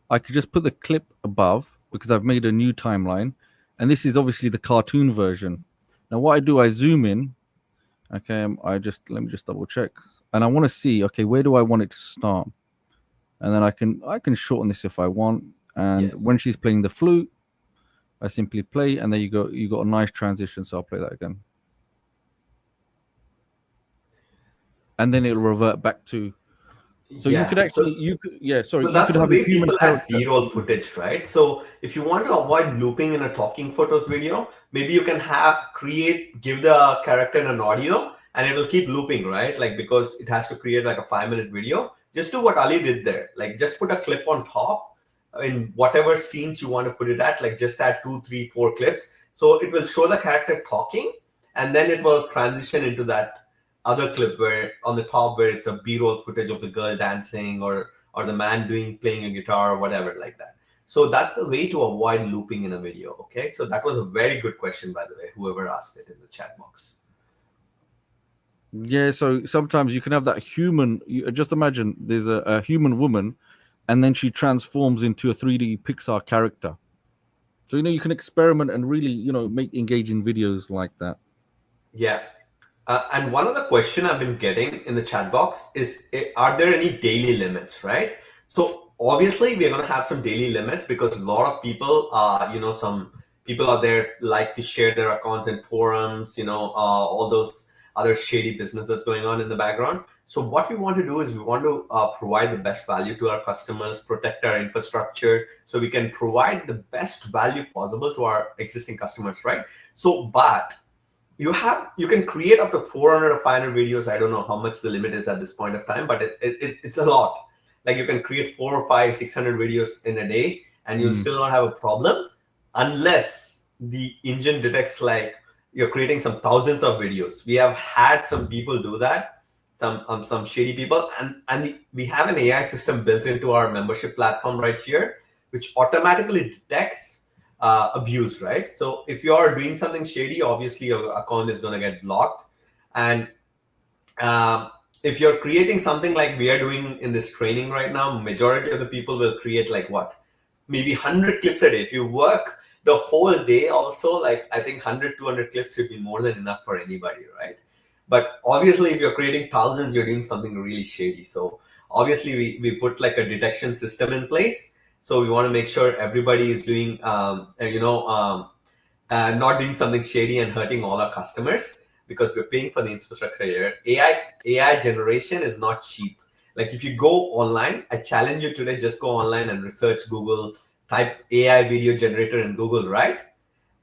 I could just put the clip above because I've made a new timeline. And this is obviously the cartoon version. Now what I do, I zoom in. Okay, let me just double check. And I want to see, okay, where do I want it to start? And then I can shorten this if I want. And Yes. when she's playing the flute, I simply play, and there you go. You got a nice transition. So I'll play that again. And then it'll revert back to. So you could Yeah. actually, So you that's could the have a way human people add character. B-roll footage, right? So if you want to avoid looping in a talking photos video, maybe you can give the character an audio and it will keep looping, right? Like, because it has to create like a 5-minute video. Just do what Ali did there. Like, just put a clip on top in whatever scenes you want to put it at. Like, just add 2, 3, 4 clips. So it will show the character talking and then it will transition into that other clip where on the top where it's a B-roll footage of the girl dancing or the man playing a guitar or whatever like that. So that's the way to avoid looping in a video. Okay, so that was a very good question, by the way, whoever asked it in the chat box. Yeah, so sometimes you can have that human. Just imagine there's a human woman, and then she transforms into a 3D Pixar character. So you can experiment and really make engaging videos like that. Yeah. And one other question I've been getting in the chat box is, are there any daily limits, right? So obviously we're going to have some daily limits because a lot of people, some people out there like to share their accounts in forums, all those other shady business that's going on in the background. So what we want to do is we want to provide the best value to our customers, protect our infrastructure, so we can provide the best value possible to our existing customers, right? So, but you can create up to 400 or 500 videos. I don't know how much the limit is at this point of time, but it's a lot. Like, you can create 4 or 5 600 videos in a day and you'll still not have a problem unless the engine detects like you're creating some thousands of videos. We have had some people do that, some shady people, and we have an AI system built into our membership platform right here which automatically detects abuse, right? So if you are doing something shady, obviously your account is going to get blocked. And if you're creating something like we are doing in this training right now, majority of the people will create like what? Maybe 100 clips a day. If you work the whole day also, like I think 100, 200 clips should be more than enough for anybody, right? But obviously if you're creating thousands, you're doing something really shady. So obviously we put like a detection system in place. So we want to make sure everybody is doing, not doing something shady and hurting all our customers, because we're paying for the infrastructure here. AI generation is not cheap. Like, if you go online, I challenge you today, just go online and research Google, type AI video generator in Google, right?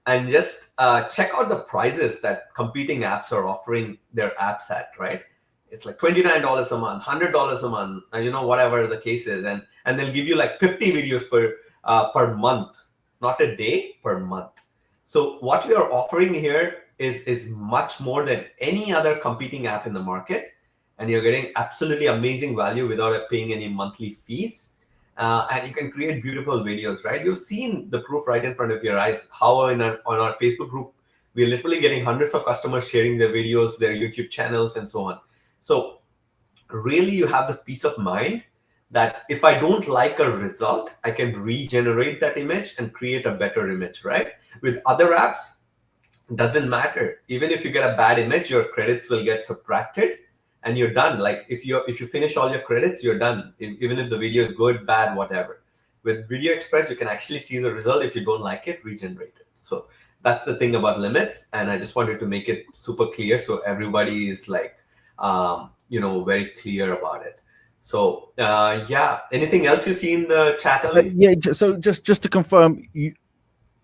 And just check out the prices that competing apps are offering their apps at, right? It's like $29 a month, $100 a month, whatever the case is. And they'll give you like 50 videos per month, not a day, per month. So what we are offering here is much more than any other competing app in the market. And you're getting absolutely amazing value without paying any monthly fees. And you can create beautiful videos, right? You've seen the proof right in front of your eyes, how on our Facebook group, we're literally getting hundreds of customers sharing their videos, their YouTube channels, and so on. So really, you have the peace of mind that if I don't like a result, I can regenerate that image and create a better image, right? With other apps, doesn't matter. Even if you get a bad image, your credits will get subtracted and you're done. Like, if you finish all your credits, you're done. Even if the video is good, bad, whatever. With Video Express, you can actually see the result. If you don't like it, regenerate it. So that's the thing about limits. And I just wanted to make it super clear so everybody is like, very clear about it. So yeah, anything else you see in the chat, Ali? So just to confirm,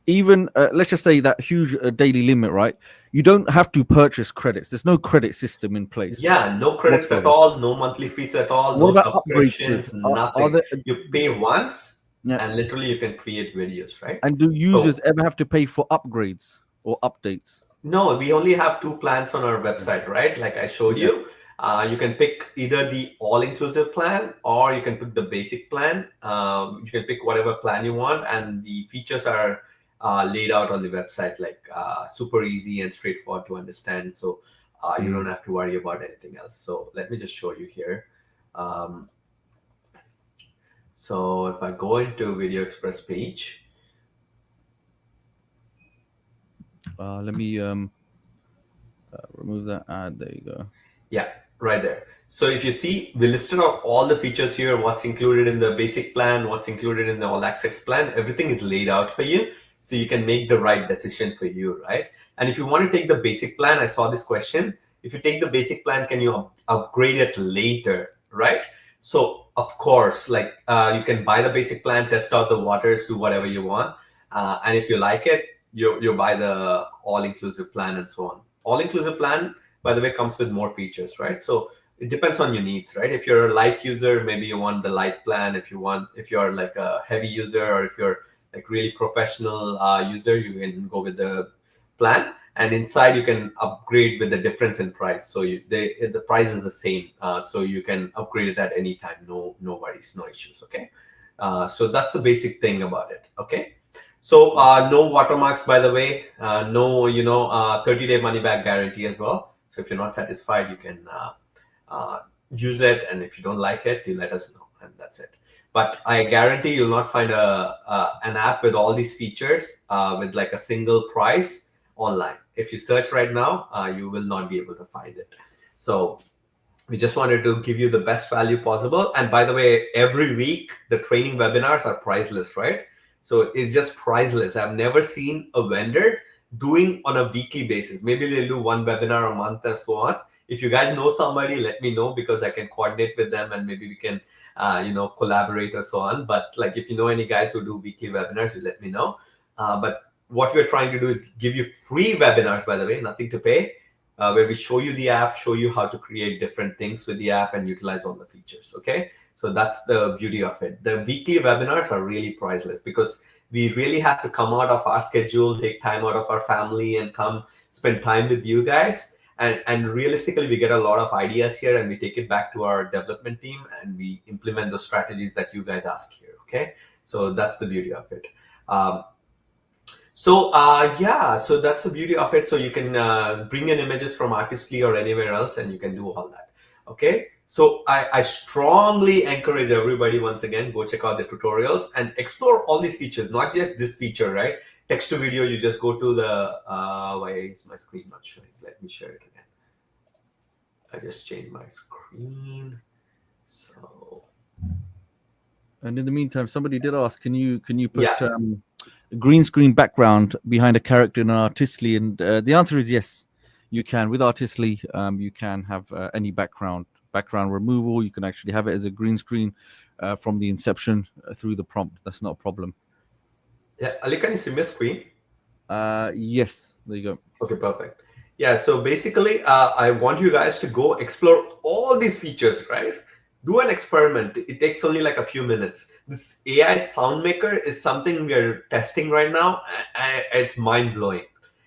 even let's just say that huge daily limit, right? You don't have to purchase credits. There's no credit system in place. Yeah, no credits whatsoever. At all, no monthly fees at all, What no about upgrades, Sid? subscriptions, nothing. There, You pay once yeah. and literally you can create videos, right? And do users So, ever have to pay for upgrades or updates? no, we only have 2 plans on our website, right? Like I showed Yeah. you. You can pick either the all-inclusive plan or you can pick the basic plan. You can pick whatever plan you want, and the features are laid out on the website, like super easy and straightforward to understand. So you don't have to worry about anything else. So let me just show you here. So if I go into Video Express page, Let me remove that ad. There you go. yeah, right there. So if you see, we listed out all the features here, what's included in the basic plan, what's included in the all access plan, everything is laid out for you. So you can make the right decision for you, right? And if you want to take the basic plan, I saw this question. If you take the basic plan, can you upgrade it later, right? So of course, like you can buy the basic plan, test out the waters, do whatever you want. And if you like it, you buy the all-inclusive plan and so on. All-inclusive plan, by the way, comes with more features, right? So it depends on your needs, right? If you're a light user, maybe you want the light plan. If you're like a heavy user, or if you're like really professional user, you can go with the plan. And inside you can upgrade with the difference in price. So the price is the same, so you can upgrade it at any time. No worries, no issues. Okay, so that's the basic thing about it. Okay. So no watermarks, by the way. No, 30-day money back guarantee as well. So if you're not satisfied, you can use it, and if you don't like it, you let us know, and that's it. But I guarantee you'll not find an app with all these features with like a single price online. If you search right now, you will not be able to find it. So we just wanted to give you the best value possible. And by the way, every week the training webinars are priceless, right? So it's just priceless. I've never seen a vendor doing on a weekly basis. Maybe they'll do one webinar a month and so on. If you guys know somebody, let me know, because I can coordinate with them and maybe we can collaborate or so on. But like, if you know any guys who do weekly webinars, you let me know. But what we're trying to do is give you free webinars, by the way, nothing to pay, where we show you the app, show you how to create different things with the app and utilize all the features. Okay, so that's the beauty of it. The weekly webinars are really priceless because we really have to come out of our schedule, take time out of our family, and come spend time with you guys. And realistically, we get a lot of ideas here, and we take it back to our development team, and we implement the strategies that you guys ask here. Okay, so that's the beauty of it. So that's the beauty of it. So you can bring in images from Artistly or anywhere else, and you can do all that. Okay, so I strongly encourage everybody, once again, go check out the tutorials and explore all these features, not just this feature, right? Text to video, you just go to the why is my screen not showing? Let me share it again. I just changed my screen. So, and in the meantime, somebody did ask, can you put yeah. a green screen background behind a character in Artistly? And the answer is yes, you can. With Artistly, you can have any background removal. You can actually have it as a green screen from the inception through the prompt. That's not a problem. Yeah, Ali, can you see my screen? Yes, there you go. Okay, perfect. Yeah, so basically, I want you guys to go explore all these features, right? Do an experiment. It takes only like a few minutes. This AI sound maker is something we are testing right now, and it's mind-blowing.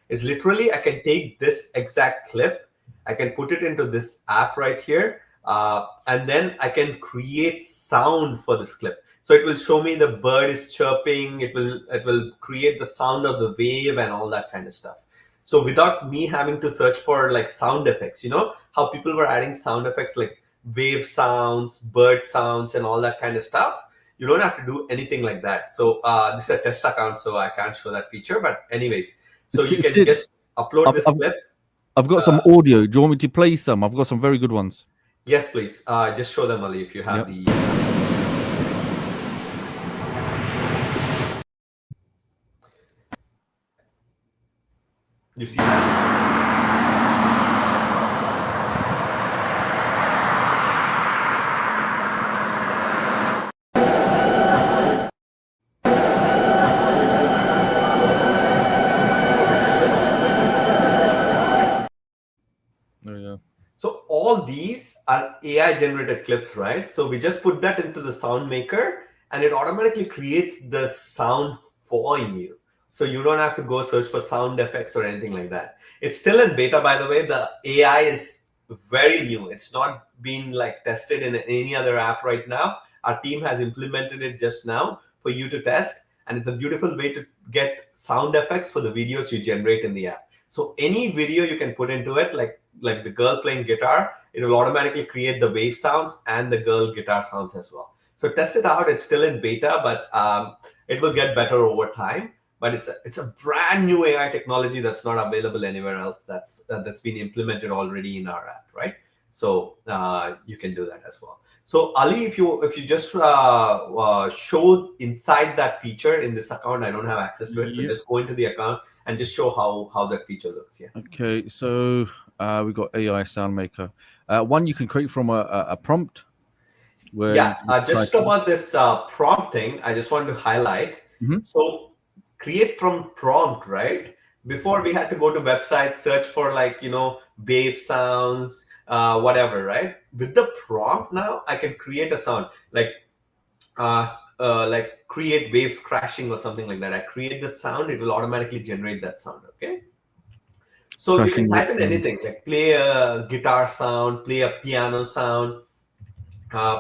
It's literally, I can take this exact clip, I can put it into this app right here, and then I can create sound for this clip. So it will show me the bird is chirping, it will create the sound of the wave and all that kind of stuff. So without me having to search for like sound effects, you know how people were adding sound effects like wave sounds, bird sounds, and all that kind of stuff. You don't have to do anything like that. So this is a test account, so I can't show that feature. But anyways, so you can Sid, just upload this clip. I've got some audio. Do you want me to play some? I've got some very good ones. Yes, please. Just show them, Ali, if you have the. You see that? There you go. So all these are AI generated clips, right? So we just put that into the sound maker and it automatically creates the sound for you. So you don't have to go search for sound effects or anything like that. It's still in beta, by the way. The AI is very new. It's not been like tested in any other app right now. Our team has implemented it just now for you to test. and it's a beautiful way to get sound effects for the videos you generate in the app. So any video you can put into it, like the girl playing guitar, it will automatically create the wave sounds and the girl guitar sounds as well. So test it out. It's still in beta, but it will get better over time. But it's a brand new AI technology that's not available anywhere else. That's been implemented already in our app, right? So you can do that as well. So Ali, if you just show inside that feature in this account, I don't have access to it. So just go into the account and just show how that feature looks. Yeah. Okay, so we got AI sound maker. One you can create from a prompt. Where Yeah, you can just type in. about this prompt thing, I just want to highlight. Mhm. So create from prompt, right? Before we had to go to websites, search for wave sounds, whatever, right? With the prompt now, I can create a sound like create waves crashing or something like that. I create the sound, it will automatically generate that sound. Okay. So you can Crashing type in waves. anything, like play a guitar sound, play a piano sound,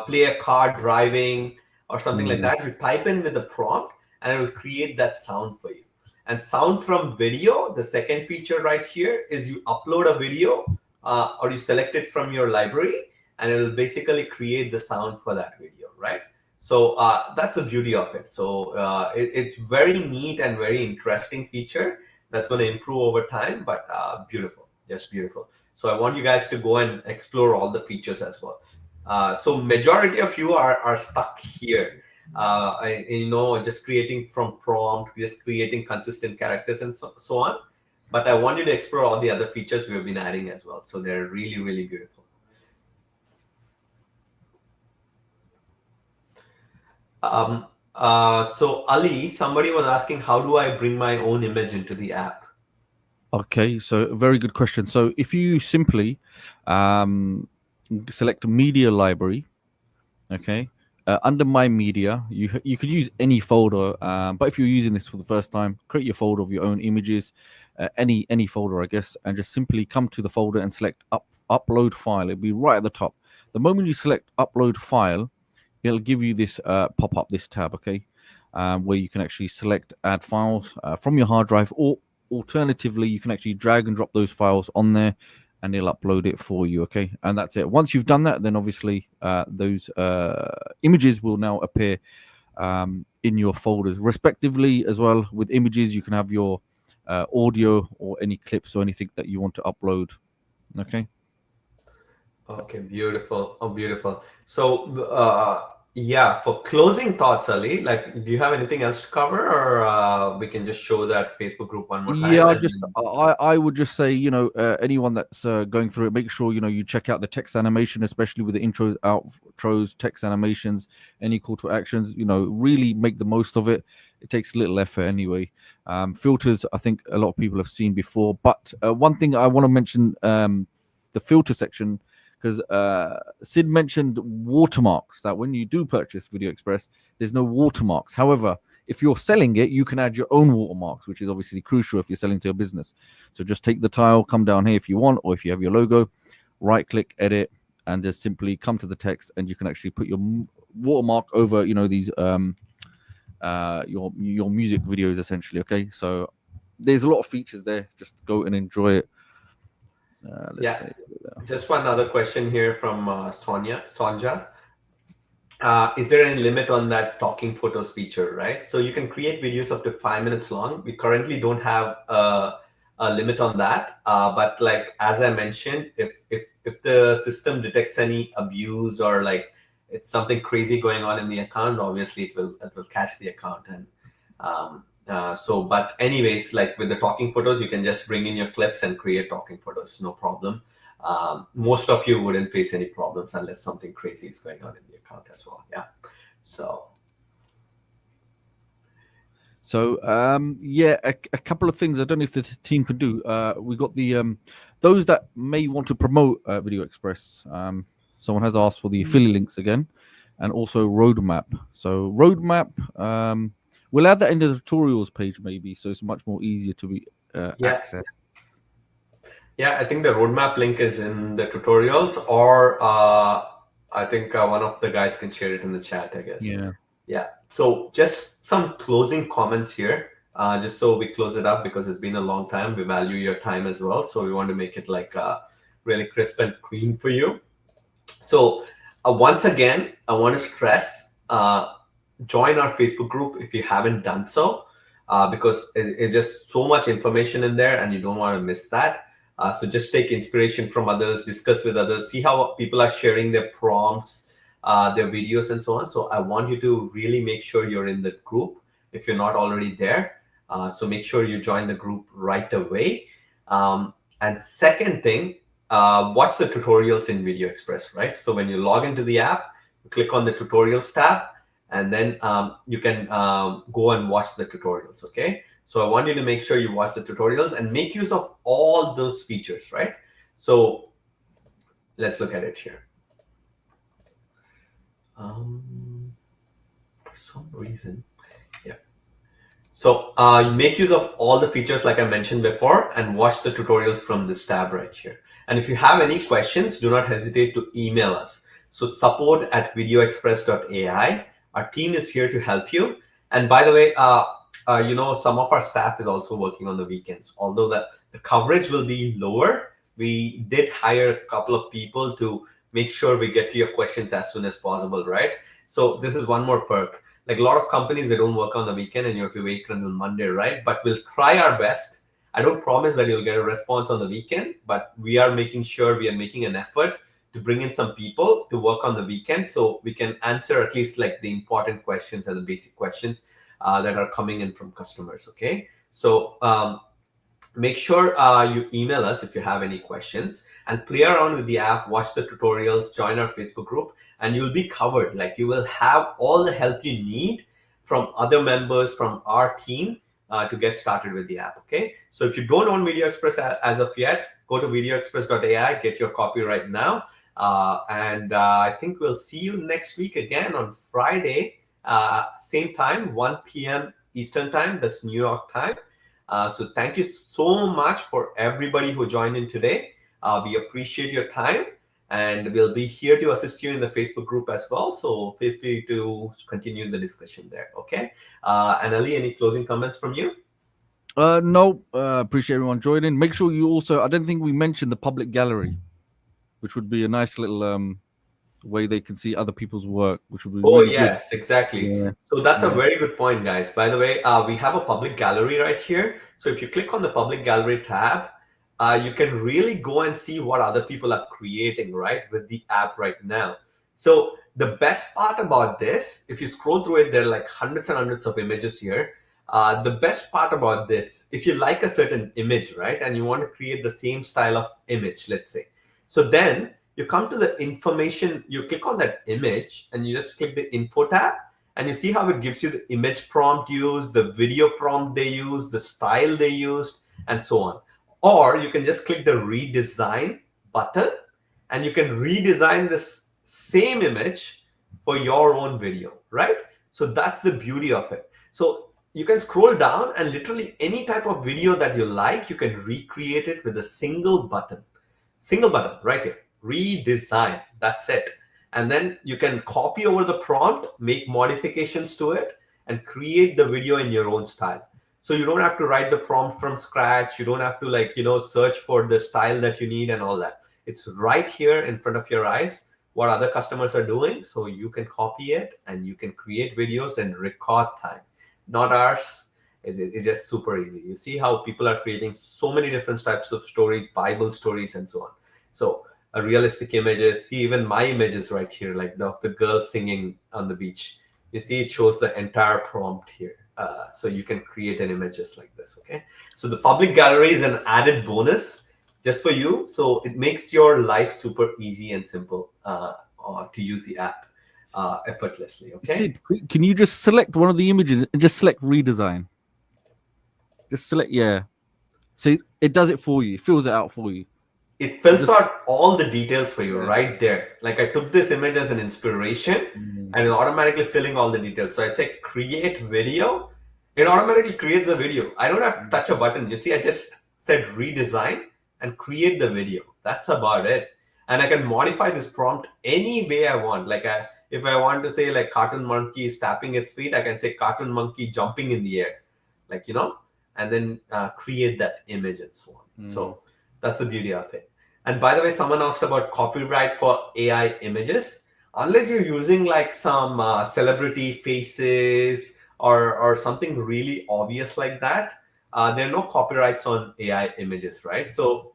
play a car driving or something like that. You type in with the prompt and it will create that sound for you. And sound from video, the second feature right here is you upload a video or you select it from your library and it will basically create the sound for that video, right? So that's the beauty of it. So it's very neat and very interesting feature that's going to improve over time, but beautiful, just beautiful. So I want you guys to go and explore all the features as well. So majority of you are stuck here, just creating from prompt, just creating consistent characters and so on. But I want you to explore all the other features we've been adding as well. So they're really, really beautiful. So Ali, somebody was asking, how do I bring my own image into the app? Okay, so very good question. So if you simply select media library, okay, under my media, you could use any folder, but if you're using this for the first time, create your folder of your own images, any folder, I guess, and just simply come to the folder and select upload file. It'll be right at the top. The moment you select upload file, it'll give you this pop up, this tab, okay, where you can actually select add files from your hard drive, or alternatively, you can actually drag and drop those files on there and it'll upload it for you, okay? And that's it. Once you've done that, then obviously those images will now appear in your folders respectively as well. With images, you can have your audio or any clips or anything that you want to upload, okay? Okay, beautiful. Oh, beautiful. So, yeah, for closing thoughts, Ali, like, do you have anything else to cover, or we can just show that Facebook group one more time? Yeah, And then... I would just say, anyone that's going through it, make sure you check out the text animation, especially with the intros, outros, text animations, any call to actions. Really make the most of it. It takes a little effort anyway. Filters, I think a lot of people have seen before, but one thing I want to mention, the filter section, because Sid mentioned watermarks, that when you do purchase Video Express, there's no watermarks. However, if you're selling it, you can add your own watermarks, which is obviously crucial if you're selling to a business. So just take the tile, come down here if you want, or if you have your logo, right click, edit, and just simply come to the text, and you can actually put your watermark over, these your music videos essentially. Okay, so there's a lot of features there. Just go and enjoy it. Let's see. Just one other question here from Sonja. Is there any limit on that talking photos feature, right? So you can create videos up to 5 minutes long. We currently don't have a limit on that. But like, as I mentioned, if the system detects any abuse or like it's something crazy going on in the account, obviously it will catch the account. And but anyways, like with the talking photos, you can just bring in your clips and create talking photos, no problem. Most of you wouldn't face any problems unless something crazy is going on in the account as well. Yeah. So yeah, a couple of things. I don't know if the team can do. We got the those that may want to promote Video Express. Someone has asked for the affiliate links again, and also roadmap. So roadmap, we'll add that in the tutorials page maybe, so it's much more easier to be accessed. Yeah, I think the roadmap link is in the tutorials, or I think one of the guys can share it in the chat, I guess. Yeah. Yeah. So just some closing comments here, just so we close it up because it's been a long time. We value your time as well, so we want to make it like really crisp and clean for you. So once again, I want to stress, join our Facebook group if you haven't done so, because it's just so much information in there and you don't want to miss that. So just take inspiration from others, discuss with others, see how people are sharing their prompts, their videos and so on. So I want you to really make sure you're in the group if you're not already there. So make sure you join the group right away. And second thing, watch the tutorials in Video Express, right? So when you log into the app, you click on the tutorials tab, and then you can go and watch the tutorials, okay? So I want you to make sure you watch the tutorials and make use of all those features, right? So let's look at it here. For some reason, yeah. So make use of all the features like I mentioned before and watch the tutorials from this tab right here. And if you have any questions, do not hesitate to email us. So support@videoexpress.ai. Our team is here to help you. And by the way, some of our staff is also working on the weekends. Although the coverage will be lower, we did hire a couple of people to make sure we get to your questions as soon as possible, right? So this is one more perk. Like a lot of companies, they don't work on the weekend and you have to wait until Monday, right? But we'll try our best. I don't promise that you'll get a response on the weekend, but we are making sure we are making an effort to bring in some people to work on the weekend so we can answer at least like the important questions and the basic questions that are coming in from customers, okay? So make sure you email us if you have any questions and play around with the app, watch the tutorials, join our Facebook group, and you'll be covered. Like you will have all the help you need from other members from our team to get started with the app, okay? So if you don't own Video Express as of yet, go to videoexpress.ai, get your copy right now. I think we'll see you next week again on Friday, same time, 1 p.m. Eastern time, that's New York time. So thank you so much for everybody who joined in today. We appreciate your time and we'll be here to assist you in the Facebook group as well. So feel free to continue the discussion there, okay? And Ali, any closing comments from you? No, appreciate everyone joining. Make sure you also, I don't think we mentioned the public gallery, which would be a nice little way they can see other people's work, which would be Oh, really good. yes, exactly. Yeah. So that's a Yeah. very good point, guys. By the way, we have a public gallery right here. So if you click on the public gallery tab, you can really go and see what other people are creating, right, with the app right now. So the best part about this, if you scroll through it, there are like hundreds and hundreds of images here. The best part about this, if you like a certain image, right, and you want to create the same style of image, let's say, so then you come to the information, you click on that image and you just click the info tab and you see how it gives you the image prompt used, the video prompt they use, the style they used, and so on. Or you can just click the redesign button and you can redesign this same image for your own video, right? So that's the beauty of it. So you can scroll down and literally any type of video that you like, you can recreate it with a single button right here, redesign, that's it. And then you can copy over the prompt, make modifications to it, and create the video in your own style. So you don't have to write the prompt from scratch. You don't have to search for the style that you need and all that. It's right here in front of your eyes what other customers are doing. So you can copy it and you can create videos in record time. Not ours. It's just super easy. You see how people are creating so many different types of stories, Bible stories, and so on. So realistic images, see even my images right here, like of the girl singing on the beach. You see it shows the entire prompt here. So you can create an image just like this, okay? So the public gallery is an added bonus just for you. So it makes your life super easy and simple to use the app effortlessly, okay? Sid, can you just select one of the images and just select redesign? Just select, yeah. See, it does it for you. It fills it out for you. It fills out all the details for you right there. Like I took this image as an inspiration and it's automatically filling all the details. So I say create video, it automatically creates the video. I don't have to touch a button. You see, I just said redesign and create the video. That's about it. And I can modify this prompt any way I want. Like If I want to say like cartoon monkey is tapping its feet, I can say cartoon monkey jumping in the air, like, and then create that image and so on. So that's the beauty of it. And by the way, someone asked about copyright for AI images. Unless you're using like some celebrity faces or something really obvious like that, there are no copyrights on AI images, right? So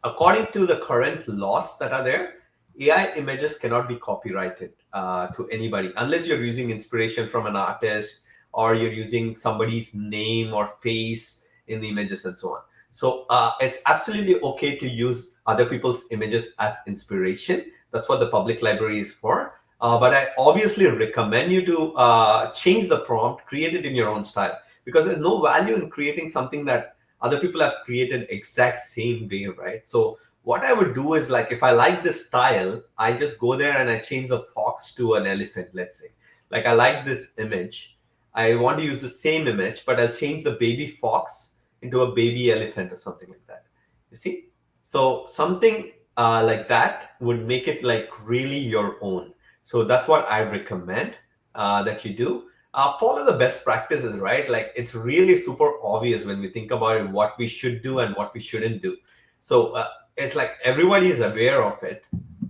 according to the current laws that are there, AI images cannot be copyrighted to anybody unless you're using inspiration from an artist or you're using somebody's name or face in the images and so on. So it's absolutely okay to use other people's images as inspiration. That's what the public library is for. But I obviously recommend you to change the prompt, create it in your own style, because there's no value in creating something that other people have created exact same way, right? So what I would do is, like, if I like this style, I just go there and I change the fox to an elephant, let's say. Like, I like this image, I want to use the same image, but I'll change the baby fox into a baby elephant or something like that. You see? So something like that would make it like really your own. So that's what I recommend that you do. Follow the best practices, right? Like, it's really super obvious when we think about it, what we should do and what we shouldn't do. So it's like everybody is aware of it,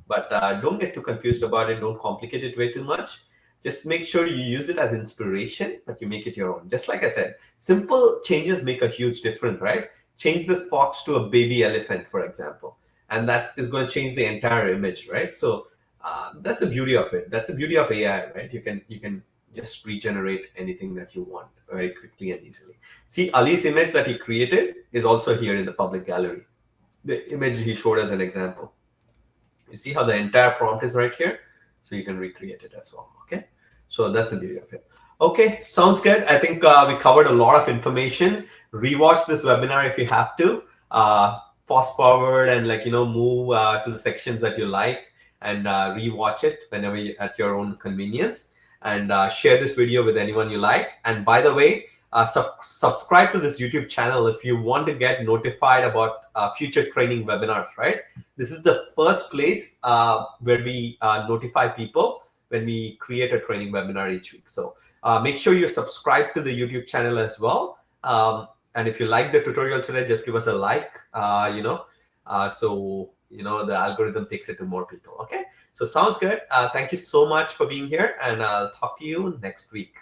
but don't get too confused about it. Don't complicate it way too much. Just make sure you use it as inspiration, but you make it your own. Just like I said, simple changes make a huge difference, right? Change this fox to a baby elephant, for example, and that is going to change the entire image, right? So that's the beauty of it. That's the beauty of AI, right? You can just regenerate anything that you want very quickly and easily. See, Ali's image that he created is also here in the public gallery. The image he showed as an example. You see how the entire prompt is right here? So you can recreate it as well, okay? So that's the beauty of it. Okay, sounds good. I think we covered a lot of information. Rewatch this webinar if you have to. Fast forward and move to the sections that you like and rewatch it whenever at your own convenience. And share this video with anyone you like. And by the way, subscribe to this YouTube channel if you want to get notified about future training webinars, right? This is the first place where we notify people when we create a training webinar each week. So make sure you subscribe to the YouTube channel as well. And if you like the tutorial today, just give us a like, so the algorithm takes it to more people, okay? So sounds good. Thank you so much for being here, and I'll talk to you next week.